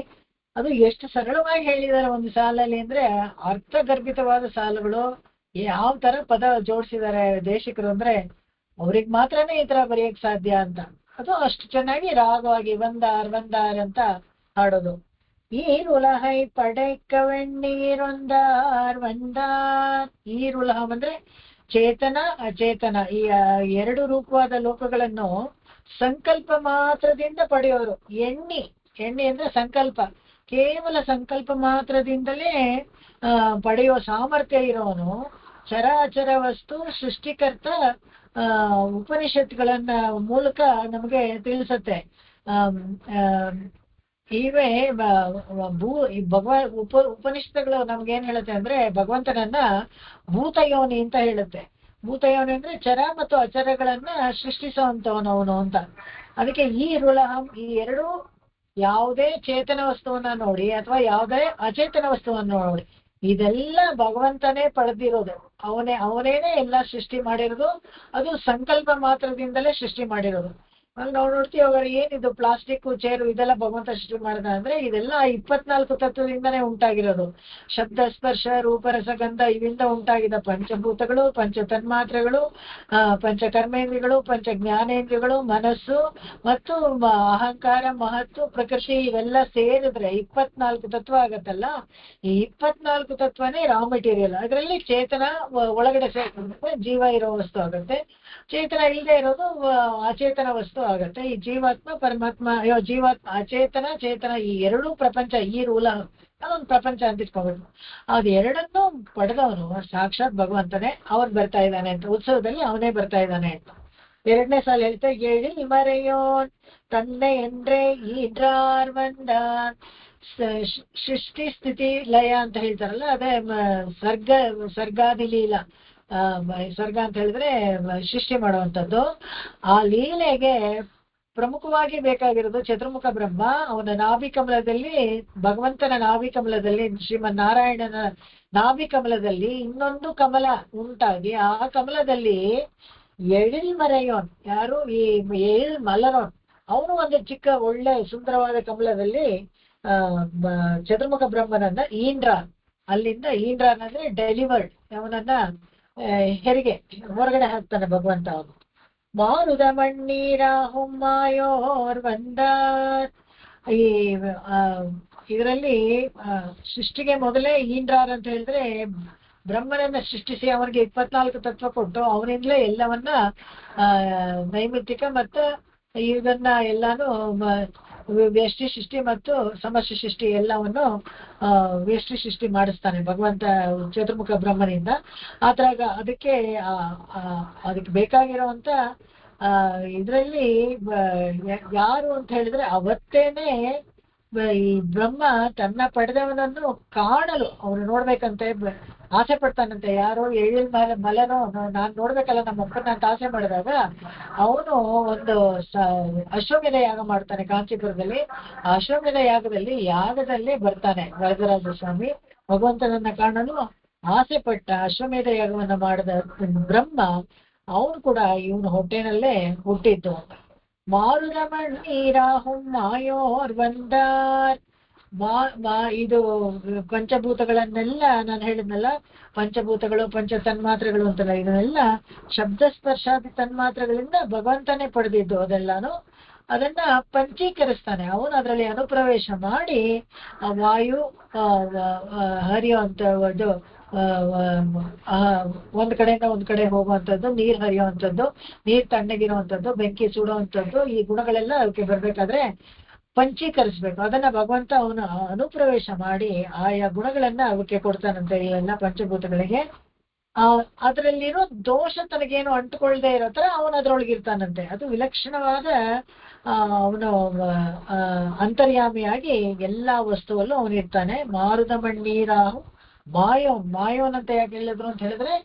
ಅದು ಎಷ್ಟು ಸರಳವಾಗಿ ಹೇಳಿದ್ದಾರೆ ಒಂದು ಸಾಲಲ್ಲಿ ಅಂದ್ರೆ ಅರ್ಥಗರ್ಭಿತವಾದ ಸಾಲುಗಳು. ಯಾವ ತರ ಪದ ಜೋಡಿಸಿದ್ದಾರೆ ದೇಶಿಕರು ಅಂದ್ರೆ ಅವ್ರಿಗೆ ಮಾತ್ರನೇ ಈ ತರ ಬರೆಯಕ್ ಸಾಧ್ಯ ಅಂತ. ಅದು ಅಷ್ಟು ಚೆನ್ನಾಗಿ ರಾಗವಾಗಿ ವಂದಾರ್ ವಂದಾರ್ ಅಂತ ಹಾಡೋದು. ಈರುಲಹೈ ಪಡೆಕ್ಕ ವೆಣ್ಣೀರೊಂದಾರ್ ವಂದಾರ್. ಈರುಲಹಂ ಅಂದ್ರೆ ಚೇತನ ಅಚೇತನ ಈ ಎರಡು ರೂಪವಾದ ಲೋಕಗಳನ್ನು ಸಂಕಲ್ಪ ಮಾತ್ರದಿಂದ ಪಡೆಯೋರು. ಎಣ್ಣಿ ಅಂದ್ರೆ ಸಂಕಲ್ಪ, ಕೇವಲ ಸಂಕಲ್ಪ ಮಾತ್ರದಿಂದಲೇ ಪಡೆಯುವ ಸಾಮರ್ಥ್ಯ ಇರೋನು ಚರಾಚರ ವಸ್ತು ಸೃಷ್ಟಿಕರ್ತ. ಉಪನಿಷತ್ಗಳನ್ನ ಮೂಲಕ ನಮಗೆ ತಿಳಿಸುತ್ತೆ. ಇವೇ ಉಪನಿಷತ್ತುಗಳು ನಮ್ಗೆ ಏನ್ ಹೇಳುತ್ತೆ ಅಂದ್ರೆ ಭಗವಂತನನ್ನ ಭೂತಯೋನಿ ಅಂತ ಹೇಳುತ್ತೆ. ಭೂತಯೋನಿ ಅಂದ್ರೆ ಚರ ಮತ್ತು ಅಚರಗಳನ್ನ ಸೃಷ್ಟಿಸುವಂತವನು ಅವನು ಅಂತ. ಅದಕ್ಕೆ ಈ ರುಲಹಂ ಈ ಎರಡು ಯಾವುದೇ ಚೇತನ ವಸ್ತುವನ್ನ ನೋಡಿ ಅಥವಾ ಯಾವುದೇ ಅಚೇತನ ವಸ್ತುವನ್ನ ನೋಡಿ, ಇದೆಲ್ಲ ಭಗವಂತನೇ ಪಡೆದಿರೋದು. ಅವನೇನೆ ಎಲ್ಲ ಸೃಷ್ಟಿ ಮಾಡಿರೋದು. ಅದು ಸಂಕಲ್ಪ ಮಾತ್ರದಿಂದಲೇ ಸೃಷ್ಟಿ ಮಾಡಿರೋದು. ನಾವು ನೋಡ್ತೀವಿ ಅವಾಗ ಏನಿದು ಪ್ಲಾಸ್ಟಿಕ್ ಚೇರು ಇದೆಲ್ಲ ಭಗವಂತ ಸೃಷ್ಟಿ ಮಾಡಿದ ಅಂದ್ರೆ ಇದೆಲ್ಲ 24 ತತ್ವದಿಂದನೇ ಉಂಟಾಗಿರೋದು. ಶಬ್ದ ಸ್ಪರ್ಶ ರೂಪ ರಸಗಂಧ ಇವಿಂದ ಉಂಟಾಗಿದ್ದ ಪಂಚಭೂತಗಳು, ಪಂಚ ತನ್ಮಾತ್ರೆಗಳು, ಪಂಚ ಕರ್ಮೇಂದ್ರಿಯಗಳು, ಪಂಚ ಜ್ಞಾನೇಂದ್ರಿಯಗಳು, ಮನಸ್ಸು ಮತ್ತು ಅಹಂಕಾರ, ಮಹತ್ತು, ಪ್ರಕೃತಿ ಇವೆಲ್ಲ ಸೇರಿದ್ರೆ 24 ತತ್ವ ಆಗತ್ತಲ್ಲ. ಈ 24 ತತ್ವನೇ ರಾ ಮೆಟೀರಿಯಲ್. ಅದರಲ್ಲಿ ಚೇತನ ಒಳಗಡೆ ಸೇರಿದ್ರೆ ಜೀವ ಇರೋ ವಸ್ತು ಆಗತ್ತೆ, ಚೇತನ ಇಲ್ಲದೆ ಇರೋದು ಅಚೇತನ ವಸ್ತು ಆಗತ್ತೆ. ಈ ಜೀವಾತ್ಮ ಪರಮಾತ್ಮ ಜೀವಾತ್ಮ ಅಚೇತನ ಚೇತನ ಈ ಎರಡೂ ಪ್ರಪಂಚ ಈ ರೂಲ ಅದೊಂದು ಪ್ರಪಂಚ ಅಂತ ಇಟ್ಕೋಬೇಕು. ಅದು ಎರಡನ್ನೂ ಪಡೆದವನು ಸಾಕ್ಷಾತ್ ಭಗವಂತನೇ. ಅವನ್ ಬರ್ತಾ ಇದ್ದಾನೆ ಅಂತ ಉತ್ಸವದಲ್ಲಿ ಅವನೇ ಬರ್ತಾ ಇದ್ದಾನೆ ಅಂತ. 2ನೇ ಸಾಲ ಹೇಳ್ತಾ ಎಳಿ ಮರೆಯೋನ್ ತಂದೆ ಎಂದ್ರೆ ಈಡ್ರಾರ್ ಬಂದಾರ್. ಸೃಷ್ಟಿ ಸ್ಥಿತಿ ಲಯ ಅಂತ ಹೇಳ್ತಾರಲ್ಲ, ಅದೇ ಸರ್ಗಾದಿ ಲೀಲಾ. ಸ್ವರ್ಗ ಅಂತ ಹೇಳಿದ್ರೆ ಸೃಷ್ಟಿ ಮಾಡುವಂಥದ್ದು. ಆ ಲೀಲೆಗೆ ಪ್ರಮುಖವಾಗಿ ಬೇಕಾಗಿರೋದು ಚತುರ್ಮುಖ ಬ್ರಹ್ಮ. ಅವನ ನಾಭಿಕಮಲದಲ್ಲಿ, ಭಗವಂತನ ನಾಭಿಕಮಲದಲ್ಲಿ, ಶ್ರೀಮನ್ ನಾರಾಯಣನ ನಾಭಿಕಮಲದಲ್ಲಿ ಇನ್ನೊಂದು ಕಮಲ ಉಂಟಾಗಿ ಆ ಕಮಲದಲ್ಲಿ ಎಳಿಲ್ ಮರೆಯೋನ್ ಯಾರು ಈ ಎಳಿಲ್ ಮಲರೋನ್ ಅವನು ಒಂದು ಚಿಕ್ಕ ಒಳ್ಳೆ ಸುಂದರವಾದ ಕಮಲದಲ್ಲಿ ಚತುರ್ಮುಖ ಬ್ರಹ್ಮನನ್ನ ಈಂಡ್ರಾನ್, ಅಲ್ಲಿಂದ ಈಂಡ್ರಾನ್ ಅಂದ್ರೆ ಡೆಲಿವರ್ಡ್, ಅವನನ್ನ ಹೆರಿಗೆ ಹೊರಗಡೆ ಹಾಕ್ತಾನೆ ಭಗವಂತ. ಅವನು ಮಾರುದ ಮಣ್ಣೀರ ಹುಮ್ಮಾಯೋರ್ ಬಂದಾರ್. ಈ ಇದರಲ್ಲಿ ಸೃಷ್ಟಿಗೆ ಮೊದಲೇ ಈಂಡ್ರಾರ್ ಅಂತ ಹೇಳಿದ್ರೆ ಬ್ರಹ್ಮನನ್ನ ಸೃಷ್ಟಿಸಿ ಅವನಿಗೆ 24 ತತ್ವ ಕೊಟ್ಟು ಅವನಿಂದಲೇ ಎಲ್ಲವನ್ನ ನೈಮಿತ್ತಿಕ ಮತ್ತು ಇದನ್ನ ಎಲ್ಲಾನು ವ್ಯಷ್ಟಿ ಸೃಷ್ಟಿ ಮತ್ತು ಸಮಷ್ಟಿ ಸೃಷ್ಟಿ ಎಲ್ಲವನ್ನು ವ್ಯಷ್ಟಿ ಸೃಷ್ಟಿ ಮಾಡಿಸ್ತಾನೆ ಭಗವಂತ ಚತುರ್ಮುಖ ಬ್ರಹ್ಮನಿಂದ. ಆದ್ರಾಗ ಅದಕ್ಕೆ ಬೇಕಾಗಿರುವಂತ ಇದರಲ್ಲಿ ಯಾರು ಅಂತ ಹೇಳಿದ್ರೆ ಅವತ್ತೇನೆ ಈ ಬ್ರಹ್ಮ ತನ್ನ ಪಡೆದವನನ್ನು ಕಾಣಲು ಅವನು ನೋಡ್ಬೇಕಂತೆ ಆಸೆ ಪಡ್ತಾನಂತೆ. ಯಾರೋ ಎಳಿಲ್ ಮಲನೋ ನಾನ್ ನೋಡ್ಬೇಕಲ್ಲ ನಮ್ಮ ಅಪ್ಪನ ಅಂತ ಆಸೆ ಮಾಡಿದಾಗ ಅವನು ಒಂದು ಅಶ್ವಮೇಧ ಯಾಗ ಮಾಡ್ತಾನೆ ಕಾಂಚೀಪುರದಲ್ಲಿ. ಆ ಅಶ್ವಮೇಧ ಯಾಗದಲ್ಲಿ ಬರ್ತಾನೆ ವರದರಾಜ ಸ್ವಾಮಿ. ಭಗವಂತನನ್ನ ಕಾಣಲು ಆಸೆ ಪಟ್ಟ ಅಶ್ವಮೇಧ ಯಾಗವನ್ನ ಮಾಡಿದ ಬ್ರಹ್ಮ ಅವನು ಕೂಡ ಇವನು ಹೊಟ್ಟೆನಲ್ಲೇ ಹುಟ್ಟಿದ್ದು. ಮಾರುರಮಣ್ಣೀರಾಹುಂ ಮಾಯೋರ್ ಬಂದಾರ್. ಇದು ಪಂಚಭೂತಗಳನ್ನೆಲ್ಲ ನಾನು ಹೇಳಿದ್ನಲ್ಲ, ಪಂಚಭೂತಗಳು ಪಂಚ ತನ್ಮಾತ್ರೆಗಳು ಅಂತಲ್ಲ, ಇದನ್ನೆಲ್ಲ ಶಬ್ದ ಸ್ಪರ್ಶಾದಿ ತನ್ಮಾತ್ರೆಗಳಿಂದ ಭಗವಂತನೇ ಪಡೆದಿದ್ದು. ಅದೆಲ್ಲಾನು ಅದನ್ನ ಪಂಚೀಕರಿಸ್ತಾನೆ ಅವನು. ಅದರಲ್ಲಿ ಅನುಪ್ರವೇಶ ಮಾಡಿ ವಾಯು ಹರಿಯುವಂಥದ್ದು, ಒಂದ್ ಕಡೆಯಿಂದ ಒಂದ್ ಕಡೆ ಹೋಗುವಂಥದ್ದು, ನೀರ್ ಹರಿಯುವಂಥದ್ದು, ನೀರ್ ತಣ್ಣಗಿರುವಂಥದ್ದು, ಬೆಂಕಿ ಸುಡುವಂಥದ್ದು, ಈ ಗುಣಗಳೆಲ್ಲ ಅದಕ್ಕೆ ಬರ್ಬೇಕಾದ್ರೆ ಪಂಚೀಕರಿಸ್ಬೇಕು. ಅದನ್ನ ಭಗವಂತ ಅವನು ಅನುಪ್ರವೇಶ ಮಾಡಿ ಆಯಾ ಗುಣಗಳನ್ನ ಅವಕ್ಕೆ ಕೊಡ್ತಾನಂತೆ ಈ ಎಲ್ಲ ಪಂಚಭೂತಗಳಿಗೆ. ಅದರಲ್ಲಿರೋ ದೋಷ ತನಗೇನು ಅಂಟುಕೊಳ್ಳದೆ ಇರೋ ತರ ಅವನು ಅದ್ರೊಳಗಿರ್ತಾನಂತೆ. ಅದು ವಿಲಕ್ಷಣವಾದ ಅವನು ಅಂತರ್ಯಾಮಿಯಾಗಿ ಎಲ್ಲಾ ವಸ್ತುವಲ್ಲೂ ಅವನಿರ್ತಾನೆ. ಮಾರುದ ಮಣ್ಣೀರಾಹು ಮಾಯೋನ್ ಅಂತ ಯಾಕೆ ಹೇಳಿದ್ರು ಅಂತ ಹೇಳಿದ್ರೆ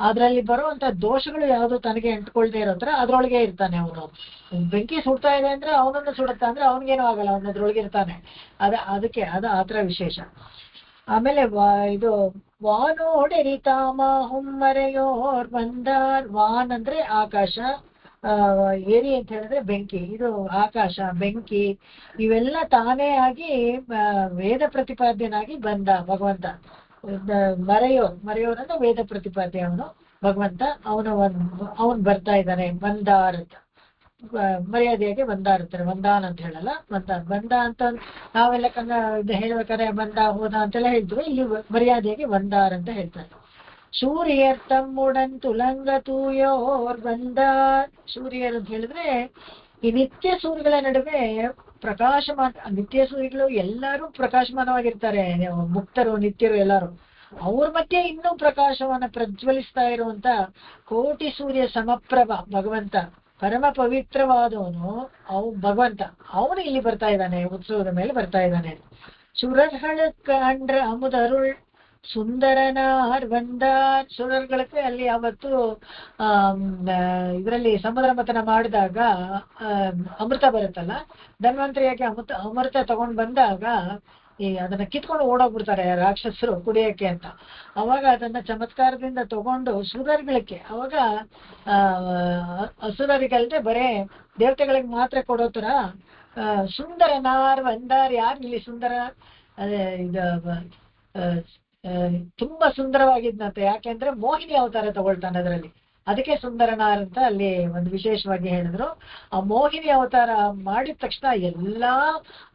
ಅದ್ರಲ್ಲಿ ಬರುವಂತ ದೋಷಗಳು ಯಾವುದು ತನಗೆ ಅಂಟ್ಕೊಳ್ದೆ ಇರೋ ತರ ಅದ್ರೊಳಗೆ ಇರ್ತಾನೆ ಅವನು. ಬೆಂಕಿ ಸುಡ್ತಾ ಇದೆ ಅಂದ್ರೆ ಅವನನ್ನು ಸುಡುತ್ತಾ ಅಂದ್ರೆ ಅವನಿಗೇನು ಆಗಲ್ಲ, ಅವನ ಅದ್ರೊಳಗೆ ಇರ್ತಾನೆ. ಅದಕ್ಕೆ ಅದು ಆತರ ವಿಶೇಷ. ಆಮೇಲೆ ಇದು ವಾನೋಡೆರಿ ತಾಮ ಹುಮ್ಮರೆಯೋರ್ ಬಂದಾರ್. ವಾನ್ ಅಂದ್ರೆ ಆಕಾಶ, ಏರಿ ಅಂತ ಹೇಳಿದ್ರೆ ಬೆಂಕಿ, ಇದು ಆಕಾಶ, ಬೆಂಕಿ, ಇವೆಲ್ಲ ತಾನೇ ಆಗಿ ವೇದ ಪ್ರತಿಪಾದ್ಯನಾಗಿ ಬಂದ ಭಗವಂತ. ಮರೆಯೋರಂದ್ರೆ ವೇದ ಪ್ರತಿಪಾದ್ಯ ಅವನು ಭಗವಂತ. ಅವನು ಬರ್ತಾ ಇದ್ದಾನೆ ಬಂದಾರ್ ಅಂತ, ಮರ್ಯಾದೆಯಾಗಿ ಬಂದಾರ್ ಅಂತಾರೆ, ಬಂದಾನ್ ಅಂತ ಹೇಳಲ್ಲ, ಬಂದ ಅಂತ ನಾವೆಲ್ಲ ಇದು ಹೇಳ್ಬೇಕಾದ್ರೆ ಬಂದ ಹೋದ ಅಂತೆಲ್ಲ ಹೇಳ್ತೀವಿ, ಇಲ್ಲಿ ಮರ್ಯಾದೆಯಾಗಿ ಬಂದಾರ್ ಅಂತ ಹೇಳ್ತಾರೆ. ಸೂರ್ಯರ್ ತಮ್ಮುಡನ್ ತುಲಂಗ ತೂಯೋರ್ ಬಂದಾರ್. ಸೂರ್ಯರು ಅಂತ ಹೇಳಿದ್ರೆ ಈ ನಿತ್ಯ ಸೂರ್ಯಗಳ ನಡುವೆ ಪ್ರಕಾಶಮಾನ, ನಿತ್ಯ ಸೂರ್ಯಗಳು ಎಲ್ಲರೂ ಪ್ರಕಾಶಮಾನವಾಗಿರ್ತಾರೆ, ಮುಕ್ತರು ನಿತ್ಯರು ಎಲ್ಲರೂ. ಅವ್ರ ಮಧ್ಯೆ ಇನ್ನೂ ಪ್ರಕಾಶವನ್ನ ಪ್ರಜ್ವಲಿಸ್ತಾ ಇರುವಂತ ಕೋಟಿ ಸೂರ್ಯ ಸಮಪ್ರಭ ಭಗವಂತ, ಪರಮ ಪವಿತ್ರವಾದವನು ಭಗವಂತ. ಅವನು ಇಲ್ಲಿ ಬರ್ತಾ ಇದ್ದಾನೆ, ಉತ್ಸವದ ಮೇಲೆ ಬರ್ತಾ ಇದ್ದಾನೆ. ಸುರರ್ಹಳ ಕಂಡ್ರ ಅಮುದರುಳ್ ಸುಂದರನಾರ್ ಬಂದಾರ್. ಸುರರ್ಗಳಕ್ಕೆ ಅಲ್ಲಿ ಅವತ್ತು ಇದರಲ್ಲಿ ಸಮುದ್ರ ಮಥನ ಮಾಡಿದಾಗ ಅಮೃತ ಬರುತ್ತಲ್ಲ, ಧನ್ವಂತರಿಯಾಗಿ ಅಮೃತ ತಗೊಂಡ್ ಬಂದಾಗ ಅದನ್ನ ಕಿತ್ಕೊಂಡು ಓಡೋಗ್ಬಿಡ್ತಾರೆ ರಾಕ್ಷಸರು ಕುಡಿಯಕ್ಕೆ ಅಂತ. ಅವಾಗ ಅದನ್ನ ಚಮತ್ಕಾರದಿಂದ ತಗೊಂಡು ಸುರರ್ಗಳಿಗೆ, ಅವಾಗ ಅಸುರರಿಗಲ್ದೆ ಬರೇ ದೇವತೆಗಳಿಗೆ ಮಾತ್ರ ಕೊಡೋ ತರ ಸುಂದರನಾರ್ ಬಂದಾರ್. ಯಾರು ಇಲ್ಲಿ ಸುಂದರ, ತುಂಬಾ ಸುಂದರವಾಗಿದ್ನಂತೆ. ಯಾಕೆಂದ್ರೆ ಮೋಹಿನಿ ಅವತಾರ ತಗೊಳ್ತಾನೆ ಅದರಲ್ಲಿ, ಅದಕ್ಕೆ ಸುಂದರನಾರ್ ಅಂತ ಅಲ್ಲಿ ಒಂದು ವಿಶೇಷವಾಗಿ ಹೇಳಿದ್ರು. ಆ ಮೋಹಿನಿ ಅವತಾರ ಮಾಡಿದ ತಕ್ಷಣ ಎಲ್ಲಾ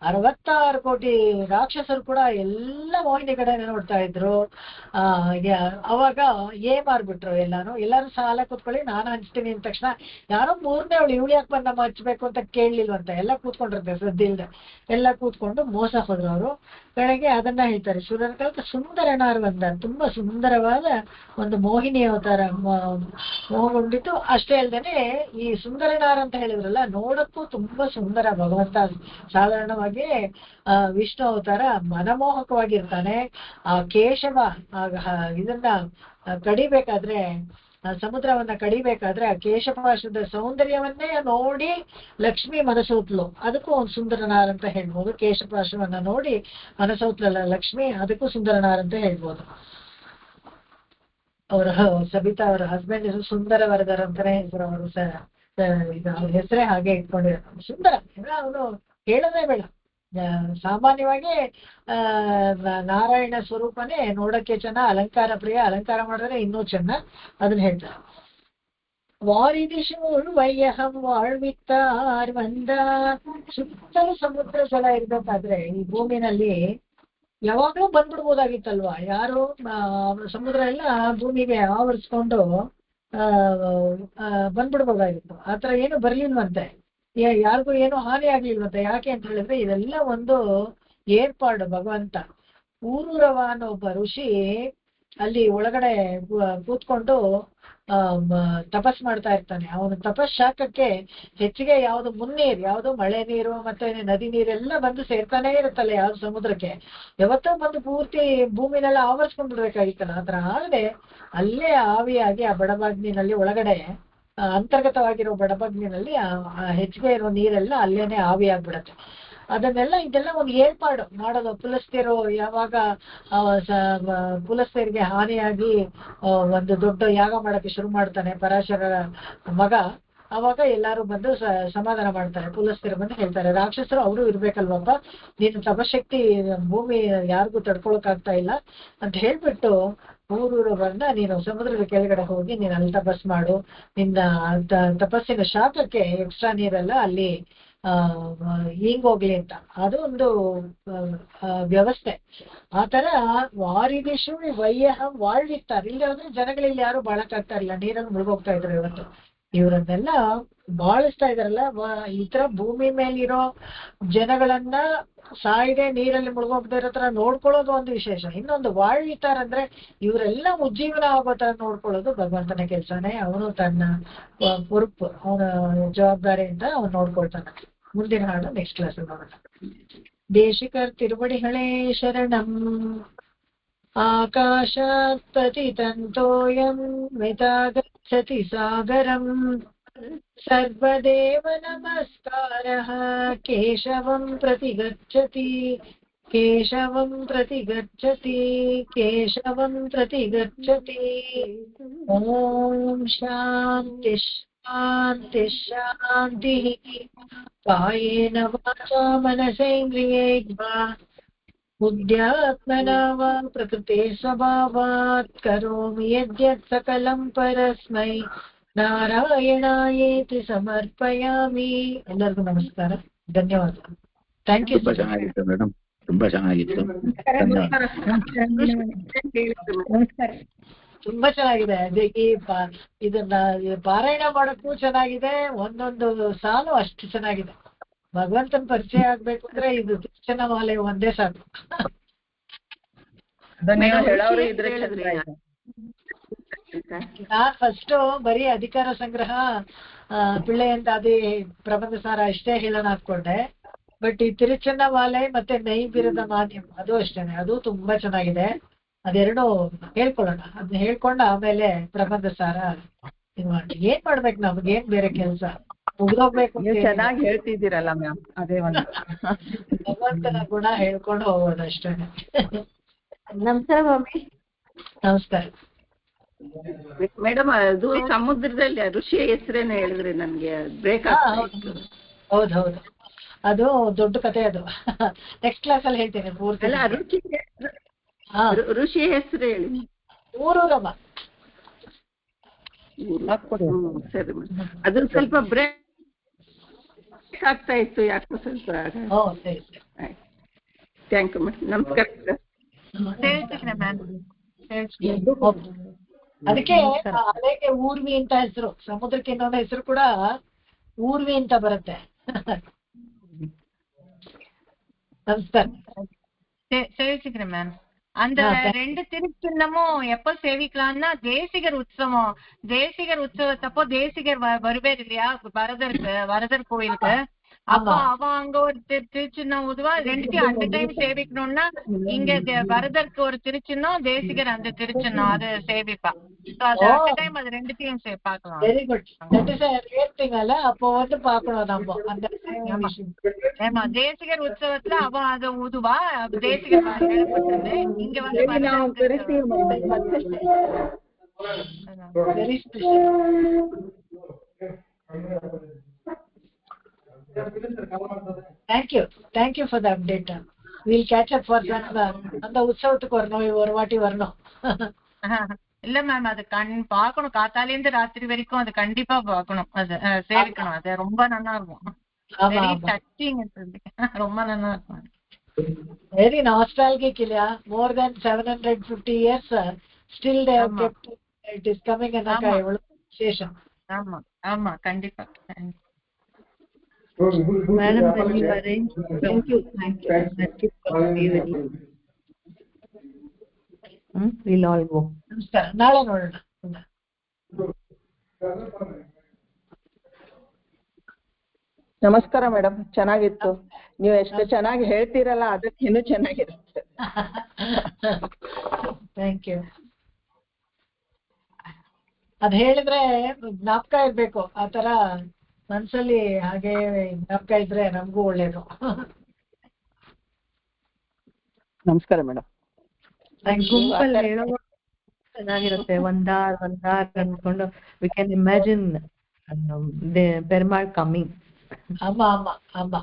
66 ಕೋಟಿ ರಾಕ್ಷಸರು ಕೂಡ ಎಲ್ಲ ಮೋಹಿನಿ ಕಡೆ ನೋಡ್ತಾ ಇದ್ರು. ಅವಾಗ ಮಾಡ್ಬಿಟ್ರು ಎಲ್ಲಾರು ಸಾಲ ಕೂತ್ಕೊಳ್ಳಿ ನಾನು ಹಂಚ್ತೀನಿ ಅಂದ ತಕ್ಷಣ ಯಾರೋ 3ನೇ ಇವಳು ಯಾಕೆ ಬಂದು ನಮ್ಮ ಹಚ್ಬೇಕು ಅಂತ ಕೇಳಲಿಲ್ವಂತ, ಎಲ್ಲ ಕೂತ್ಕೊಂಡಿರ್ತಾರೆ ಸದ್ದಿಲ್ದೆ, ಎಲ್ಲ ಕೂತ್ಕೊಂಡು ಮೋಸ ಹೋದ್ರು ಅವರು. ಬೆಳಗ್ಗೆ ಅದನ್ನ ಹೇಳ್ತಾರೆ, ಸುರರ್ಗಳಿಗೆ ಸುಂದರನಾರ್ ಬಂದ, ತುಂಬಾ ಸುಂದರವಾದ ಒಂದು ಮೋಹಿನಿ ಅವತಾರ ಮೋಹಗೊಂಡಿತ್ತು. ಅಷ್ಟೇ ಅಲ್ದೇನೆ ಈ ಸುಂದರನಾರ್ ಅಂತ ಹೇಳಿದ್ರಲ್ಲ, ನೋಡಕ್ಕೂ ತುಂಬಾ ಸುಂದರ ಭಗವಂತ. ಸಾಧಾರಣವಾಗಿ ವಿಷ್ಣು ಅವತಾರ ಮನಮೋಹಕವಾಗಿರ್ತಾನೆ. ಆ ಕೇಶವ ಇದನ್ನ ಕಡಿಬೇಕಾದ್ರೆ, ಸಮುದ್ರವನ್ನ ಕಡಿಬೇಕಾದ್ರೆ ಆ ಕೇಶಪಾಶದ ಸೌಂದರ್ಯವನ್ನೇ ನೋಡಿ ಲಕ್ಷ್ಮಿ ಮನಸೋತ್ಲು, ಅದಕ್ಕೂ ಒಂದು ಸುಂದರನಾರ್ ಅಂತ ಹೇಳ್ಬೋದು. ಕೇಶಪಾಶವನ್ನ ನೋಡಿ ಮನಸೋತ್ಲಲ್ಲ ಲಕ್ಷ್ಮಿ, ಅದಕ್ಕೂ ಸುಂದರನಾರ್ ಅಂತ ಹೇಳ್ಬೋದು. ಅವ್ರ ಸಬಿತಾ ಅವರ ಹಸ್ಬೆಂಡ್ ಹೆಸರು ಸುಂದರವರದರ್ ಅಂತಾನೆ ಹೆಸರು, ಅವರು ಅವ್ರ ಹೆಸರೇ ಹಾಗೆ ಇಟ್ಕೊಂಡಿರೋ ಸುಂದರ. ಅವನು ಹೇಳೋದೇ ಬೇಡ, ಸಾಮಾನ್ಯವಾಗಿ ನಾರಾಯಣ ಸ್ವರೂಪನೇ ನೋಡಕ್ಕೆ ಚೆನ್ನ, ಅಲಂಕಾರ ಪ್ರಿಯ, ಅಲಂಕಾರ ಮಾಡಿದ್ರೆ ಇನ್ನೂ ಚೆನ್ನ, ಅದನ್ನ ಹೇಳ್ತಾರೆ. ವಾರಿದಿಶೂಳ್ ವಯ್ಯಹಂ ವಾಳ್ವಿತ್ತಾರ್ ಬಂದ. ಸುತ್ತಲೂ ಸಮುದ್ರ ಜಲ ಇರ್ಬೇಕಾದ್ರೆ ಈ ಭೂಮಿನಲ್ಲಿ ಯಾವಾಗ್ಲೂ ಬಂದ್ಬಿಡ್ಬೋದಾಗಿತ್ತಲ್ವಾ, ಯಾರು ಸಮುದ್ರ ಎಲ್ಲ ಭೂಮಿಗೆ ಆವರಿಸ್ಕೊಂಡು ಬಂದ್ಬಿಡ್ಬೋದಾಗಿತ್ತು. ಆತರ ಏನು ಬರ್ಲಿಲ್ವಂತೆ, ಯಾರಿಗೂ ಏನು ಹಾನಿ ಆಗ್ಲಿಲ್ವಂತೆ. ಯಾಕೆ ಅಂತ ಹೇಳಿದ್ರೆ ಇದೆಲ್ಲ ಒಂದು ಏರ್ಪಾಡು ಭಗವಂತ. ಊರೂರವ ಅನ್ನೋ ಒಬ್ಬ ಋಷಿ ಅಲ್ಲಿ ಒಳಗಡೆ ಕೂತ್ಕೊಂಡು ತಪಸ್ ಮಾಡ್ತಾ ಇರ್ತಾನೆ. ಅವನು ತಪಶಾಖಕ್ಕೆ ಹೆಚ್ಚಿಗೆ ಯಾವ್ದು ಮುನ್ನೀರು, ಯಾವ್ದು ಮಳೆ ನೀರು ಮತ್ತೆ ನದಿ ನೀರೆಲ್ಲ ಬಂದು ಸೇರ್ತಾನೆ ಇರುತ್ತಲ್ಲ ಯಾವ್ದು ಸಮುದ್ರಕ್ಕೆ, ಯಾವತ್ತೋ ಬಂದು ಪೂರ್ತಿ ಭೂಮಿನೆಲ್ಲ ಆವರಿಸ್ಕೊಂಡ್ಬಿಡ್ಬೇಕಾಗಿತ್ತಲ್ಲ. ಆತರ ಆಗದೆ ಅಲ್ಲೇ ಆವಿಯಾಗಿ ಆ ಬಡಬಗ್ನಿನಲ್ಲಿ ಒಳಗಡೆ ಅಂತರ್ಗತವಾಗಿರೋ ಬಡಬಗ್ನಿನಲ್ಲಿ ಹೆಚ್ಚಿಗೆ ಇರೋ ನೀರೆಲ್ಲ ಅಲ್ಲೇನೆ ಆವಿಯಾಗ್ಬಿಡತ್ತೆ. ಇದೆಲ್ಲ ಒಂದು ಏರ್ಪಾಡು ಮಾಡೋದು. ಪುಲಸ್ತ್ಯರು ಯಾವಾಗ ಪುಲಸ್ತ್ಯರಿಗೆ ಹಾನಿಯಾಗಿ ಒಂದು ದೊಡ್ಡ ಯಾಗ ಮಾಡಕ್ಕೆ ಶುರು ಮಾಡ್ತಾನೆ ಪರಾಶರ ಮಗ, ಅವಾಗ ಎಲ್ಲಾರು ಬಂದು ಸಮಾಧಾನ ಮಾಡ್ತಾರೆ. ಪುಲಸ್ತ್ಯರು ಬಂದು ಹೇಳ್ತಾರೆ, ರಾಕ್ಷಸರು ಅವರು ಇರ್ಬೇಕಲ್ವಪ್ಪ, ನೀನು ತಪಶಕ್ತಿ ಭೂಮಿ ಯಾರಿಗೂ ತಡ್ಕೊಳಕ್ ಆಗ್ತಾ ಇಲ್ಲ ಅಂತ ಹೇಳ್ಬಿಟ್ಟು ಊರೂರು ಬಂದ, ನೀನು ಸಮುದ್ರದ ಕೆಳಗಡೆ ಹೋಗಿ ನೀನು ಅಲ್ಲಿ ತಪಸ್ ಮಾಡು, ನಿನ್ನ ತಪಸ್ಸಿನ ಶಾಖಕ್ಕೆ ಎಕ್ಸ್ಟ್ರಾ ನೀರೆಲ್ಲ ಅಲ್ಲಿ ಹಿಂಗೋಗ್ಲಿ ಅಂತ. ಅದು ಒಂದು ವ್ಯವಸ್ಥೆ. ಆತರ ವಾರಿದಿಶು ವಯ್ಯಹ ವಾಳ್ವಿತ್ತಾರೆ. ಇಲ್ಲಿ ಹೋದ್ರೆ ಜನಗಳಲ್ಲಿ ಯಾರು ಬಾಳಕ್ಕಾಗ್ತಾ ಇರಲಿಲ್ಲ, ನೀರಲ್ಲಿ ಮುಳುಗೋಗ್ತಾ ಇದ್ರು. ಇವತ್ತು ಇವರನ್ನೆಲ್ಲ ಬಾಳಿಸ್ತಾ ಇದಾರಲ್ಲ, ಈ ತರ ಭೂಮಿ ಮೇಲಿರೋ ಜನಗಳನ್ನ ಸಾಯ್ದೆ ನೀರಲ್ಲಿ ಮುಳುಗೋಗ್ತಾ ಇರೋ ತರ ನೋಡ್ಕೊಳ್ಳೋದು ಒಂದು ವಿಶೇಷ. ಇನ್ನೊಂದು ವಾಳ್ವಿತಾರ ಅಂದ್ರೆ ಇವರೆಲ್ಲ ಉಜ್ಜೀವನ ಆಗೋ ತರ ನೋಡ್ಕೊಳ್ಳೋದು ಭಗವಂತನ ಕೆಲ್ಸನೇ. ಅವನು ತನ್ನ ಹುರುಪು, ಅವನ ಜವಾಬ್ದಾರಿಯಿಂದ ಅವನು ನೋಡ್ಕೊಳ್ತಾನೆ. ಮುಂದಿನ ಹಾಡು ನೆಕ್ಸ್ಟ್ ಕ್ಲಾಸ್ ನೋಡೋಣ. ದೇಶಿಕರ್ ತಿರುವಡಿಗಳೇ ಶರಣಂ. ಆಕಾಶಾತ್ ಪತಿತಂತೋಯಂ ಮಿತಾಗಚ್ಚತಿ ಸಾಗರಂ. ಸರ್ವದೇವ ನಮಸ್ಕಾರಃ ಕೇಶವಂ ಪ್ರತಿಗಚ್ಚತಿ, ಕೇಶವಂ ಪ್ರತಿಗಚ್ಚತಿ, ಕೇಶವಂ ಪ್ರತಿಗಚ್ಚತಿ. ಓಂ ಶಾಂತಿ शान्तिः कायेन वाचा मनसेन्द्रियैर्वा बुद्ध्यात्मना वा प्रकृते स्वभावात् करोमि यद्यत् सकलं परस्मै नारायणायेति समर्पयामि. ಎಲ್ಲರಿಗೂ ನಮಸ್ಕಾರ, ಧನ್ಯವಾದ. Thank you. ತುಂಬಾ ಚೆನ್ನಾಗಿತ್ತು ಮೇಡಮ್, ತುಂಬಾ ಚೆನ್ನಾಗಿತ್ತು. ನಮಸ್ಕಾರ. ತುಂಬಾ ಚೆನ್ನಾಗಿದೆ. ಅದಕ್ಕೆ ಇದನ್ನ ಪಾರಾಯಣ ಮಾಡೋಕ್ಕೂ ಚೆನ್ನಾಗಿದೆ, ಒಂದೊಂದು ಸಾಲು ಅಷ್ಟು ಚೆನ್ನಾಗಿದೆ. ಭಗವಂತನ ಪರಿಚಯ ಆಗ್ಬೇಕು ಅಂದ್ರೆ ಇದು ತಿರುಚನಮಾಲೆ ಒಂದೇ ಸಾಕು. ನಾನ್ ಫಸ್ಟ್ ಬರೀ ಅಧಿಕಾರ ಸಂಗ್ರಹ ಪಿಳ್ಳೆ ಅಂತ ಅದೇ ಪ್ರಬಂಧ ಸಾರ ಅಷ್ಟೇ ಹೇಳೋಣ ಹಾಕೊಂಡೆ. ಬಟ್ ಈ ತಿರುಚನಮಾಲೆ ಮತ್ತೆ ನೈಬಿರದ ಮಾನ್ಯಂ ಅದು ಅಷ್ಟೇನೆ, ಅದು ತುಂಬಾ ಚೆನ್ನಾಗಿದೆ. ಅದೆರಡು ಹೇಳ್ಕೊಳ್ಳೋಣ. ಅದನ್ನ ಹೇಳ್ಕೊಂಡು ಆಮೇಲೆ ಪ್ರಬಂಧ ಸಾರ ಇದು ಮಾಡಿ. ಏನ್ ಮಾಡ್ಬೇಕು, ನಮ್ಗೇನ್ ಬೇರೆ ಕೆಲಸ, ಮುಗ್ದೋಗ್ಬೇಕು. ಚೆನ್ನಾಗಿ ಹೇಳ್ತಿದ್ದೀರಲ್ಲ ಮ್ಯಾಮ್, ಅದೇ ಒಂದು ಭಗವಂತನ ಗುಣ ಹೇಳ್ಕೊಂಡು ಹೋಗೋದು ಅಷ್ಟೇ. ನಮಸ್ಕಾರ ಮಮ್ಮಿ. ನಮಸ್ಕಾರ ಮೇಡಮ್. ಅದು ಸಮುದ್ರದಲ್ಲಿ ಋಷಿಯ ಹೆಸರೇನು ಹೇಳಿದ್ರಿ ನನ್ಗೆ ಬ್ರೇಕ್ ಆಗ್ತಾ. ಹೌದೌದು, ಅದು ದೊಡ್ಡ ಕತೆ. ಅದು ನೆಕ್ಸ್ಟ್ ಕ್ಲಾಸ್ ಅಲ್ಲಿ ಹೇಳ್ತೇನೆ ಪೂರ್ತಿ. ಋಷಿ ಹೆಸರು ಹೇಳಿ. ಊರೂರಮ್ಮ. ಸರಿ, ಅದು ಸ್ವಲ್ಪ ಬ್ರೇಕ್ ಆಗ್ತಾ ಇತ್ತು ಯಾಕೋ ಸ್ವಲ್ಪ. Thank you madam. ನಮಸ್ಕಾರ. ಅದಕ್ಕೆ ಅಲೆಗೆ ಊರ್ವಿ ಅಂತ ಹೆಸರು, ಸಮುದ್ರಕ್ಕೆ ಇನ್ನೊಂದು ಹೆಸರು ಕೂಡ ಊರ್ವಿ ಅಂತ ಬರುತ್ತೆ. ನಮಸ್ಕಾರ. சேவிச்சுக்கிறேன் மேம். அந்த 2 திருச்சின்னமும் எப்ப சேவிக்கலாம்னா தேசிகர் உற்சவத்தப்போ தேசிகர் வருவார் இல்லையா வரதர் கோயிலுக்கு. அப்போ அவன் அங்க ஒரு திருச்சின்னம் ஊதுவா. 2த்தையும் அந்த டைம் சேவிக்கணும்னா இங்க வரதருக்கு ஒரு திருச்சின்னம், தேசிகர் அந்த திருச்சின்னம் அது சேவிப்பா. அது அந்த டைம் அது 2த்தையும் பார்க்கலாம். Very good. தட் இஸ் ரேட்டிங்ல அப்போ வந்து பார்க்கணும் நம்ம அந்த. ஆமா, தேசிகர் உற்சவத்துல அவன் அதை ஊதுவா. தேசிகர் ஏற்பட்டது இங்க வந்து very special. Thank you for the update. We'll catch up for அந்த உற்சவத்துக்கு வரணும், ஒரு வாட்டி வரணும். இல்ல மேம், அது பாக்கணும். காத்தால இருந்து ராத்திரி வரைக்கும் அது கண்டிப்பா பாக்கணும், அது சேவிக்கணும். அது ரொம்ப நல்லா இருக்கும். Very touching. ரொம்ப நல்லா இருக்கும். Very nostalgic இல்லையா? More than 750 years still they have kept it is coming ಅನ್ನಕ ಎவ்வளவு ವಿಶೇಷம். ஆமா ஆமா கண்டிப்பா. Madam, when you arrange, thank you. We'll all go. ನಮಸ್ಕಾರ. ನಾಳೆ ನೋಡೋಣ. ನಮಸ್ಕಾರ ಮೇಡಮ್, ಚೆನ್ನಾಗಿತ್ತು. ನೀವು ಎಷ್ಟು ಚೆನ್ನಾಗಿ ಹೇಳ್ತೀರಲ್ಲ ಅದಕ್ಕೆ ಇನ್ನೂ ಚೆನ್ನಾಗಿರುತ್ತೆ. Thank you. ಅದ್ ಹೇಳಿದ್ರೆ ಜ್ಞಾಪಕ ಇರ್ಬೇಕು, ಆ ತರ ಮನ್ಸಲ್ಲಿ ಹಾಗೆ ಜ್ಞಾಪಕ ಇದ್ರೆ ನಮಗೂ ಒಳ್ಳೇದು. ನಮಸ್ಕಾರ ಮೇಡಮ್. ಗುಂಪಲ್ಲಿ ಹೇಳೋದು ಚೆನ್ನಾಗಿರುತ್ತೆ. ಒಂದಾರ್ ಅನ್ಕೊಂಡು we can imagine Perumal coming. ஆமா ஆமா ஆமா.